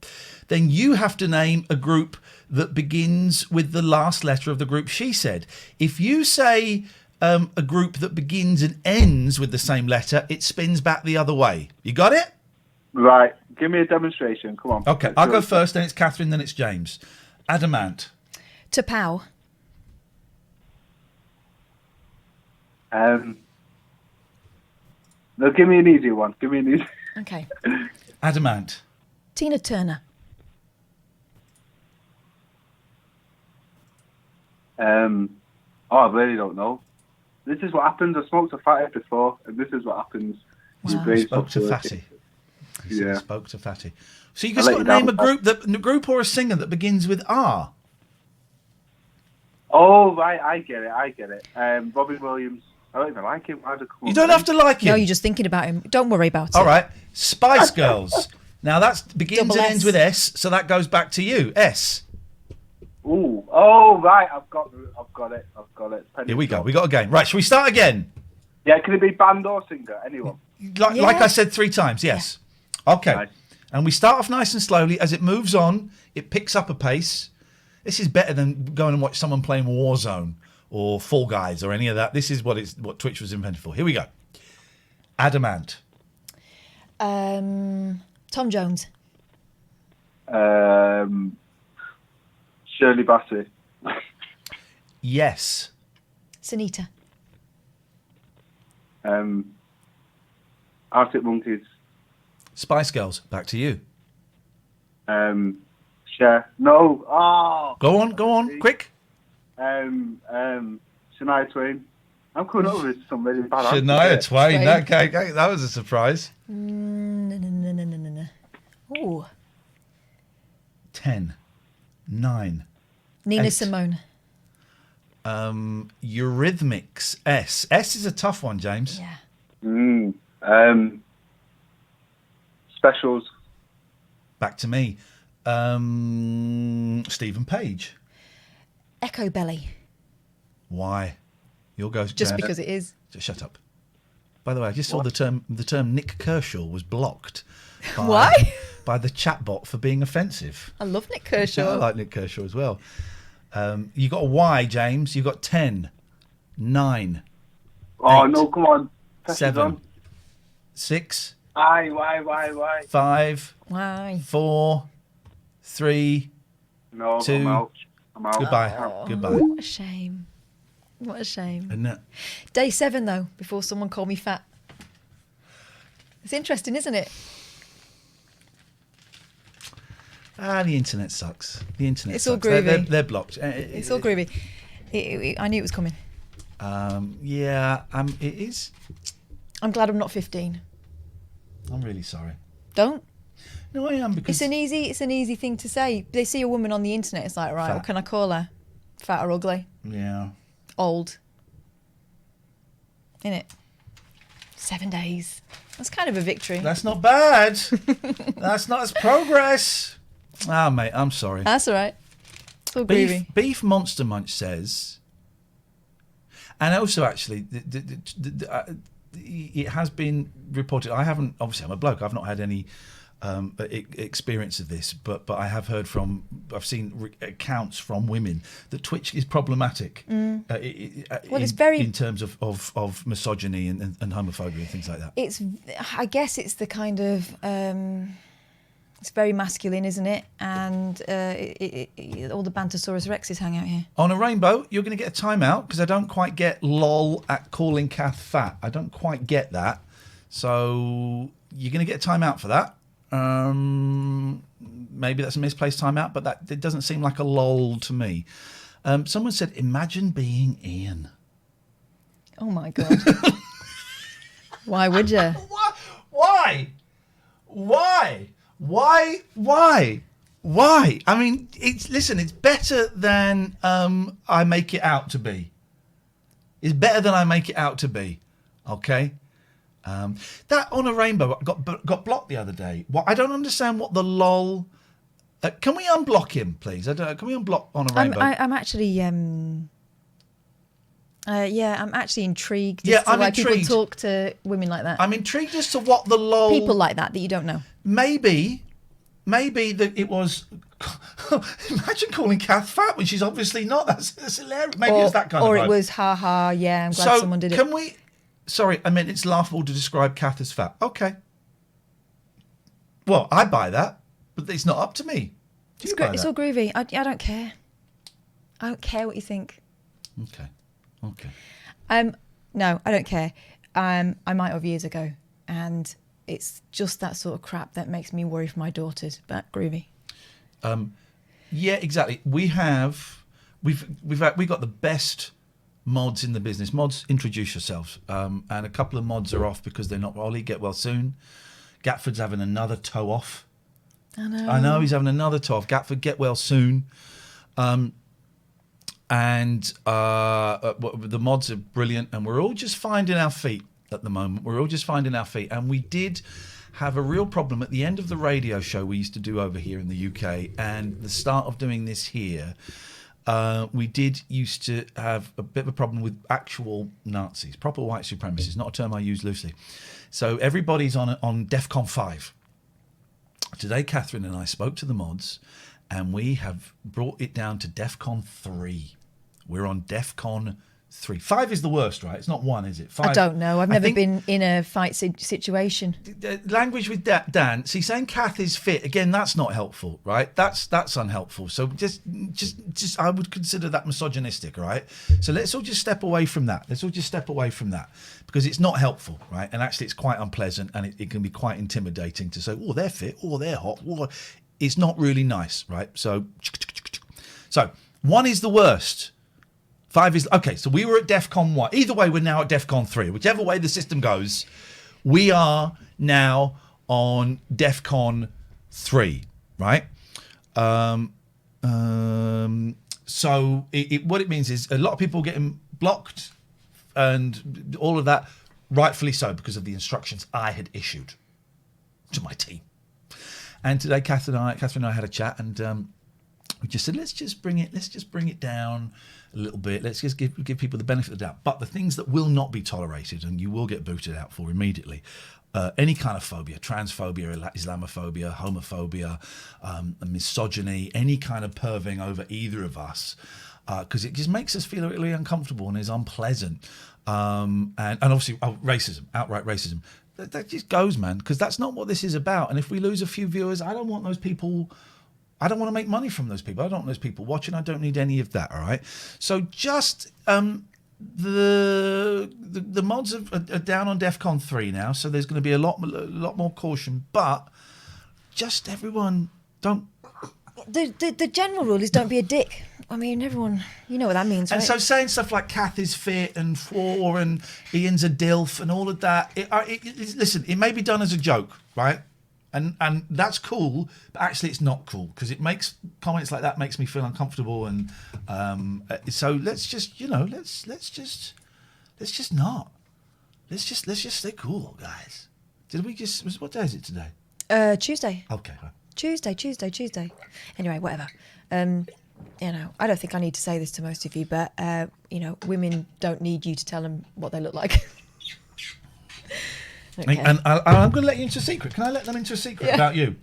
Then you have to name a group that begins with the last letter of the group she said. If you say a group that begins and ends with the same letter, it spins back the other way. You got it? Right. Give me a demonstration. Come on. Okay, I'll go first, then it's Katherine, then it's James. Adamant. Tapau. No, give me an easy one. Okay. Adamant. Tina Turner. I really don't know. This is what happens. I smoked a fatty before, and this is what happens. Spoke to Fatty. Yeah. Spoke to Fatty. So you just got to name a group or a singer that begins with R. Oh, right. I get it. Robin Williams. I don't even like him. You don't have to like him. No, you're just thinking about him. Don't worry about it. All right. Spice Girls. Now that begins Double and ends S. with S, so that goes back to you. S. Ooh. Oh, right. I've got it. Here we go. We got a game. Right, shall we start again? Yeah, can it be band or singer? Anyone? Like I said 3 times, yes. Yeah. Okay. Nice. And we start off nice and slowly. As it moves on, it picks up a pace. This is better than going and watch someone playing Warzone or Fall Guys or any of that. This is what Twitch was invented for. Here we go. Adamant. Tom Jones. Shirley Bassey. Yes. Sunita. Arctic Monkeys. Spice Girls. Back to you. Cher. No. Oh. Go on, quick. Shania Twain. I'm coming up with some really bad answers. Shania Twain. That was a surprise. No. Ooh. 10, 9. Nina 8. Simone. Eurythmics. S. S is a tough one, James. Yeah. Specials. Back to me. Stephen Page. Echo Belly. Why? Your goes. Just because it is. Just shut up. By the way, I just saw the term Nick Kershaw was blocked. Why? By the chatbot for being offensive. I love Nick Kershaw. Yeah, I like Nick Kershaw as well. You got a Y, James. You got 10, 9. Oh 8, no! Come on. 7, 6. Why? 5. Why? 4, 3. No, 2. I'm out. Goodbye. Oh, Goodbye. What a shame. What a shame. Isn't it? Day 7 though, before someone called me fat. It's interesting, isn't it? The internet sucks. The internet It's all sucks. groovy. They're blocked. It's all groovy. I knew it was coming. It is. I'm glad I'm not 15. I'm really sorry. Don't. No, I am because It's an easy thing to say. They see a woman on the internet. It's like, right, Fat. what can I call her? Fat or ugly? Yeah. Old. Innit? 7 days. That's kind of a victory. That's not bad. That's progress. Mate, I'm sorry. That's all right. It's all groovy. Beef Monster Munch says, and also actually, it has been reported. I haven't. Obviously, I'm a bloke. I've not had any experience of this, but I have heard from. I've seen accounts from women that Twitch is problematic. It's very in terms of misogyny and homophobia and things like that. I guess it's the kind of. It's very masculine, isn't it? And all the Bantosaurus Rexes hang out here. On a rainbow, you're going to get a timeout because I don't quite get lol at calling Kath fat. I don't quite get that. So you're going to get a timeout for that. Maybe that's a misplaced timeout, but it doesn't seem like a lol to me. Someone said, imagine being Iain. Oh, my God. Why would you? Why? I mean, it's better than I make it out to be. It's better than I make it out to be. Okay? That On a Rainbow got blocked the other day. I don't understand what the lol... can we unblock him, please? Can we unblock On a Rainbow? I'm actually... I'm actually intrigued as to why people talk to women like that. I'm intrigued as to what the lol... People like that you don't know. Maybe that it was... Imagine calling Kath fat when she's obviously not. That's hilarious. Maybe it's that kind of Or vibe. it was, ha ha, yeah, I'm glad someone did it. Can we... Sorry, I mean, it's laughable to describe Kath as fat. Okay. Well, I buy that, but it's not up to me. Do you buy It's that? all groovy. I don't care. I don't care what you think. Okay. No, I don't care. I might have years ago, and it's just that sort of crap that makes me worry for my daughters. But groovy. Yeah, exactly. We've got the best mods in the business. Mods, introduce yourselves. And a couple of mods are off because they're not Ollie. Get well soon. Gatford's having another toe off. I know he's having another toe off. Gatford, get well soon. And the mods are brilliant, and we're all just finding our feet at the moment. And we did have a real problem at the end of the radio show we used to do over here in the UK, and the start of doing this here. we did used to have a bit of a problem with actual Nazis, proper white supremacists, not a term I use loosely. So everybody's on DEFCON 5. Today, Katherine and I spoke to the mods, and we have brought it down to DEFCON 3. We're on DEFCON 3. 5 is the worst, right? It's not 1, is it? 5. I don't know. I've never been in a fight situation. Language with Dan. See, saying Kath is fit again. That's not helpful, right? That's unhelpful. So just, I would consider that misogynistic, right? So let's all just step away from that. Because it's not helpful, right? And actually, it's quite unpleasant, and it can be quite intimidating to say, "Oh, they're fit. Oh, they're hot." Oh. It's not really nice, right? So 1 is the worst. 5 is okay. So we were at DEFCON 1. Either way, we're now at DEFCON 3. Whichever way the system goes, we are now on DEFCON 3, right? So what it means is a lot of people getting blocked and all of that, rightfully so, because of the instructions I had issued to my team. And today, Catherine and I had a chat, and we just said, let's just bring it down a little bit. Let's just give people the benefit of the doubt. But the things that will not be tolerated, and you will get booted out for immediately, any kind of phobia, transphobia, Islamophobia, homophobia, misogyny, any kind of perving over either of us, because it just makes us feel really uncomfortable and is unpleasant. And obviously, racism, outright racism. That just goes, man, because that's not what this is about. And if we lose a few viewers, I don't want those people. I don't want to make money from those people. I don't want those people watching. I don't need any of that. All right. So just the mods are down on DEFCON 3 now. So there's going to be a lot more caution. But just everyone don't. The general rule is don't be a dick. I mean, everyone, you know what that means, right? And so saying stuff like Kath is fit and and Ian's a dilf and all of that, listen, it may be done as a joke, right? And that's cool, but actually it's not cool, because it makes comments like that makes me feel uncomfortable. And so let's just stay cool, guys. What day is it today? Tuesday. Okay. Tuesday. Anyway, whatever. I don't think I need to say this to most of you, but, women don't need you to tell them what they look like. Okay. And I'm going to let you into a secret. Can I let them into a secret about you?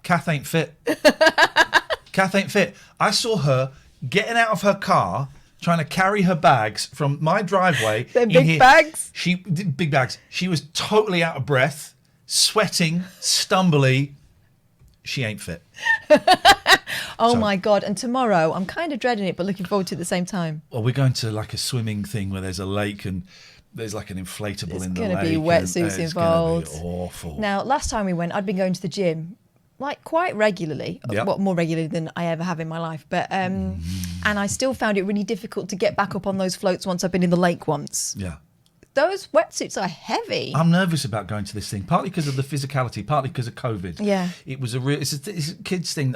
Kath ain't fit. Kath ain't fit. I saw her getting out of her car, trying to carry her bags from my driveway. They're big bags? Big bags. She was totally out of breath, sweating, stumbly. She ain't fit. My God. And tomorrow, I'm kind of dreading it, but looking forward to it at the same time. Well, we're going to like a swimming thing where there's a lake and there's like an inflatable in the lake. It's going to be wetsuits involved. It's going to be awful. Now, last time we went, I'd been going to the gym like quite regularly, more regularly than I ever have in my life. But and I still found it really difficult to get back up on those floats once I've been in the lake once. Yeah. Those wetsuits are heavy. I'm nervous about going to this thing, partly because of the physicality, partly because of COVID. Yeah. It was it's a kids thing.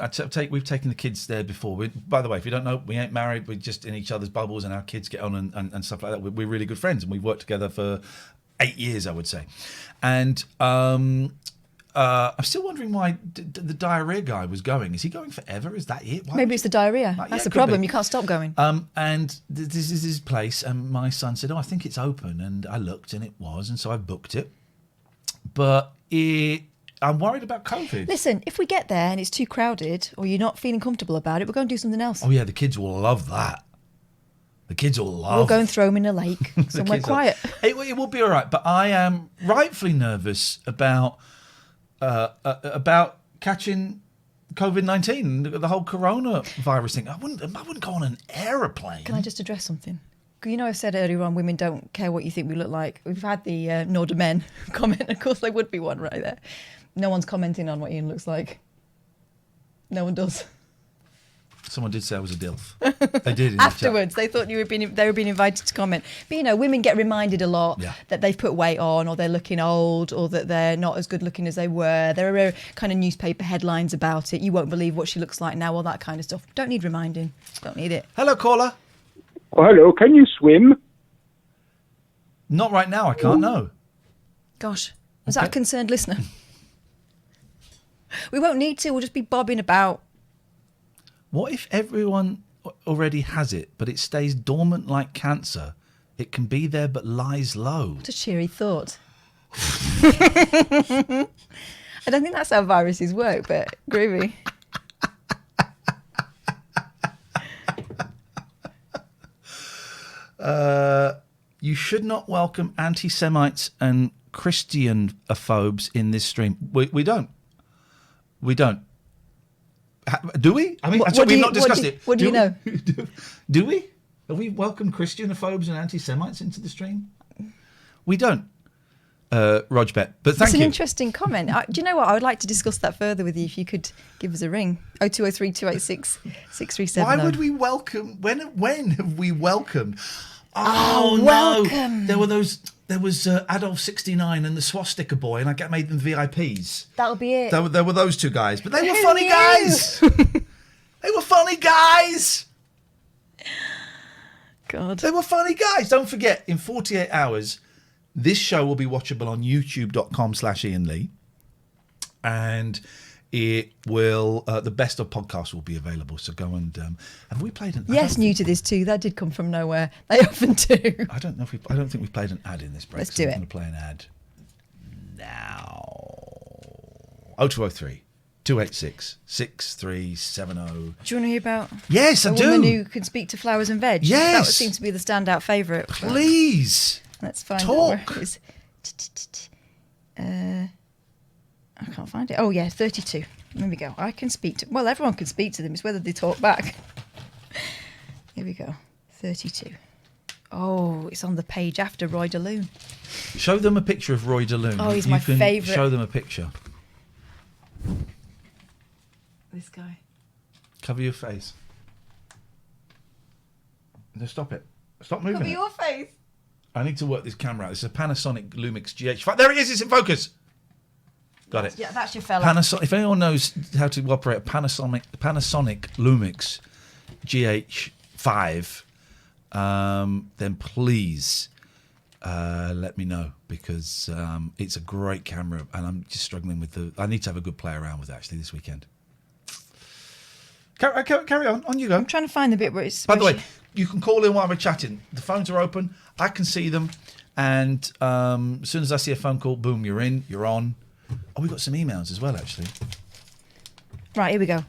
We've taken the kids there before. By the way, if you don't know, we ain't married. We're just in each other's bubbles, and our kids get on and stuff like that. We're really good friends, and we've worked together for 8 years, I would say. And I'm still wondering why the diarrhea guy was going. Is he going forever? Is that it? Maybe it's the diarrhea. That's the problem. You can't stop going. And this is his place. And my son said, I think it's open. And I looked and it was. And so I booked it. But I'm worried about COVID. Listen, if we get there and it's too crowded or you're not feeling comfortable about it, we'll go and do something else. Oh, yeah. The kids will love that. The kids will love We'll go and throw them in a lake somewhere quiet. It will be all right. But I am rightfully nervous about catching COVID-19, the whole coronavirus thing. I wouldn't go on an aeroplane. Can I just address something? You know, I said earlier on, women don't care what you think we look like. We've had the nor do men comment. Of course, there would be one right there. No one's commenting on what Ian looks like. No one does. Someone did say I was a dilf. They did. Afterwards, they thought they were being invited to comment. But women get reminded a lot that they've put weight on, or they're looking old, or that they're not as good looking as they were. There are kind of newspaper headlines about it. You won't believe what she looks like now, all that kind of stuff. Don't need reminding. Don't need it. Hello, caller. Oh, hello. Can you swim? Not right now. I can't. No. Gosh, is that a concerned listener? We won't need to. We'll just be bobbing about. What if everyone already has it, but it stays dormant like cancer. It can be there but lies low. What a cheery thought. I don't think that's how viruses work, but groovy. You should not welcome anti-Semites and Christianophobes in this stream. We don't. We don't. Do we? I mean, we've not discussed it. What do you know? Do we? Have we welcomed Christianophobes and anti-Semites into the stream? We don't. Rojbet, but thank It's you. an interesting comment. Do you know what? I would like to discuss that further with you if you could give us a ring. 0203 286 6370. Why would we welcome? When have we welcomed? Oh, no! welcome. There was Adolf 69 and the swastika boy, and I made them VIPs. That'll be it. There were those two guys, but they were Who funny knew? guys. They were funny guys. God, they were funny guys. Don't forget, in 48 hours, this show will be watchable on youtube.com/Iain Lee, and it will the best of podcasts will be available. So go and have we played an? Yes, new to this too. That did come from nowhere. They often do. I don't know if I don't think we've played an ad in this break. Let's do it. I'm going to play an ad now. 0203 286 6370. Do you want to hear about? Yes, I a do. woman who can speak to flowers and veg. Yes. That seems to be the standout favourite. Please. Let's find Talk. out where it is. I can't find it. Oh yeah, 32. There we go. I can speak to. Well, everyone can speak to them. It's whether they talk back. Here we go. 32. Oh, it's on the page after Roy DeLune. Show them a picture of Roy DeLune. Oh, he's You my can favourite. Show them a picture. This guy. Cover your face. No, stop it. Stop moving. Cover it. your face. I need to work this camera out. It's a Panasonic Lumix GH5. There it is. It's in focus. Got it. Yeah, that's your fella. Panasonic. If anyone knows how to operate a Panasonic Lumix GH5, then please let me know, because it's a great camera, and I'm just struggling with I need to have a good play around with it actually this weekend. Carry on. On you go. I'm trying to find the bit where it's. By the way, you can call in while we're chatting. The phones are open. I can see them, and as soon as I see a phone call, boom, you're in. You're on. Oh, we've got some emails as well, actually. Right, here we go.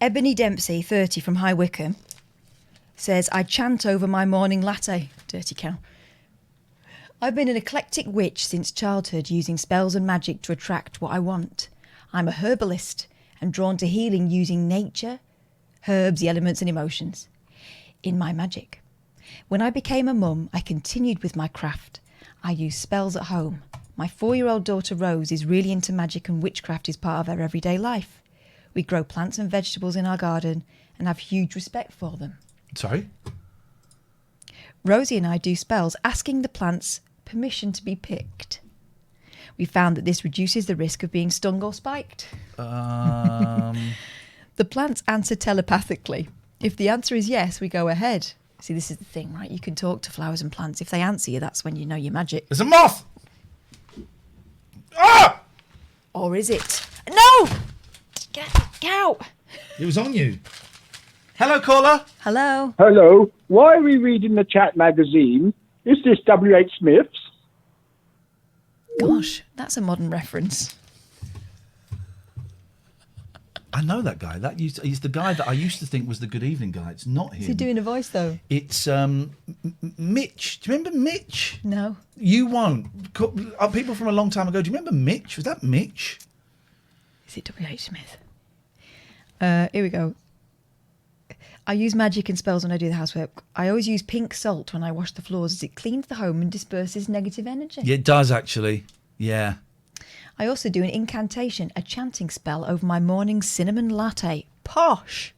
Ebony Dempsey, 30, from High Wycombe, says, I chant over my morning latte. Dirty cow. I've been an eclectic witch since childhood, using spells and magic to attract what I want. I'm a herbalist and drawn to healing using nature, herbs, the elements and emotions in my magic. When I became a mum, I continued with my craft. I use spells at home. My 4-year-old daughter Rose is really into magic, and witchcraft is part of her everyday life. We grow plants and vegetables in our garden and have huge respect for them. Sorry? Rosie and I do spells asking the plants permission to be picked. We found that this reduces the risk of being stung or spiked. The plants answer telepathically. If the answer is yes, we go ahead. See, this is the thing, right? You can talk to flowers and plants. If they answer you, that's when you know your magic. There's a moth! Ah! Or is it? No! Get out! It was on you. Hello, caller. Hello. Hello. Why are we reading the Chat magazine? Is this W.H. Smith's? Gosh, that's a modern reference. I know that guy. He's the guy that I used to think was the Good Evening guy. It's not him. Is he doing a voice, though? It's Mitch. Do you remember Mitch? No. You won't. People from a long time ago. Do you remember Mitch? Was that Mitch? Is it W.H. Smith? Here we go. I use magic and spells when I do the housework. I always use pink salt when I wash the floors, as it cleans the home and disperses negative energy. Yeah, it does, actually. Yeah. I also do an incantation, a chanting spell over my morning cinnamon latte. Posh!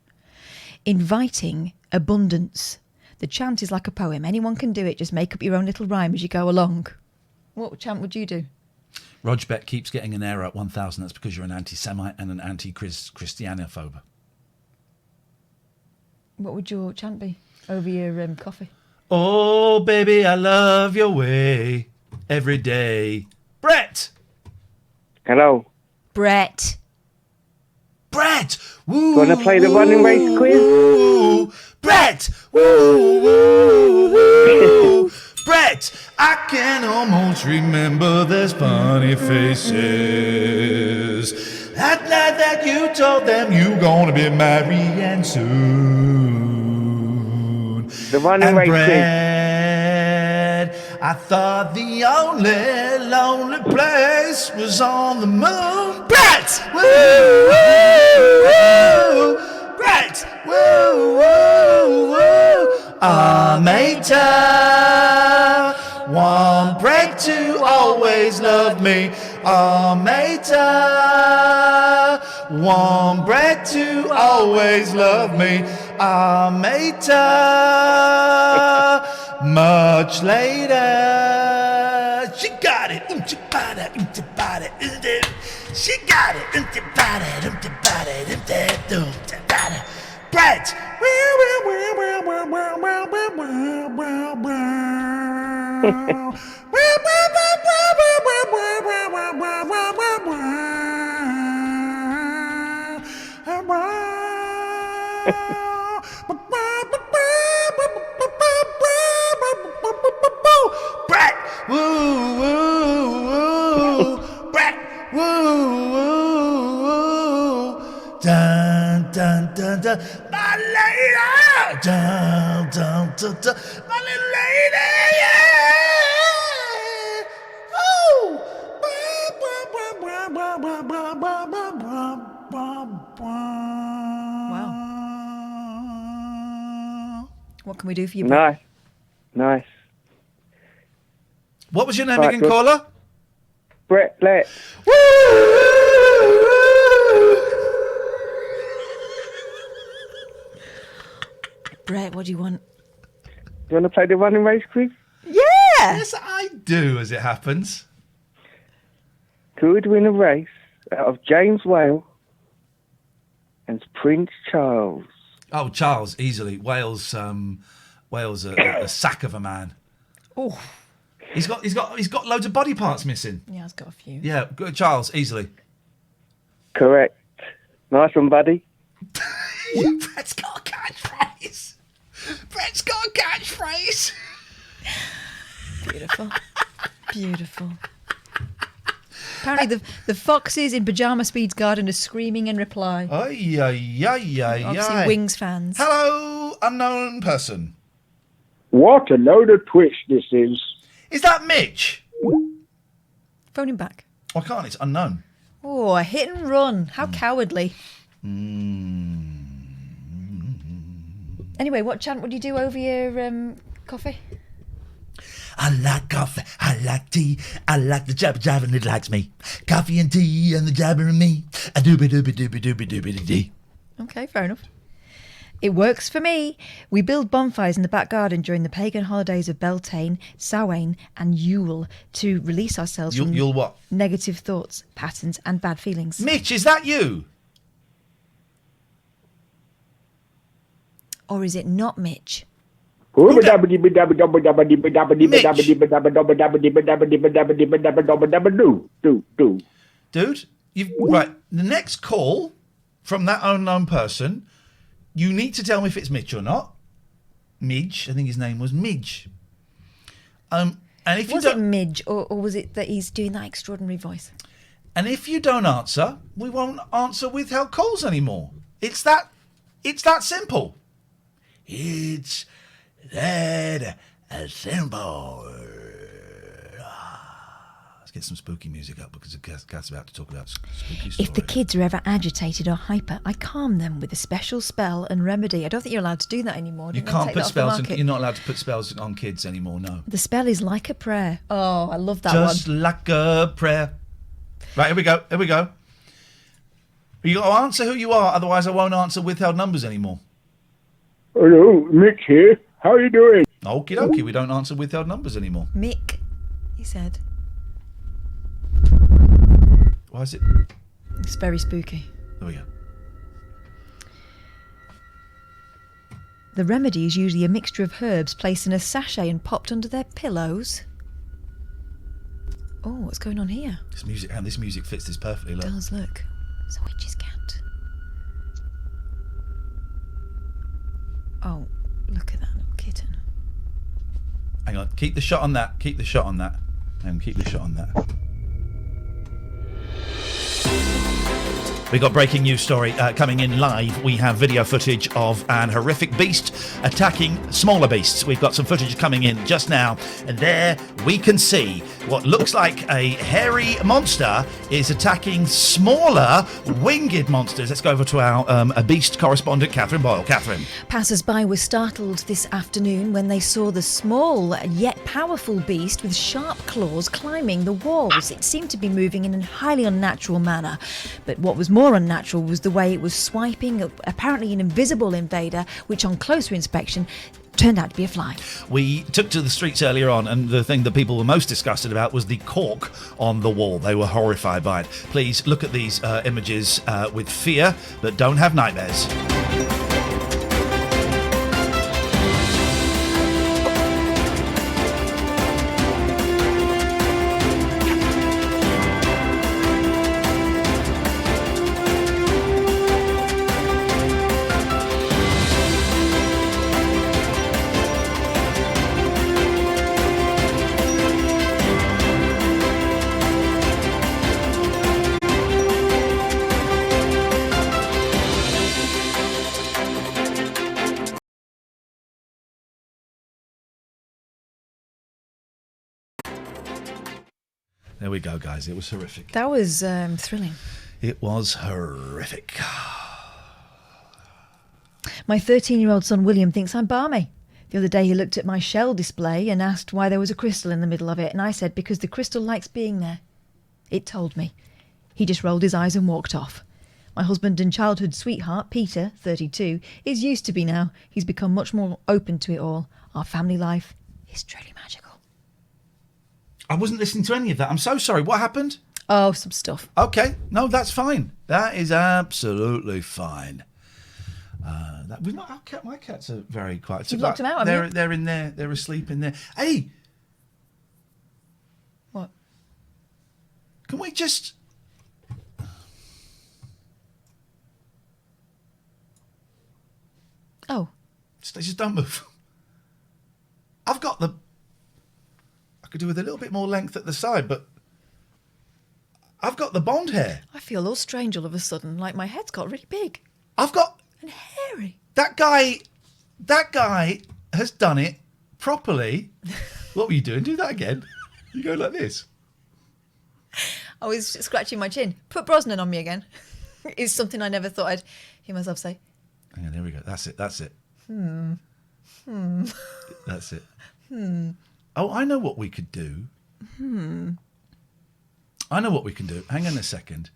Inviting abundance. The chant is like a poem. Anyone can do it. Just make up your own little rhyme as you go along. What chant would you do? Rojbet keeps getting an error at 1,000. That's because you're an anti-Semite and an anti-Christianophobe. What would your chant be over your coffee? Oh, baby, I love your way every day. Brett! Hello. Brett. Brett! Woo! Want to play the running race quiz? Woo! Brett! Woo! Woo! Woo! Brett! I can almost remember those funny faces. That night that you told them you gonna be married soon. The running And race quiz. Brett, I thought the only lonely place was on the moon. Brett! Woo! Woo! Woo! Brett! Woo! Woo! Woo! Mater, one Brett to always love me. Mater, one Brett to always love me. Mater, much later. She got it. She got it. Brett. Brett. Woo, woo, woo. Brett. Woo, woo, woo. Dun, dun, dun, dun. My lady. Dun, dun, dun, dun. My little lady. Yeah. Oh. Wow. What can we do for you? Nice. Nice. What was your name Right, again, good. caller? Brett Letts. Brett, what do you want? Do you want to play the running race quiz? Yeah! Yes, I do, as it happens. Who would win a race out of James Whale and Prince Charles? Oh, Charles, easily. Wales, a sack of a man. Oh. He's got loads of body parts missing. Yeah, it's got a few. Yeah, good, Charles, easily. Correct. Nice one, buddy. Brett's got a catchphrase. Brett's got a catchphrase. Beautiful. Beautiful. Apparently the foxes in Pyjama Speed's garden are screaming in reply. Ay. Obviously Wings fans. Hello, unknown person. What a load of twitch this is. Is that Mitch? Phone him back. I can't, it's unknown. Oh, a hit and run. How cowardly. Anyway, what chant would you do over your coffee? I like coffee, I like tea, I like the jabber and it likes me. Coffee and tea and the jabber and me. A doobie doobie doobie doobie doobie dee. Okay, fair enough. It works for me. We build bonfires in the back garden during the pagan holidays of Beltane, Samhain and Yule to release ourselves from Yule what? negative thoughts, patterns and bad feelings. Mitch, is that you? Or is it not Mitch? Do, do. Dude, right, the next call from that unknown person, you need to tell me if it's Mitch or not. Midge, I think his name was Midge. And if Was you it don't, Midge or was it that he's doing that extraordinary voice? and if you don't answer, we won't answer withheld calls anymore. It's that simple. It's that simple. Let's get some spooky music up because the cat's about to talk about spooky stories. If the kids are ever agitated or hyper, I calm them with a special spell and remedy. I don't think you're allowed to do that anymore. You Didn't they can't take put that off the spells. market? You're not allowed to put spells on kids anymore. No. The spell is like a prayer. Oh, I love that Just one. like a prayer. Right, here we go. You got to answer who you are, otherwise I won't answer withheld numbers anymore. Hello, Mitch here. How are you doing? Okie dokie, we don't answer withheld numbers anymore. Mick, he said. Why is it? It's very spooky. There we go. The remedy is usually a mixture of herbs placed in a sachet and popped under their pillows. Oh, what's going on here? This music fits this perfectly. Look. It does, look. It's a witch's cat. Oh, look at that little kitten. Hang on. Keep the shot on that. Keep the shot on that. And keep the shot on that. We got breaking news story coming in live. We have video footage of an horrific beast attacking smaller beasts. We've got some footage coming in just now, and there we can see what looks like a hairy monster is attacking smaller winged monsters. Let's go over to our a beast correspondent, Catherine Boyle. Catherine. Passers-by were startled this afternoon when they saw the small yet powerful beast with sharp claws climbing the walls. It seemed to be moving in a highly unnatural manner, but what was more unnatural was the way it was swiping apparently an invisible invader, which on closer inspection turned out to be a fly. We took to the streets earlier on, and the thing that people were most disgusted about was the cork on the wall. They were horrified by it. Please look at these images with fear, but don't have nightmares. There we go, guys. It was horrific. That was thrilling. It was horrific. My 13-year-old son William thinks I'm balmy. The other day he looked at my shell display and asked why there was a crystal in the middle of it, and I said because the crystal likes being there. It told me. He just rolled his eyes and walked off. My husband and childhood sweetheart, Peter, 32, is used to me now. He's become much more open to it all. Our family life is truly magical. I wasn't listening to any of that. I'm so sorry. What happened? Oh, some stuff. Okay. No, that's fine. That is absolutely fine. My cats are very quiet. You've locked them out, haven't you? They're in there. They're asleep in there. Hey! What? Can we just... Oh. Just don't move. I've got the... I could do with a little bit more length at the side, but I've got the Bond hair. I feel all strange all of a sudden, like my head's got really big. I've got... And hairy. That guy has done it properly. What were you doing? Do that again. You go like this. I was scratching my chin. Put Brosnan on me again. Is something I never thought I'd hear myself say. Hang on, here we go. That's it. That's it. Oh, I know what we could do. I know what we can do. Hang on a second.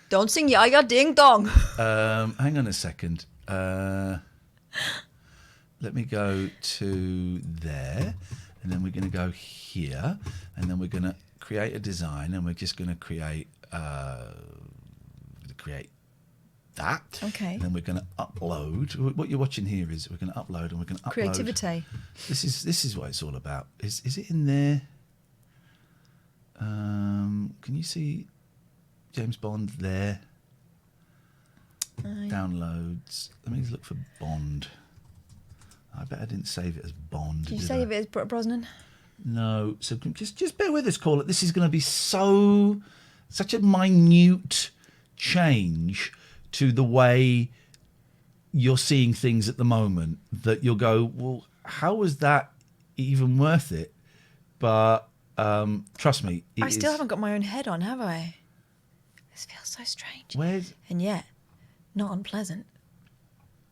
Don't sing ya ding dong. Hang on a second. Let me go to there, and then we're going to go here, and then we're going to create a design, and we're just going to create that. Okay. And then we're going to upload. What you're watching here is we're going to upload, and we're going to upload. Creativity. This is what it's all about. Is it in there? Can you see James Bond there? Downloads. Let me look for Bond. I bet I didn't save it as Bond. Did you save it as Brosnan? No. So just bear with us, call it. This is going to be such a minute change to the way you're seeing things at the moment that you'll go, well, how was that even worth it? But trust me, I still haven't got my own head on, have I? This feels so strange. And yet, not unpleasant.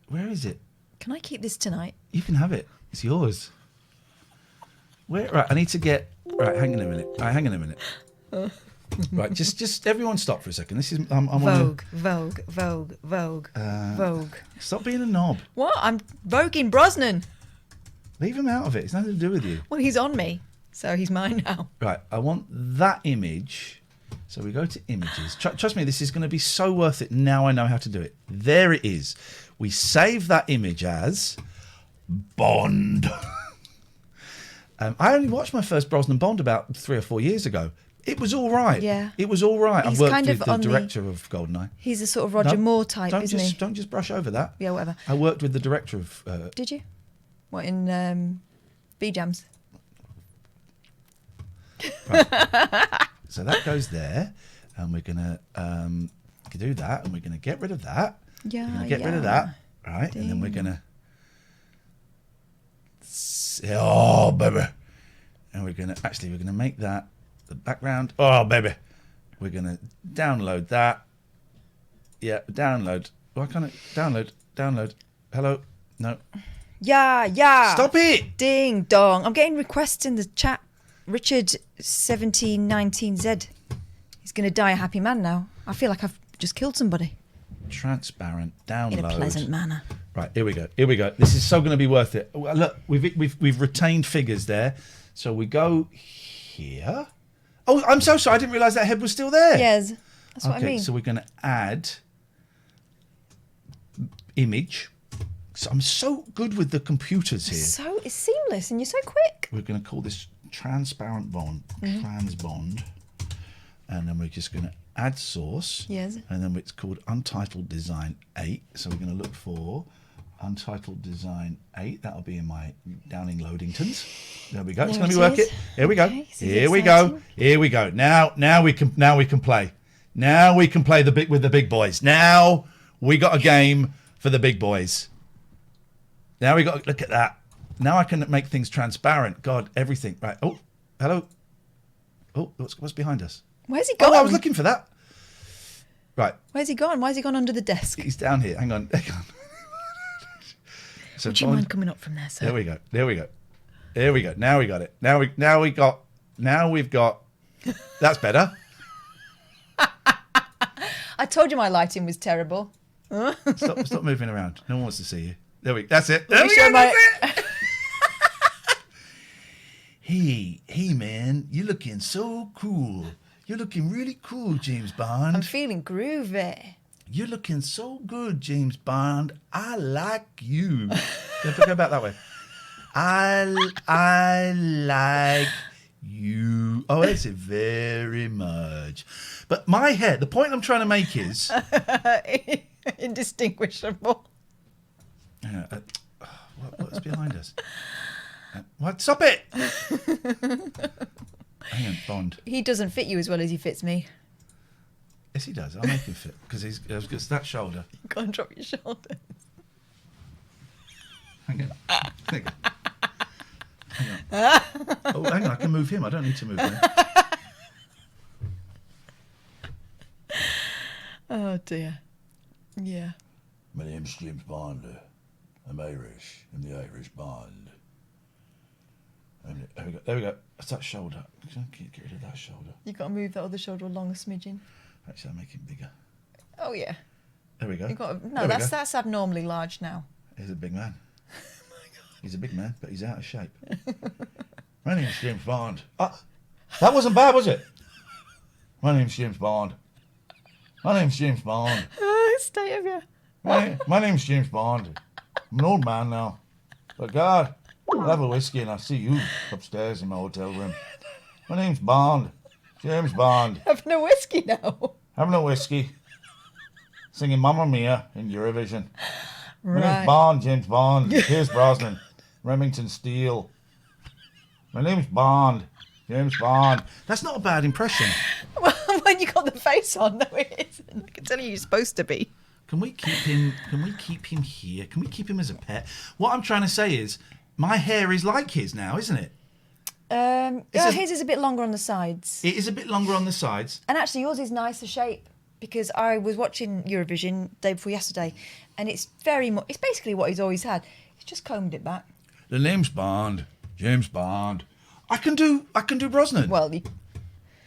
Where is it? Can I keep this tonight? You can have it. It's yours. Right, I need to get... Right, hang on a minute. Right, just everyone stop for a second. This is... I'm Vogue. Stop being a knob. What? I'm voguing Brosnan. Leave him out of it. It's nothing to do with you. Well, he's on me, so he's mine now. Right, I want that image. So we go to images. Trust me, this is going to be so worth it. Now I know how to do it. There it is. We save that image as Bond. I only watched my first Brosnan Bond about 3 or 4 years ago. It was all right. Yeah. It was all right. He's I worked kind with of the on the- director of Goldeneye. He's a sort of Roger Moore type, don't isn't just, he? Don't just brush over that. Yeah, whatever. I worked with the director of... Did you? What, in B-Jams? Right. So that goes there, and we're going to do that, and we're going to get rid of that. Yeah, We're going to get rid of that, right? And then we're going to... Oh, baby. And we're going to make that the background. Oh, baby. We're going to download that. Yeah, download. Why can't it download? Hello? No. Yeah. Stop it! Ding dong. I'm getting requests in the chat. Richard1719Z. He's going to die a happy man now. I feel like I've just killed somebody. Transparent, download. In a pleasant manner. Right, here we go. This is so going to be worth it. Look, we've retained figures there. So we go here. Oh, I'm so sorry. I didn't realise that head was still there. Yes, that's what I mean. Okay, so we're going to add image. So I'm so good with the computers here. So it's seamless and you're so quick. We're going to call this transparent bond, trans bond, and then we're just going to add source. Yes. And then it's called Untitled Design 8. So we're going to look for Untitled Design 8. That'll be in my Downing Loadingtons. There we go. It's going to be working. Here we go. Here we go. Here we go. Now we can play. Now we can play with the big boys. Now we got a game for the big boys. Now we got, look at that. Now I can make things transparent. God, everything. Right. Oh, hello. Oh, what's behind us? Where's he gone? Oh, I was looking for that. Right. Where's he gone? Why has he gone under the desk? He's down here. Hang on. So would you mind coming up from there, sir? There we go. Now we got it. Now we've got. That's better. I told you my lighting was terrible. Stop moving around. No one wants to see you. That's it. Let There me we show go. my- That's it. Hey, man, you're looking so cool. You're looking really cool, James Bond. I'm feeling groovy. You're looking so good, James Bond. I like you. Go back that way. I like you. Oh, that's it very much. But my hair, the point I'm trying to make is... Indistinguishable. What's behind us? What? Stop it! Hang on, Bond. He doesn't fit you as well as he fits me. Yes, he does. I'll make him fit because he's got that shoulder. You can't drop your shoulder. Hang on. Hang on. Oh, hang on. I can move him. I don't need to move him. Oh dear. Yeah. My name's James Bond. I'm Irish. I'm the Irish Bond. There we go. That's that shoulder. Get rid of that shoulder. You got to move that other shoulder along a smidgen. Actually, I'll make him bigger. Oh yeah. There we go. That's abnormally large now. He's a big man. He's a big man, but he's out of shape. My name's James Bond. That wasn't bad, was it? My name's James Bond. My name's James Bond. State of you. My name's James Bond. I'm an old man now. But God, I'll have a whiskey and I'll see you upstairs in my hotel room. My name's Bond. James Bond. Having a whiskey now. Having a whiskey. Singing Mamma Mia in Eurovision. My Right. name's Bond, James Bond. Pierce Brosnan. Remington Steele. My name's Bond. James Bond. That's not a bad impression. Well, when you got the face on, no, it isn't. I can tell you you're supposed to be. Can we keep him here? Can we keep him as a pet? What I'm trying to say is, my hair is like his now, isn't it? His is a bit longer on the sides. It is a bit longer on the sides. And actually, yours is nicer shape because I was watching Eurovision day before yesterday, and it's it's basically what he's always had. He's just combed it back. The name's Bond. James Bond. I can do Brosnan. Well,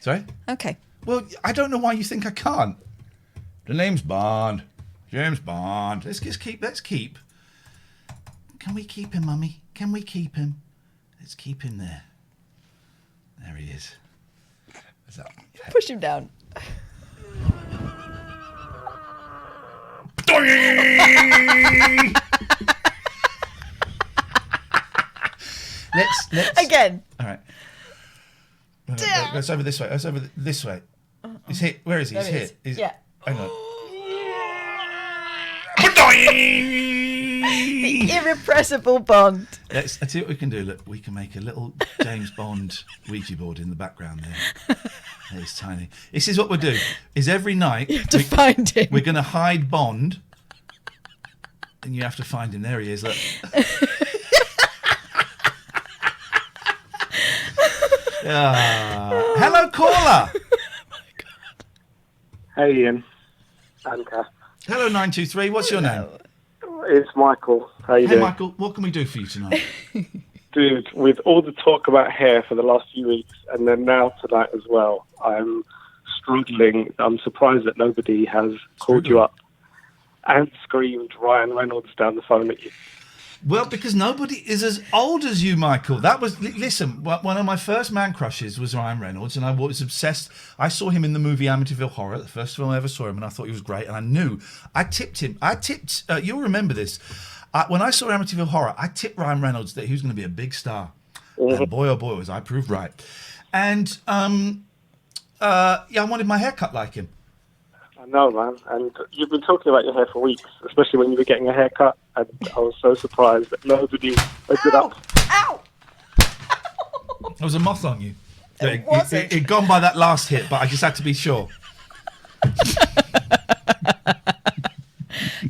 sorry? Okay. Well, I don't know why you think I can't. The name's Bond. James Bond. Let's keep. Can we keep him, Mummy? Can we keep him? Let's keep him there. There he is. What's that? Push him down. Let's again. All right. It's over this way. It's over this way. He's hit. Where is he? He's hit. Yeah. Hang on. The irrepressible Bond. I tell you what we can do. Look, we can make a little James Bond Ouija board in the background there. It's tiny. This is what we'll do. Is every night you have to find him. We're going to hide Bond, and you have to find him. There he is. Look. Hello, caller. Hey, Ian and Kath. Hello, 923. What's your name? It's Michael. How you doing? Hey, Michael. What can we do for you tonight? Dude, with all the talk about hair for the last few weeks, and then now tonight as well, I'm struggling. I'm surprised that nobody has called you up and screamed Ryan Reynolds down the phone at you. Well, because nobody is as old as you, Michael. That was, listen, one of my first man crushes was Ryan Reynolds, and I was obsessed. I saw him in the movie Amityville Horror, the first film I ever saw him, and I thought he was great, and I knew. I tipped him. You'll remember this. When I saw Amityville Horror, I tipped Ryan Reynolds that he was going to be a big star. And boy, oh boy, was I proved right. And, I wanted my hair cut like him. I know, man. And you've been talking about your hair for weeks, especially when you were getting a haircut. And I was so surprised that nobody opened up. Ow! There was a moth on you. It gone by that last hit, but I just had to be sure.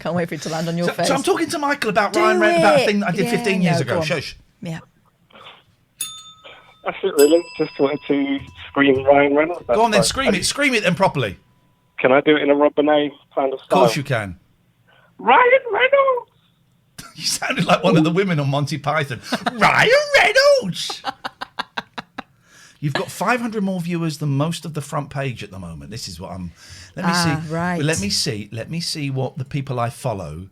Can't wait for it to land on your face. So I'm talking to Michael about Ryan Reynolds, about a thing that I did 15 years ago. Shush. Yeah. That's it, really. Just wanted to scream Ryan Reynolds. Go on then, scream it. Scream it then properly. Can I do it in a Rob Bonet kind of style? Of course you can. Ryan Reynolds! You sounded like one of the women on Monty Python. Ryan Reynolds! You've got 500 more viewers than most of the front page at the moment. This is what I'm... Let me see. Right. Let me see what the people I follow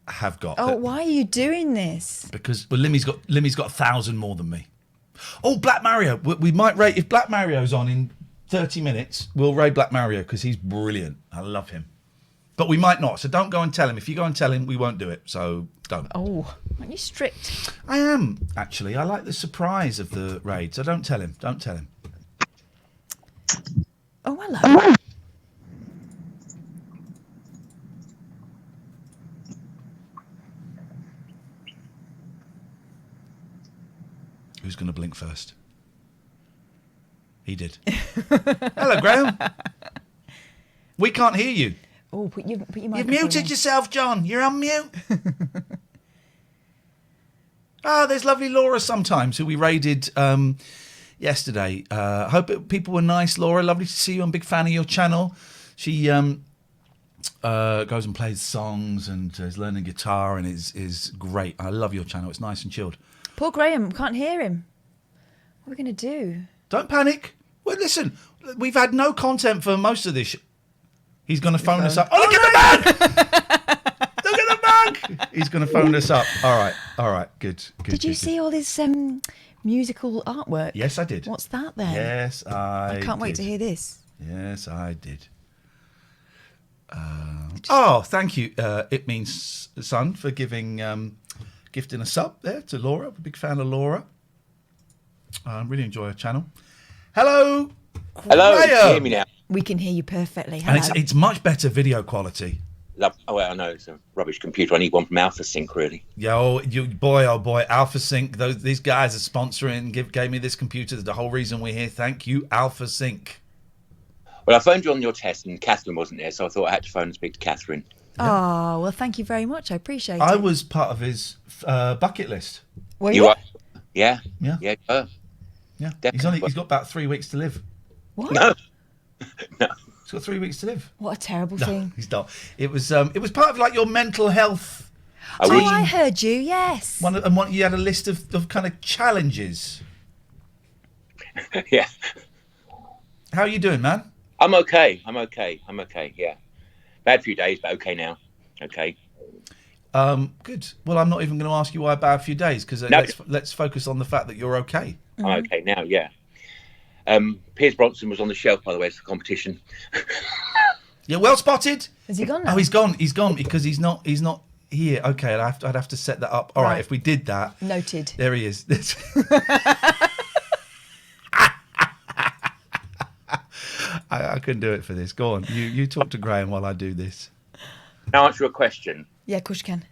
have got. Oh, why are you doing this? Because Limmy's got 1,000 more than me. Oh, Black Mario. We might rate... If Black Mario's on in 30 minutes, we'll raid Black Mario because he's brilliant. I love him. But we might not, so don't go and tell him. If you go and tell him, we won't do it, so don't. Oh, aren't you strict? I am, actually. I like the surprise of the raid, so don't tell him. Don't tell him. Oh, hello. Who's going to blink first? He did. Hello, Graham. We can't hear you. Oh, put your microphone You've muted on. yourself, John. You're on mute. There's lovely Laura sometimes, who we raided yesterday. Hope people were nice, Laura. Lovely to see you. I'm a big fan of your channel. She goes and plays songs and is learning guitar and is great. I love your channel. It's nice and chilled. Poor Graham, can't hear him. What are we going to do? Don't panic. Well, listen, we've had no content for most of this. He's going to phone us up. Oh, look at the bag! Look at the bag! He's going to phone us up. All right, good. Did you see all this musical artwork? Yes, I did. What's that then? Yes, I can't wait did. to hear this. Yes, I did. Thank you, It Means Son, for gifting a sub there to Laura. I'm a big fan of Laura. I really enjoy her channel. Hello. Hello, can you hear me now? We can hear you perfectly. Hello. And it's much better video quality. I know it's a rubbish computer. I need one from AlphaSync, really. Oh boy, AlphaSync. These guys are sponsoring. Gave me this computer. The whole reason we're here. Thank you, AlphaSync. Well, I phoned you on your test, and Katherine wasn't there, so I thought I had to phone and speak to Katherine. Oh, well, thank you very much. I appreciate it. I was part of his bucket list. Were you? Yeah. Yeah. Yeah. Yeah. He's got about 3 weeks to live. What? No. He's got 3 weeks to live. What a terrible thing. He's not. It was part of like your mental health. I heard you. Yes. You had a list of kind of challenges. Yeah. How are you doing, man? I'm okay. Yeah. Bad few days, but okay now. Okay. Good. Well, I'm not even going to ask you why a bad few days because let's focus on the fact that you're okay. I'm okay now. Yeah. Piers Bronson was on the shelf, by the way, for the competition. Yeah, well spotted. Has he gone now? Oh, he's gone because he's not here. Okay, I'd have to set that up. All right, if we did that. Noted. There he is. I couldn't do it for this. Go on. You talk to Graham while I do this. Can I answer a question? Yeah, of course you can.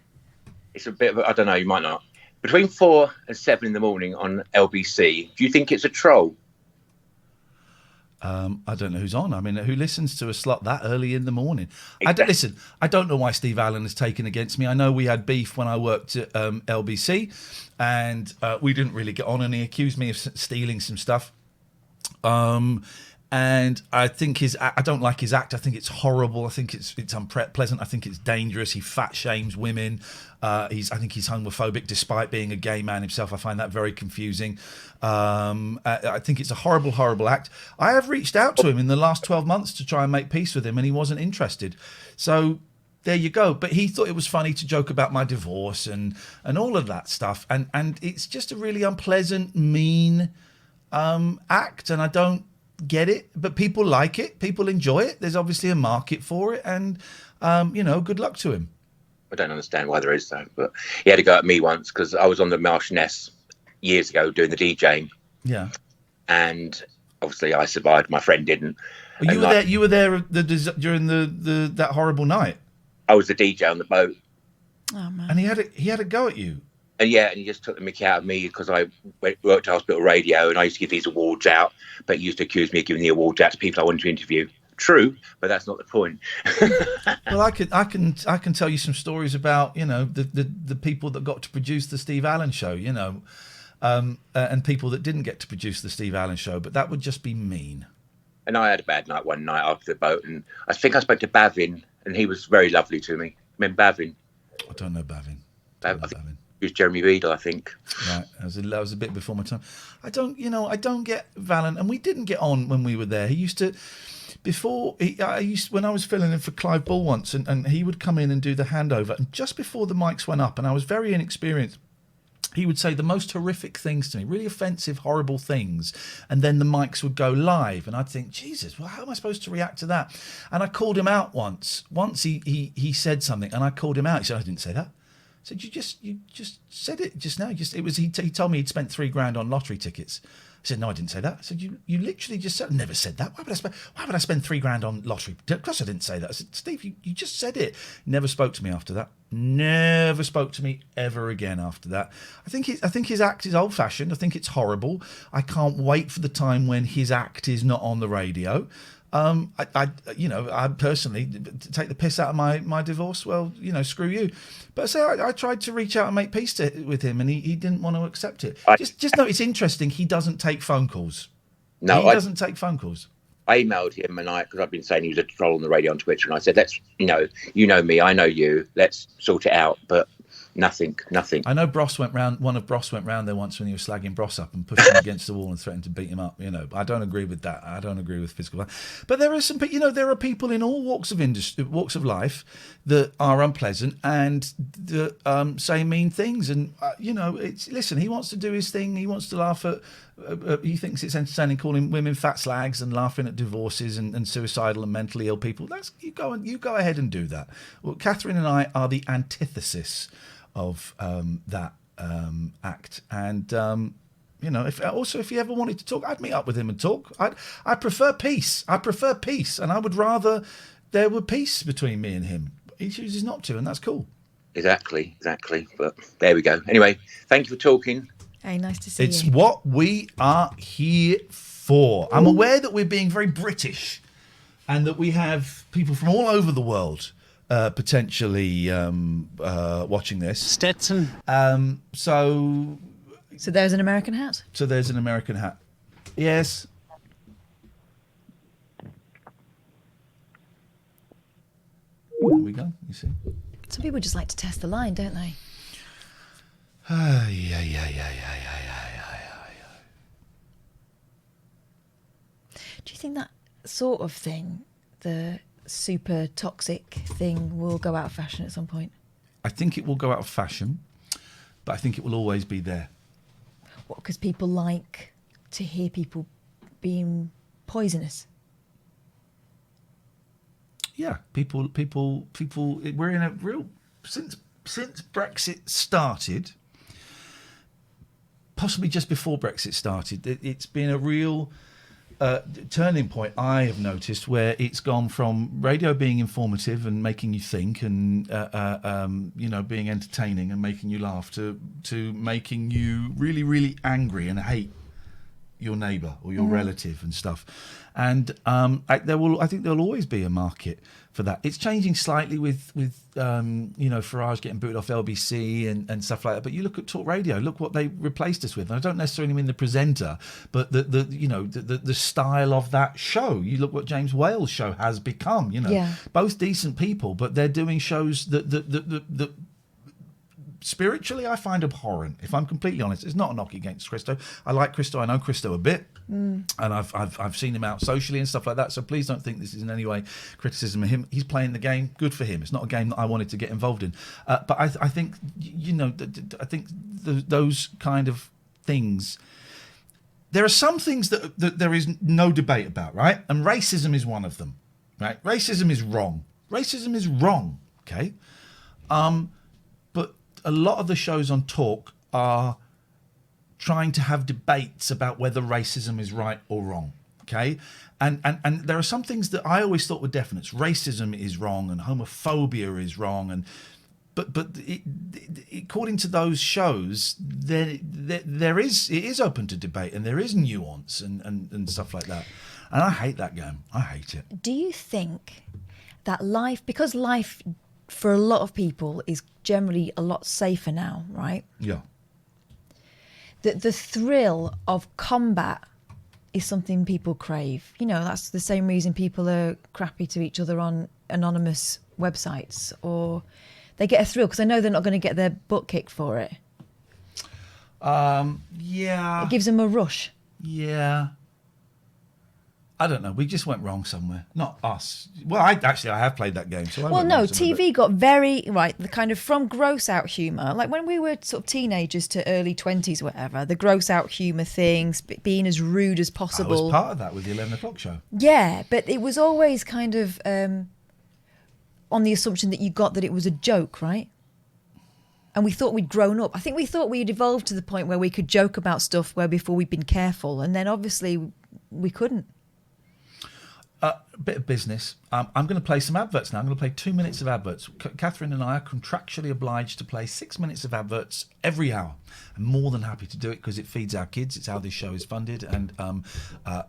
It's a bit of I don't know, you might not. Between 4 and 7 in the morning on LBC, do you think it's a troll? I don't know who's on. I mean, who listens to a slot that early in the morning? Listen, I don't know why Steve Allen has taken against me. I know we had beef when I worked at LBC, and we didn't really get on, and he accused me of stealing some stuff. And I think I don't like his act. I think it's horrible. I think it's unpleasant. I think it's dangerous. He fat shames women. I think he's homophobic despite being a gay man himself. I find that very confusing. I think it's a horrible, horrible act. I have reached out to him in the last 12 months to try and make peace with him, and he wasn't interested. So there you go. But he thought it was funny to joke about my divorce and all of that stuff. And it's just a really unpleasant, mean act, and I don't get it, but people like it, people enjoy it. There's obviously a market for it, and good luck to him. I don't understand why there is though, but he had to go at me once because I was on the Marchioness years ago doing the DJing. Yeah, and obviously I survived. My friend didn't. You were there during the that horrible night. I was the DJ on the boat. Oh man! And he had a go at you. And he just took the mickey out of me because I worked at hospital radio and I used to give these awards out, but he used to accuse me of giving the awards out to people I wanted to interview. True, but that's not the point. Well, I can tell you some stories about the people that got to produce the Steve Allen show, and people that didn't get to produce the Steve Allen show, but that would just be mean. And I had a bad night one night after the boat, and I think I spoke to Bavin, and he was very lovely to me. Remember Bavin? I don't know Bavin. I think it was Jeremy Riedel, I think. Right, that was a bit before my time. I don't get Valen, and we didn't get on when we were there. He used to, when I was filling in for Clive Bull once, and he would come in and do the handover, and just before the mics went up, and I was very inexperienced, he would say the most horrific things to me, really offensive, horrible things, and then the mics would go live, and I'd think, Jesus, well, how am I supposed to react to that? And I called him out once. Once he said something, and I called him out. He said, I didn't say that. I said, you just said it just now. He told me he'd spent $3,000 on lottery tickets. I said, no, I didn't say that. I said, you literally just said, I never said that. Why would I spend $3,000 on lottery? Of course I didn't say that. I said, Steve, you just said it. Never spoke to me after that. Never spoke to me ever again after that. I think his act is old fashioned. I think it's horrible. I can't wait for the time when his act is not on the radio. I personally take the piss out of my divorce. Well, screw you. But I tried to reach out and make peace with him, and he didn't want to accept it. Just know it's interesting. He doesn't take phone calls. No, he doesn't take phone calls. I emailed him because I've been saying he was a troll on the radio on Twitter, and I said, let's, you know me, I know you, let's sort it out. But nothing. I know one of Bros went round there once when he was slagging Bros up and pushed him against the wall and threatened to beat him up. I don't agree with that. I don't agree with physical violence. But there are some, there are people in all walks of life that are unpleasant and that say mean things. And listen, he wants to do his thing. He wants to laugh at. He thinks it's entertaining calling women fat slags and laughing at divorces and suicidal and mentally ill people. You go ahead and do that. Well, Katherine and I are the antithesis of that act, and if he ever wanted to talk, I'd meet up with him and talk. I prefer peace. And I would rather there were peace between me and him. He chooses not to, and that's cool. Exactly. But there we go. Anyway, thank you for talking. Hey, nice to see you. It's what we are here for. I'm aware that we're being very British, and that we have people from all over the world potentially watching this. Stetson. So there's an American hat? So there's an American hat. Yes. There we go, you see. Some people just like to test the line, don't they? Yeah. Do you think that sort of thing, the super toxic thing, will go out of fashion at some point? I think it will go out of fashion, but I think it will always be there. What, because people like to hear people being poisonous? Yeah, people. We're in a real since Brexit started. Possibly just before Brexit started, it's been a real turning point I have noticed where it's gone from radio being informative and making you think and being entertaining and making you laugh to making you really, really angry and hate your neighbour or your relative and stuff. And I think there'll always be a market for that. It's changing slightly with Farage getting booted off LBC and stuff like that. But you look at talk radio, look what they replaced us with. And I don't necessarily mean the presenter, but the style of that show. You look what James Whale's show has become. Both decent people, but they're doing shows that spiritually I find abhorrent, if I'm completely honest. It's not a knock against Christo. I like Christo. I know Christo a bit. And I've seen him out socially and stuff like that, so please don't think this is in any way criticism of him. He's playing the game, good for him. It's not a game that I wanted to get involved in, but I think I think those kind of things, there are some things that there is no debate about, right? And racism is one of them, right? Racism is wrong. Okay, but a lot of the shows on Talk are trying to have debates about whether racism is right or wrong, okay? And there are some things that I always thought were definite. Racism is wrong and homophobia is wrong, but according to those shows, it is open to debate and there is nuance and stuff like that. And I hate that game. I hate it. Do you think that because life for a lot of people is generally a lot safer now, right? Yeah. That the thrill of combat is something people crave. That's the same reason people are crappy to each other on anonymous websites, or they get a thrill because they know they're not going to get their butt kicked for it. Yeah. It gives them a rush. Yeah. I don't know. We just went wrong somewhere. Not us. Well, I have played that game. So TV got very, the kind of from gross out humour, like when we were sort of teenagers to early 20s, whatever, the gross out humour things, being as rude as possible. I was part of that with the 11 o'clock show. Yeah, but it was always kind of on the assumption that you got that it was a joke, right? And we thought we'd grown up. I think we thought we'd evolved to the point where we could joke about stuff where before we'd been careful, and then obviously we couldn't. Bit of business. I'm going to play some adverts now. I'm going to play 2 minutes of adverts. Katherine and I are contractually obliged to play 6 minutes of adverts every hour. I'm more than happy to do it because it feeds our kids. It's how this show is funded, and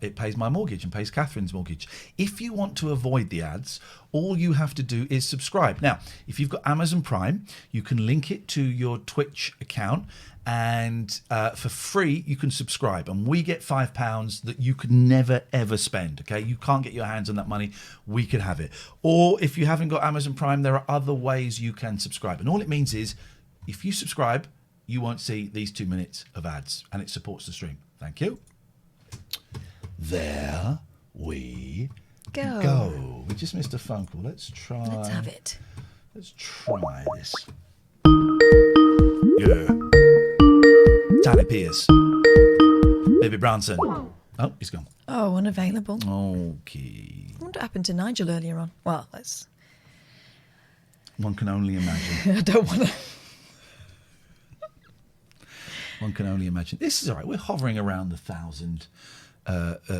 it pays my mortgage and pays Katherine's mortgage. If you want to avoid the ads, all you have to do is subscribe. Now, if you've got Amazon Prime, you can link it to your Twitch account, and for free you can subscribe, and we get £5 that you could never ever spend. Okay, you can't get your hands on that money. We could have it. Or if you haven't got Amazon Prime, there are other ways you can subscribe, and all it means is if you subscribe, you won't see these 2 minutes of ads, and it supports the stream. Thank you. There we go. We just missed a phone call. Let's have it. Let's try this. Yeah. Tally Pierce. Baby Brownson. Oh, he's gone. Oh, unavailable. Okay. I wonder what happened to Nigel earlier on. Well, one can only imagine. I don't want to. One can only imagine. This is all right. We're hovering around 1,000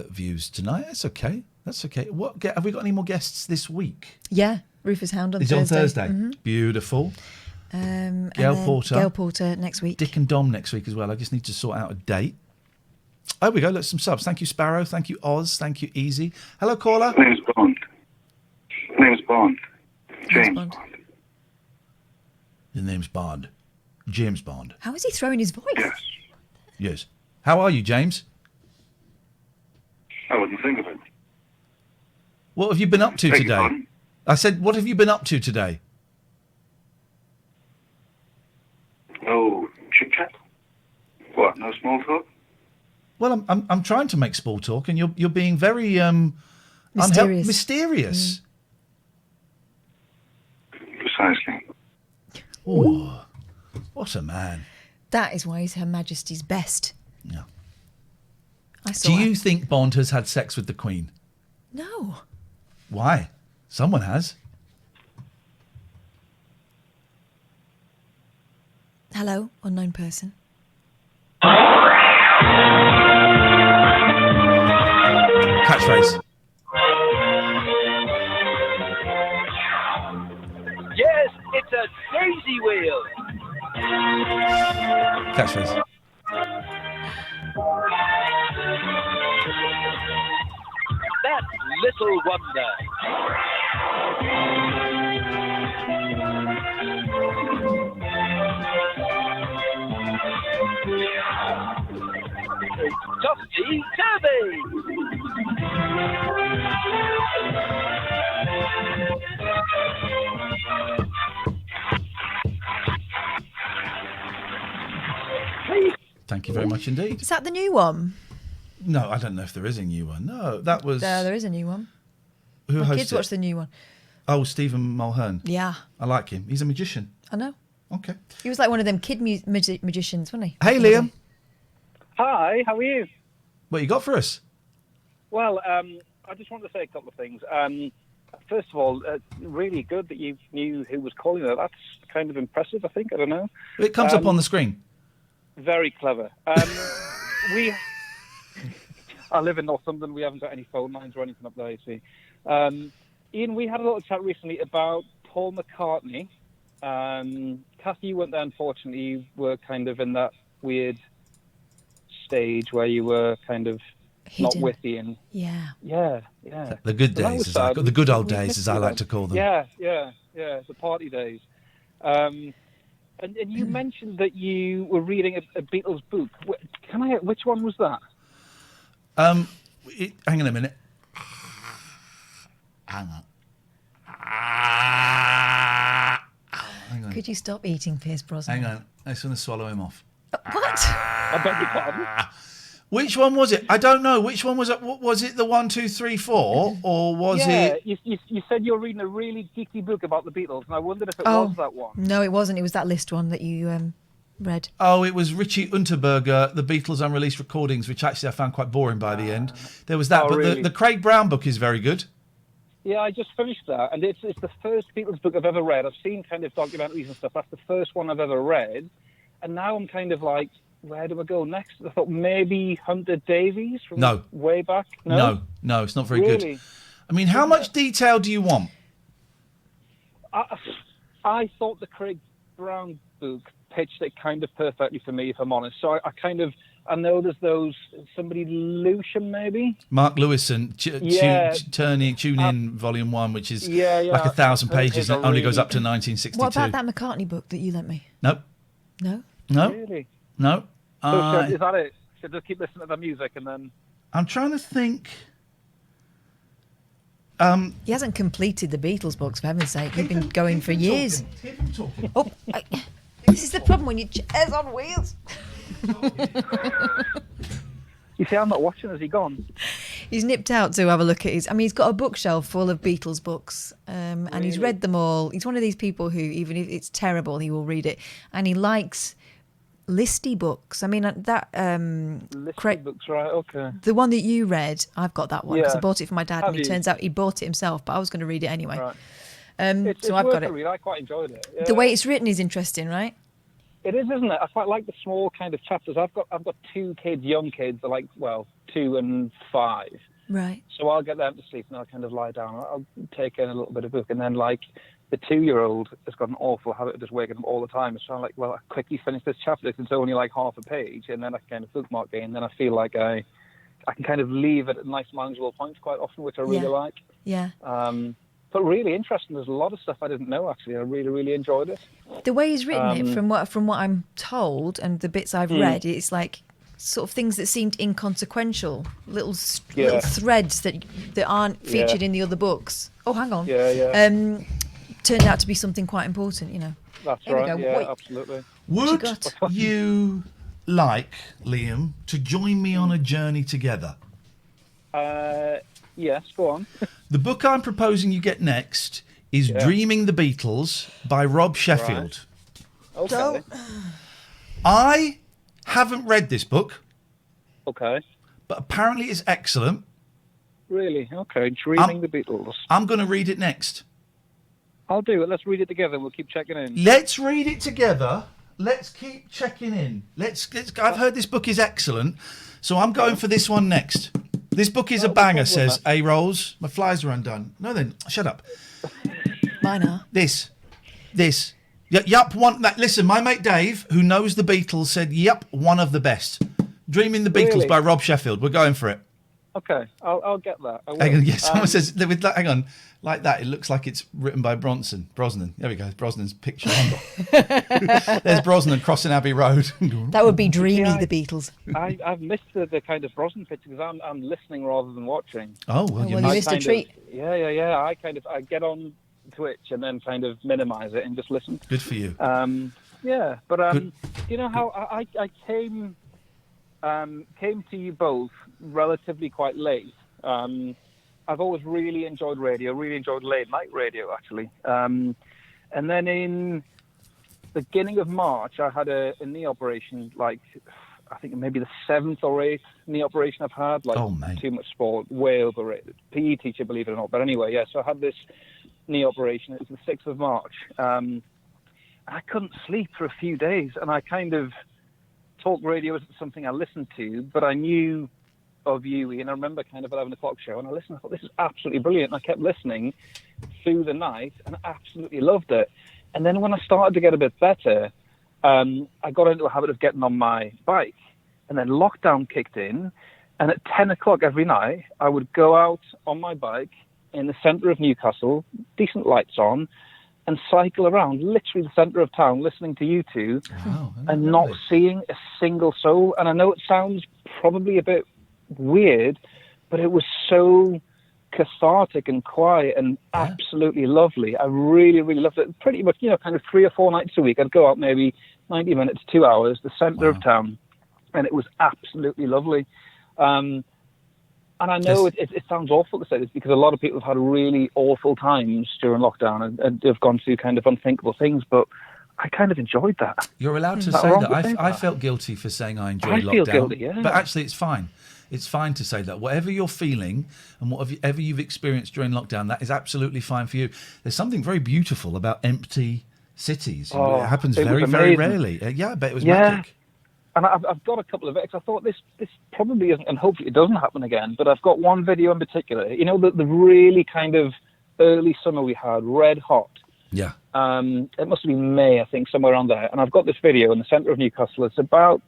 views tonight. That's okay. Have we got any more guests this week? Yeah, Rufus Hound on Is Thursday. Is on Thursday? Mm-hmm. Beautiful. Gail Porter next week. Dick and Dom next week as well. I just need to sort out a date. Oh, we go. Let's some subs. Thank you, Sparrow. Thank you, Oz. Thank you, Easy. Hello, caller. Name's Bond. James Bond. Your name's Bond. James Bond. How is he throwing his voice? Yes. How are you, James? I wouldn't think of it. What have you been up to Beg your today? pardon? I said, what have you been up to today? No chit chat. What? No small talk. Well, I'm trying to make small talk, and you're being very mysterious. Precisely. Oh, what a man! That is why he's Her Majesty's best. Yeah. Do you think Bond has had sex with the Queen? No. Why? Someone has. Hello, unknown person. Catchphrase. Yes, it's a daisy wheel. Catchphrase. That little wonder. Topsy Turvy. Thank you very much indeed. Is that the new one? No, I don't know if there is a new one. No, that was... There is a new one. Who My hosted kids watch the new one. Oh, Stephen Mulhern. Yeah. I like him. He's a magician. I know. Okay. He was like one of them kid magicians, wasn't he? Hey, Liam. Hi, how are you? What you got for us? Well, I just want to say a couple of things. First of all, really good that you knew who was calling her. That's kind of impressive, I think. I don't know. It comes up on the screen. Very clever. I live in Northumberland. We haven't got any phone lines or anything up there, you see. Ian, we had a little chat recently about Paul McCartney. Kathy, you weren't there, unfortunately. You were kind of in that weird stage where you were kind of not Hidden. with Ian. Yeah. Yeah. The good So that days, was as I, sad. the good old We days, missed as I you like then. to call them. Yeah, the party days. And you mentioned that you were reading a Beatles book. Which one was that? Hang on a minute. Hang on. Hang on. Could you stop eating Pierce Brosnan? Hang on. I just want to swallow him off. What? I beg your pardon? Which one was it? I don't know. Which one was it? Was it the 1, 2, 3, 4, or was it? You said you were reading a really geeky book about the Beatles, and I wondered if it was that one. No, it wasn't. It was that list one that you read. Oh, it was Richie Unterberger, The Beatles Unreleased Recordings, which actually I found quite boring by the end. There was that, Oh, but really? the Craig Brown book is very good. Yeah, I just finished that, and it's the first Beatles book I've ever read. I've seen kind of documentaries and stuff. That's the first one I've ever read, and now I'm kind of like, where do I go next? I thought maybe Hunter Davies from No. way back. No, it's not very Really? good. I mean, how much detail do you want? I thought the Craig Brown book pitched it kind of perfectly for me, if I'm honest. So I know there's somebody Lucian maybe. Mark Lewison, Tune In, Volume 1, which is like 1,000 pages and it only goes up to 1962. What about that McCartney book that you lent me? Nope. No? No. Really? No. So is that it? Should I just keep listening to the music and then... I'm trying to think. He hasn't completed the Beatles books, for heaven's sake. You've been going for years. Oh, this is the problem when your chair's on wheels. You see, I'm not watching. Has he gone? He's nipped out to have a look at his... I mean, he's got a bookshelf full of Beatles books, and he's read them all. He's one of these people who, even if it's terrible, he will read it. And he likes listy books. I mean, that... listy books, right, okay. The one that you read, I've got that one because I bought it for my dad, Have and it you? turns out he bought it himself, but I was going to read it anyway. Right. So I've got it. Read. I quite enjoyed it. Yeah. The way it's written is interesting, right? It is, isn't it? I quite like the small kind of chapters. I've got 2 kids, young kids, they're like 2 and 5. Right. So I'll get them to sleep and I'll kind of lie down. I'll take in a little bit of book, and then like the 2-year-old has got an awful habit of just waking up all the time. So I'm like, well, I quickly finish this chapter because it's only like half a page, and then I kind of bookmark it, and then I feel like I can kind of leave it at nice manageable points quite often, which I really like. Yeah. But really interesting. There's a lot of stuff I didn't know, actually. I really, really enjoyed it. The way he's written it, from what I'm told, and the bits I've read, it's like sort of things that seemed inconsequential, little threads that aren't featured in the other books. Oh, hang on. Turned out to be something quite important, you know. That's Here we right. go. Yeah, Wait. absolutely. Would you like, Liam, to join me on a journey together? Yes, go on. The book I'm proposing you get next is Dreaming the Beatles by Rob Sheffield. Right. Okay. I haven't read this book. Okay. But apparently it's excellent. Really? Okay. Dreaming the Beatles. I'm going to read it next. I'll do it. Let's read it together. We'll keep checking in. Let's read it together. Let's keep checking in. I've heard this book is excellent, so I'm going for this one next. This book is a banger, says A Rolls. My flies are undone. No, then, shut up. Mine are. This. Yup, one. Listen, my mate Dave, who knows the Beatles, said, yup, one of the best. Dreaming the Beatles Really? by Rob Sheffield. We're going for it. Okay, I'll get that. I will. Hang on, yes, someone says, hang on, like that, it looks like it's written by Brosnan. There we go, Brosnan's picture. There's Brosnan crossing Abbey Road. That would be dreamy, the Beatles. I've missed the kind of Brosnan picture because I'm listening rather than watching. Oh, well, you missed a treat. Yeah. I get on Twitch and then kind of minimize it and just listen. Good for you. Yeah, but you know how I came to you both relatively quite late. I've always really enjoyed radio, really enjoyed late night radio actually. And then in the beginning of March, I had a knee operation, like I think maybe the 7th or 8th knee operation I've had. Like too much sport, way overrated. PE teacher, believe it or not. But anyway, yeah. So I had this knee operation. It was the 6th of March. I couldn't sleep for a few days, and I kind of talk radio isn't something I listened to, but I knew of you, Ian. I remember kind of 11 o'clock show, and I listened. I thought, this is absolutely brilliant. And I kept listening through the night, and I absolutely loved it. And then when I started to get a bit better, I got into a habit of getting on my bike, and then lockdown kicked in, and at 10 o'clock every night, I would go out on my bike in the centre of Newcastle, decent lights on, and cycle around literally the centre of town listening to you two and not seeing a single soul. And I know it sounds probably a bit weird, but it was so cathartic and quiet and absolutely lovely. I really, really loved it. Pretty much, kind of 3 or 4 nights a week. I'd go out maybe 90 minutes, 2 hours, the centre of town, and it was absolutely lovely. And I know it sounds awful to say this because a lot of people have had really awful times during lockdown and have gone through kind of unthinkable things, but I kind of enjoyed that. You're allowed to say that. I felt guilty for saying I enjoyed lockdown. I feel guilty, yeah. But actually, it's fine. It's fine to say that. Whatever you're feeling and whatever you've experienced during lockdown, that is absolutely fine for you. There's something very beautiful about empty cities. It happens very, very rarely. Yeah, I bet it was magic. And I've got a couple of it. I thought this probably isn't, and hopefully it doesn't happen again. But I've got one video in particular. The really kind of early summer we had, red hot. Yeah. It must have been May, I think, somewhere around there. And I've got this video in the centre of Newcastle. It's about,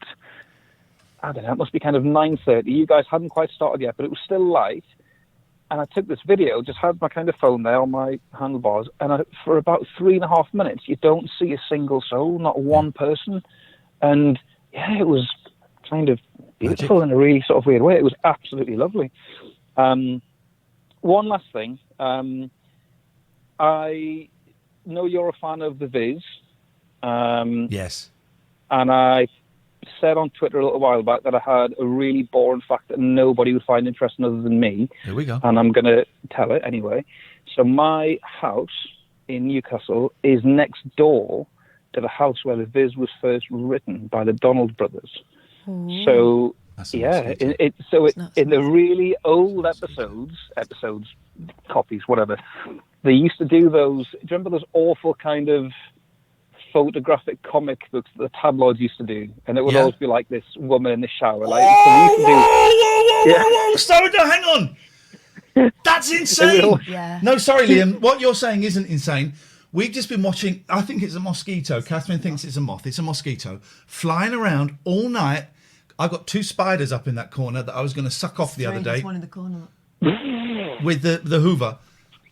I don't know, it must be kind of 9:30. You guys hadn't quite started yet, but it was still light. And I took this video, just had my kind of phone there on my handlebars, and for about 3.5 minutes, you don't see a single soul, not one person. And yeah, it was kind of beautiful in a really sort of weird way. It was absolutely lovely. One last thing. I know you're a fan of The Viz. Yes. And I said on Twitter a little while back that I had a really boring fact that nobody would find interesting other than me. Here we go. And I'm going to tell it anyway. So my house in Newcastle is next door to the house where The Viz was first written by the Donald brothers. Ooh. So, yeah, in the really old episodes, copies, whatever, they used to do those, do you remember those awful kind of photographic comic books that the tabloids used to do? And it would always be like this woman in the shower. Like, whoa, slow down, hang on. That's insane. No, sorry, Liam, what you're saying isn't insane. We've just been watching, I think it's a mosquito. Catherine thinks it's a moth. It's a mosquito flying around all night. I've got 2 spiders up in that corner that I was going to suck off the other day. One in the corner. With the Hoover.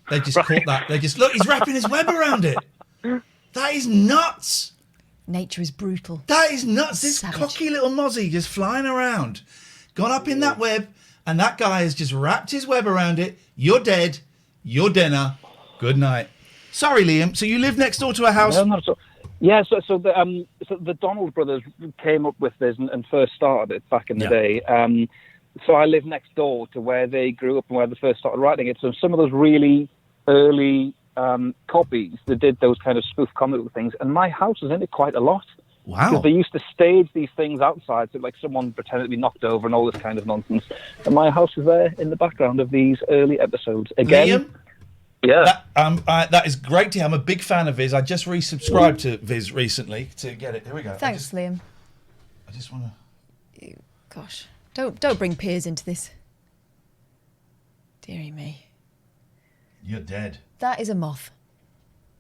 They just caught that. They just, look, he's wrapping his web around it. That is nuts. Nature is brutal. That is nuts. This cocky little mozzie just flying around. Gone up in that web, and that guy has just wrapped his web around it. You're dead. You're dinner. Good night. Sorry, Liam. So you live next door to a house? No, not at all. Yeah, so the Donald brothers came up with this and first started it back in the day. So I live next door to where they grew up and where they first started writing it. So some of those really early copies, they did those kind of spoof comic book things, and my house is in it quite a lot. Wow. Because they used to stage these things outside, so like someone pretended to be knocked over and all this kind of nonsense. And my house is there in the background of these early episodes. Again, Liam? Yeah. That is great to hear. I'm a big fan of Viz. I just resubscribed to Viz recently to get it. Here we go. Thanks, Liam. I just want to... Gosh. Don't bring peers into this. Dearie me. You're dead. That is a moth.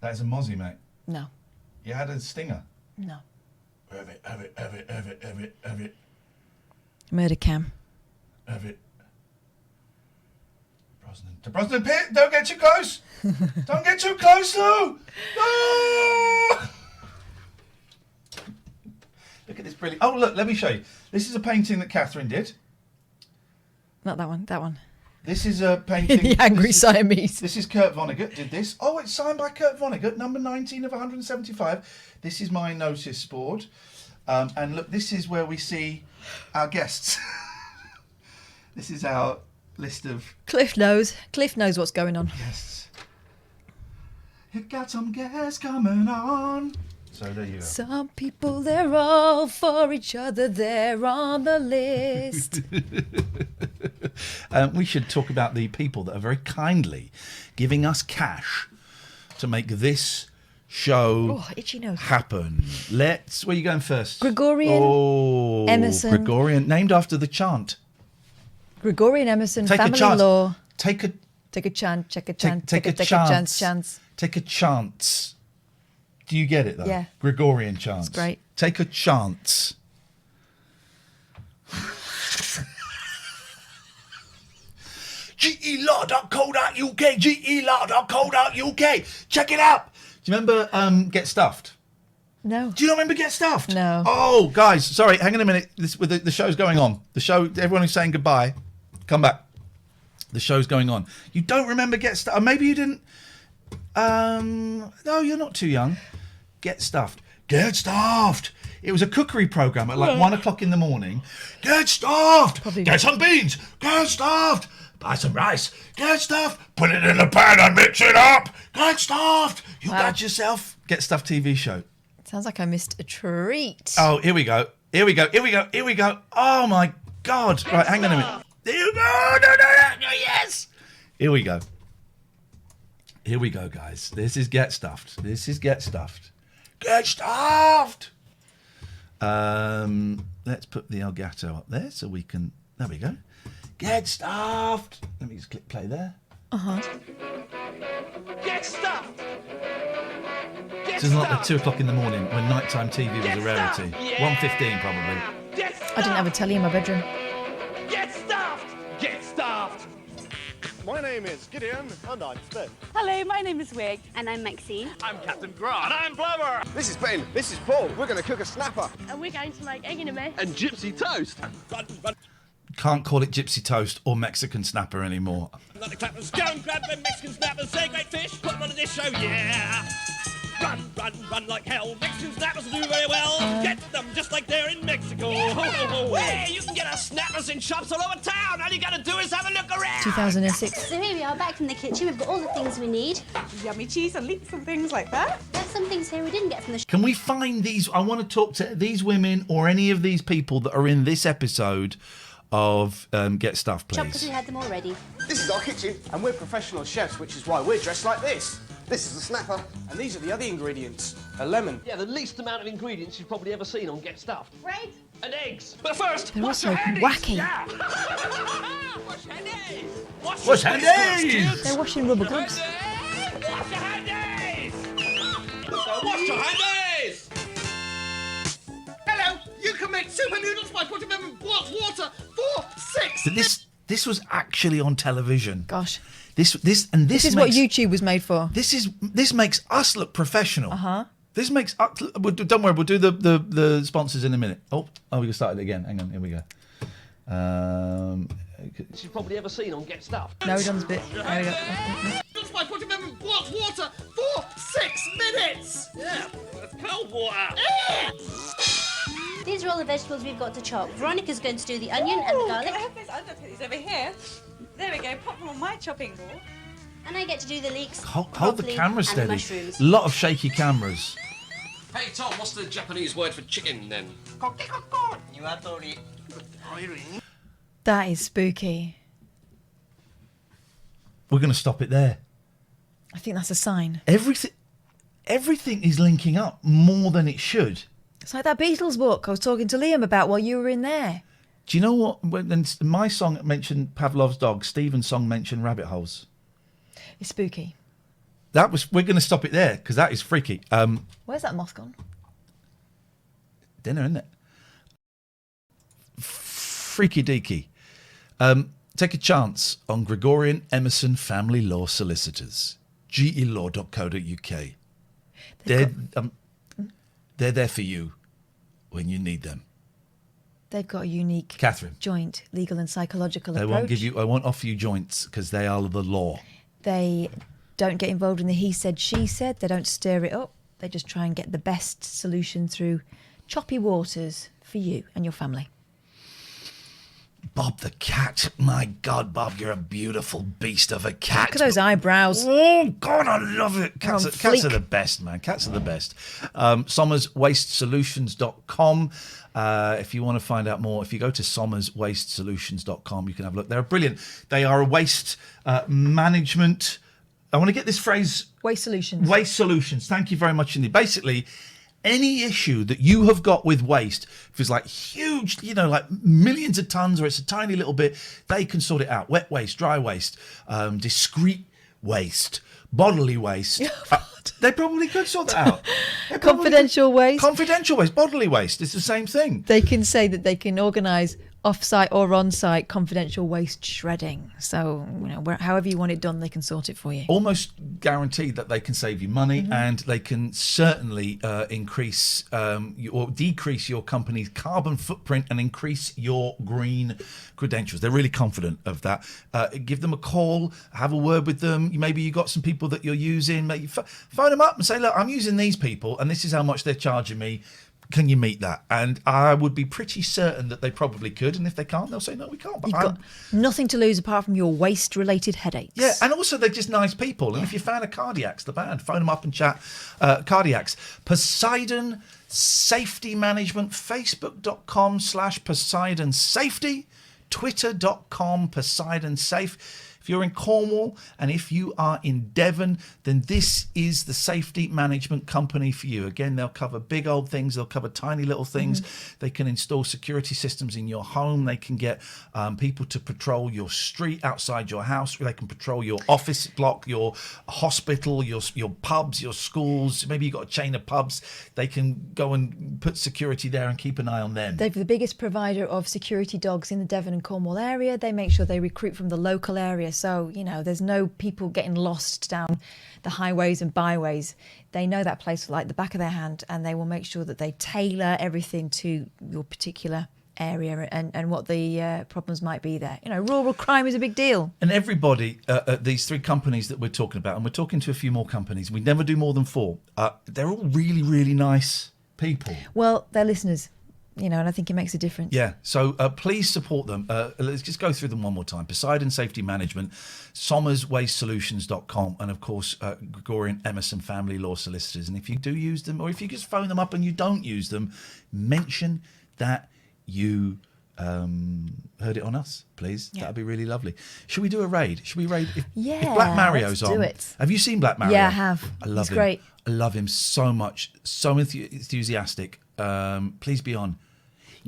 That is a mozzie, mate. No. You had a stinger. No. Have it. Murder cam. Have it. Brosnan Pitt, don't get too close. Don't get too close, though. No! Look at this brilliant. Oh, look, let me show you. This is a painting that Katherine did. Not that one. That one. This is a painting. The Angry Siamese. This is Kurt Vonnegut did this. Oh, it's signed by Kurt Vonnegut, number 19 of 175. This is my notice board. And look, this is where we see our guests. This is our list of... Cliff knows. Cliff knows what's going on. Yes. You've got some guests coming on. So there you go. Some people, they're all for each other. They're on the list. We should talk about the people that are very kindly giving us cash to make this show itchy nose. happen. Where are you going first? Gregorian Emerson. Gregorian, named after the chant. Gregorian Emerson, Take a family chance. law. Take a chance. Take a chance. Take a chance. Do you get it though? Yeah. Gregorian chants. It's great. Take a chance. gelaw.co.uk, gelaw.co.uk. Check it out. Do you remember Get Stuffed? No. Do you not remember Get Stuffed? No. Oh, guys, sorry, hang on a minute. The show's going on. The show, everyone who's saying goodbye, come back. The show's going on. You don't remember Get Stuffed? Maybe you didn't. No, you're not too young. Get Stuffed. Get Stuffed. It was a cookery program at like 1 o'clock in the morning. Get stuffed. Get some beans. Get stuffed. Buy some rice. Get stuffed. Put it in a pan and mix it up. Get stuffed. You got yourself. Get Stuffed TV show. Sounds like I missed a treat. Oh, here we go. Here we go. Here we go. Here we go. Oh my God. Right, hang on a minute. Here you go. No, yes. Here we go. Here we go, guys. This is Get Stuffed. This is Get Stuffed. Get Stuffed. Let's put the Elgato up there so we can. There we go. Get Stuffed. Let me just click play there. Get stuffed. This is not at 2 o'clock in the morning when nighttime TV was a rarity. 1:15 probably. I didn't have a telly in my bedroom. Get stuffed. Get stuffed. My name is Gideon, and I'm Sven. Hello, my name is Wig. And I'm Maxine. I'm Captain Grant. And I'm Blubber. This is Ben. This is Paul. We're going to cook a snapper. And we're going to make egg in a mess. And gypsy toast. Can't call it gypsy toast or Mexican snapper anymore. Let the clappers go and grab them Mexican snappers. Say great fish. Put them on a dish show. Yeah. Run like hell. Mexican snappers will do very well. Get them just like they're in Mexico. Hey, you can get our snappers in shops all over town. All you gotta do is have a look around. 2006. So here we are back from the kitchen. We've got all the things we need. Yummy cheese and leeks and things like that. There's some things here we didn't get from the Can we find these? I want to talk to these women or any of these people that are in this episode of Get Stuffed, shop because please. we had them already. This is our kitchen, and we're professional chefs, which is why we're dressed like this. This is the snapper, and these are the other ingredients. A lemon. Yeah, the least amount of ingredients you've probably ever seen on Get Stuffed. Bread. And eggs. But first, They're wash also your handies. wacky. Yeah. Wash handies. Wash handies. They're washing rubber gloves. Wash your handies. Wash your handies. Hello, you can make super noodles by putting them in boiled water for 6 So this was actually on television. Gosh. This This is makes, what YouTube was made for. This makes us look professional. Uh-huh. This makes us, don't worry, we'll do the sponsors in a minute. Oh, we can start it again. Hang on, here we go. You've probably ever seen on Get Stuffed. No, Don's bit. There we go. Just by putting them in boiled water for 6 minutes. Yeah, that's cold water. These are all the vegetables we've got to chop. Veronica's going to do the onion and the garlic. Can I have this? I'm going to put these over here. There we go. Pop them on my chopping board. And I get to do the leeks, Hold the broccoli, camera and the steady. mushrooms. A lot of shaky cameras. Hey Tom, what's the Japanese word for chicken then? That is spooky. We're going to stop it there. I think that's a sign. Everything is linking up more than it should. It's like that Beatles book I was talking to Liam about while you were in there. Do you know what? When my song mentioned Pavlov's dog, Stephen's song mentioned rabbit holes. It's spooky. We're going to stop it there because that is freaky. Where's that moth gone? Dinner, isn't it? Freaky deaky. Take a chance on Gregorian Emerson Family Law Solicitors. gelaw.co.uk. They're there for you when you need them. They've got a unique Katherine. joint legal and psychological I approach. won't offer you joints because they are the law. They don't get involved in the he said, she said. They don't stir it up. They just try and get the best solution through choppy waters for you and your family. Bob the cat. My God, Bob, you're a beautiful beast of a cat. Look at those eyebrows. Oh, God, I love it. Cats are the best, man. Cats are the best. SommersWasteSolutions.com. If you want to find out more, if you go to SommersWasteSolutions.com, you can have a look. They're brilliant. They are a waste management. I want to get this phrase. Waste solutions. Waste solutions. Thank you very much indeed. Basically, any issue that you have got with waste, if it's like huge, like millions of tons or it's a tiny little bit, they can sort it out. Wet waste, dry waste, discrete waste, bodily waste. They probably could sort that out. Confidential waste. Confidential waste, bodily waste. It's the same thing. They can say that they can organise off-site or on-site confidential waste shredding. So, however you want it done, they can sort it for you. Almost guaranteed that they can save you money, and they can certainly increase or decrease your company's carbon footprint and increase your green credentials. They're really confident of that. Give them a call, have a word with them. Maybe you got some people that you're using. Maybe phone them up and say, look, I'm using these people and this is how much they're charging me. Can you meet that? And I would be pretty certain that they probably could. And if they can't, they'll say, no, we can't. But You've got nothing to lose apart from your waste-related headaches. Yeah, and also they're just nice people. And if you're a fan of Cardiacs, the band, phone them up and chat. Cardiacs. Poseidon Safety Management, Facebook.com/Poseidon Safety, Twitter.com Poseidon Safe. If you're in Cornwall and if you are in Devon, then this is the safety management company for you. Again, they'll cover big old things. They'll cover tiny little things. They can install security systems in your home. They can get people to patrol your street outside your house. They can patrol your office block, your hospital, your pubs, your schools. Maybe you've got a chain of pubs. They can go and put security there and keep an eye on them. They're the biggest provider of security dogs in the Devon and Cornwall area. They make sure they recruit from the local area. So, there's no people getting lost down the highways and byways. They know that place like the back of their hand, and they will make sure that they tailor everything to your particular area and what the problems might be there. Rural crime is a big deal. And everybody at these three companies that we're talking about, and we're talking to a few more companies, we never do more than 4, they're all really, really nice people. Well, they're listeners. And I think it makes a difference. Yeah, so please support them. Let's just go through them one more time. Poseidon Safety Management, SommersWasteSolutions.com, and of course, Gregorian Emerson Family Law Solicitors. And if you do use them, or if you just phone them up and you don't use them, mention that you heard it on us, please. Yeah. That'd be really lovely. Should we do a raid? Should we raid? If Black Mario's let's on. Do it. Have you seen Black Mario? Yeah, I have. I love He's him. Great. I love him so much. So enthusiastic. Please be on.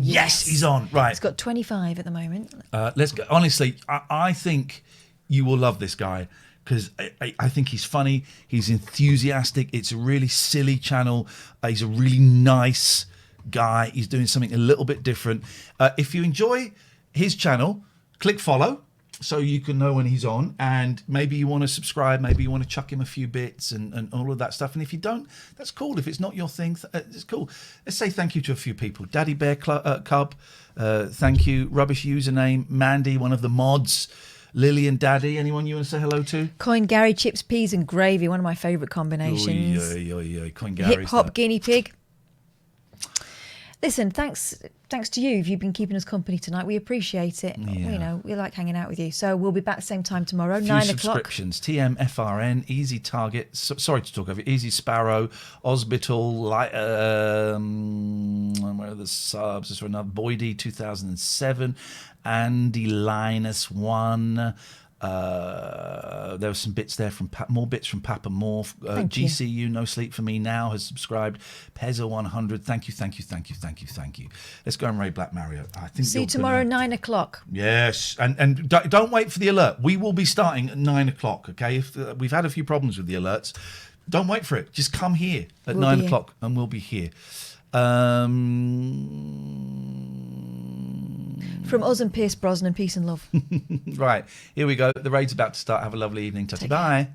Yes, he's on. Right. He's got 25 at the moment. Let's go. Honestly, I think you will love this guy because I think he's funny. He's enthusiastic. It's a really silly channel. He's a really nice guy. He's doing something a little bit different. If you enjoy his channel, click follow so you can know when he's on, and maybe you want to subscribe, maybe you want to chuck him a few bits and all of that stuff. And if you don't, that's cool. If it's not your thing, it's cool. Let's say thank you to a few people. Daddy Bear Cub, thank you. Rubbish Username, Mandy, one of the mods, Lily and Daddy. Anyone you want to say hello to? Coin Gary, chips, peas and gravy, one of my favourite combinations. Coin Gary. Hip Hop Guinea Pig. Listen, thanks to you. You've been keeping us company tonight. We appreciate it. Yeah. We like hanging out with you. So we'll be back same time tomorrow, 9 o'clock. Subscriptions, TMFRN, Easy Target, sorry to talk over, Easy Sparrow, Osbital, where are the subs? This for another Boydie 2007, Andy Linus 1, There were some bits there from more bits from Papa Morph. Thank you. GCU No Sleep for Me Now has subscribed. Pezza 100. Thank you. Let's go and raid Black Mario. I think See you you're tomorrow, gonna- 9 o'clock. Yes, and don't wait for the alert. We will be starting at 9 o'clock. Okay, if we've had a few problems with the alerts, don't wait for it. Just come here at We'll 9 be o'clock, and we'll be here. From us and Pierce Brosnan, peace and love. Right, here we go. The raid's about to start. Have a lovely evening. Tutty bye.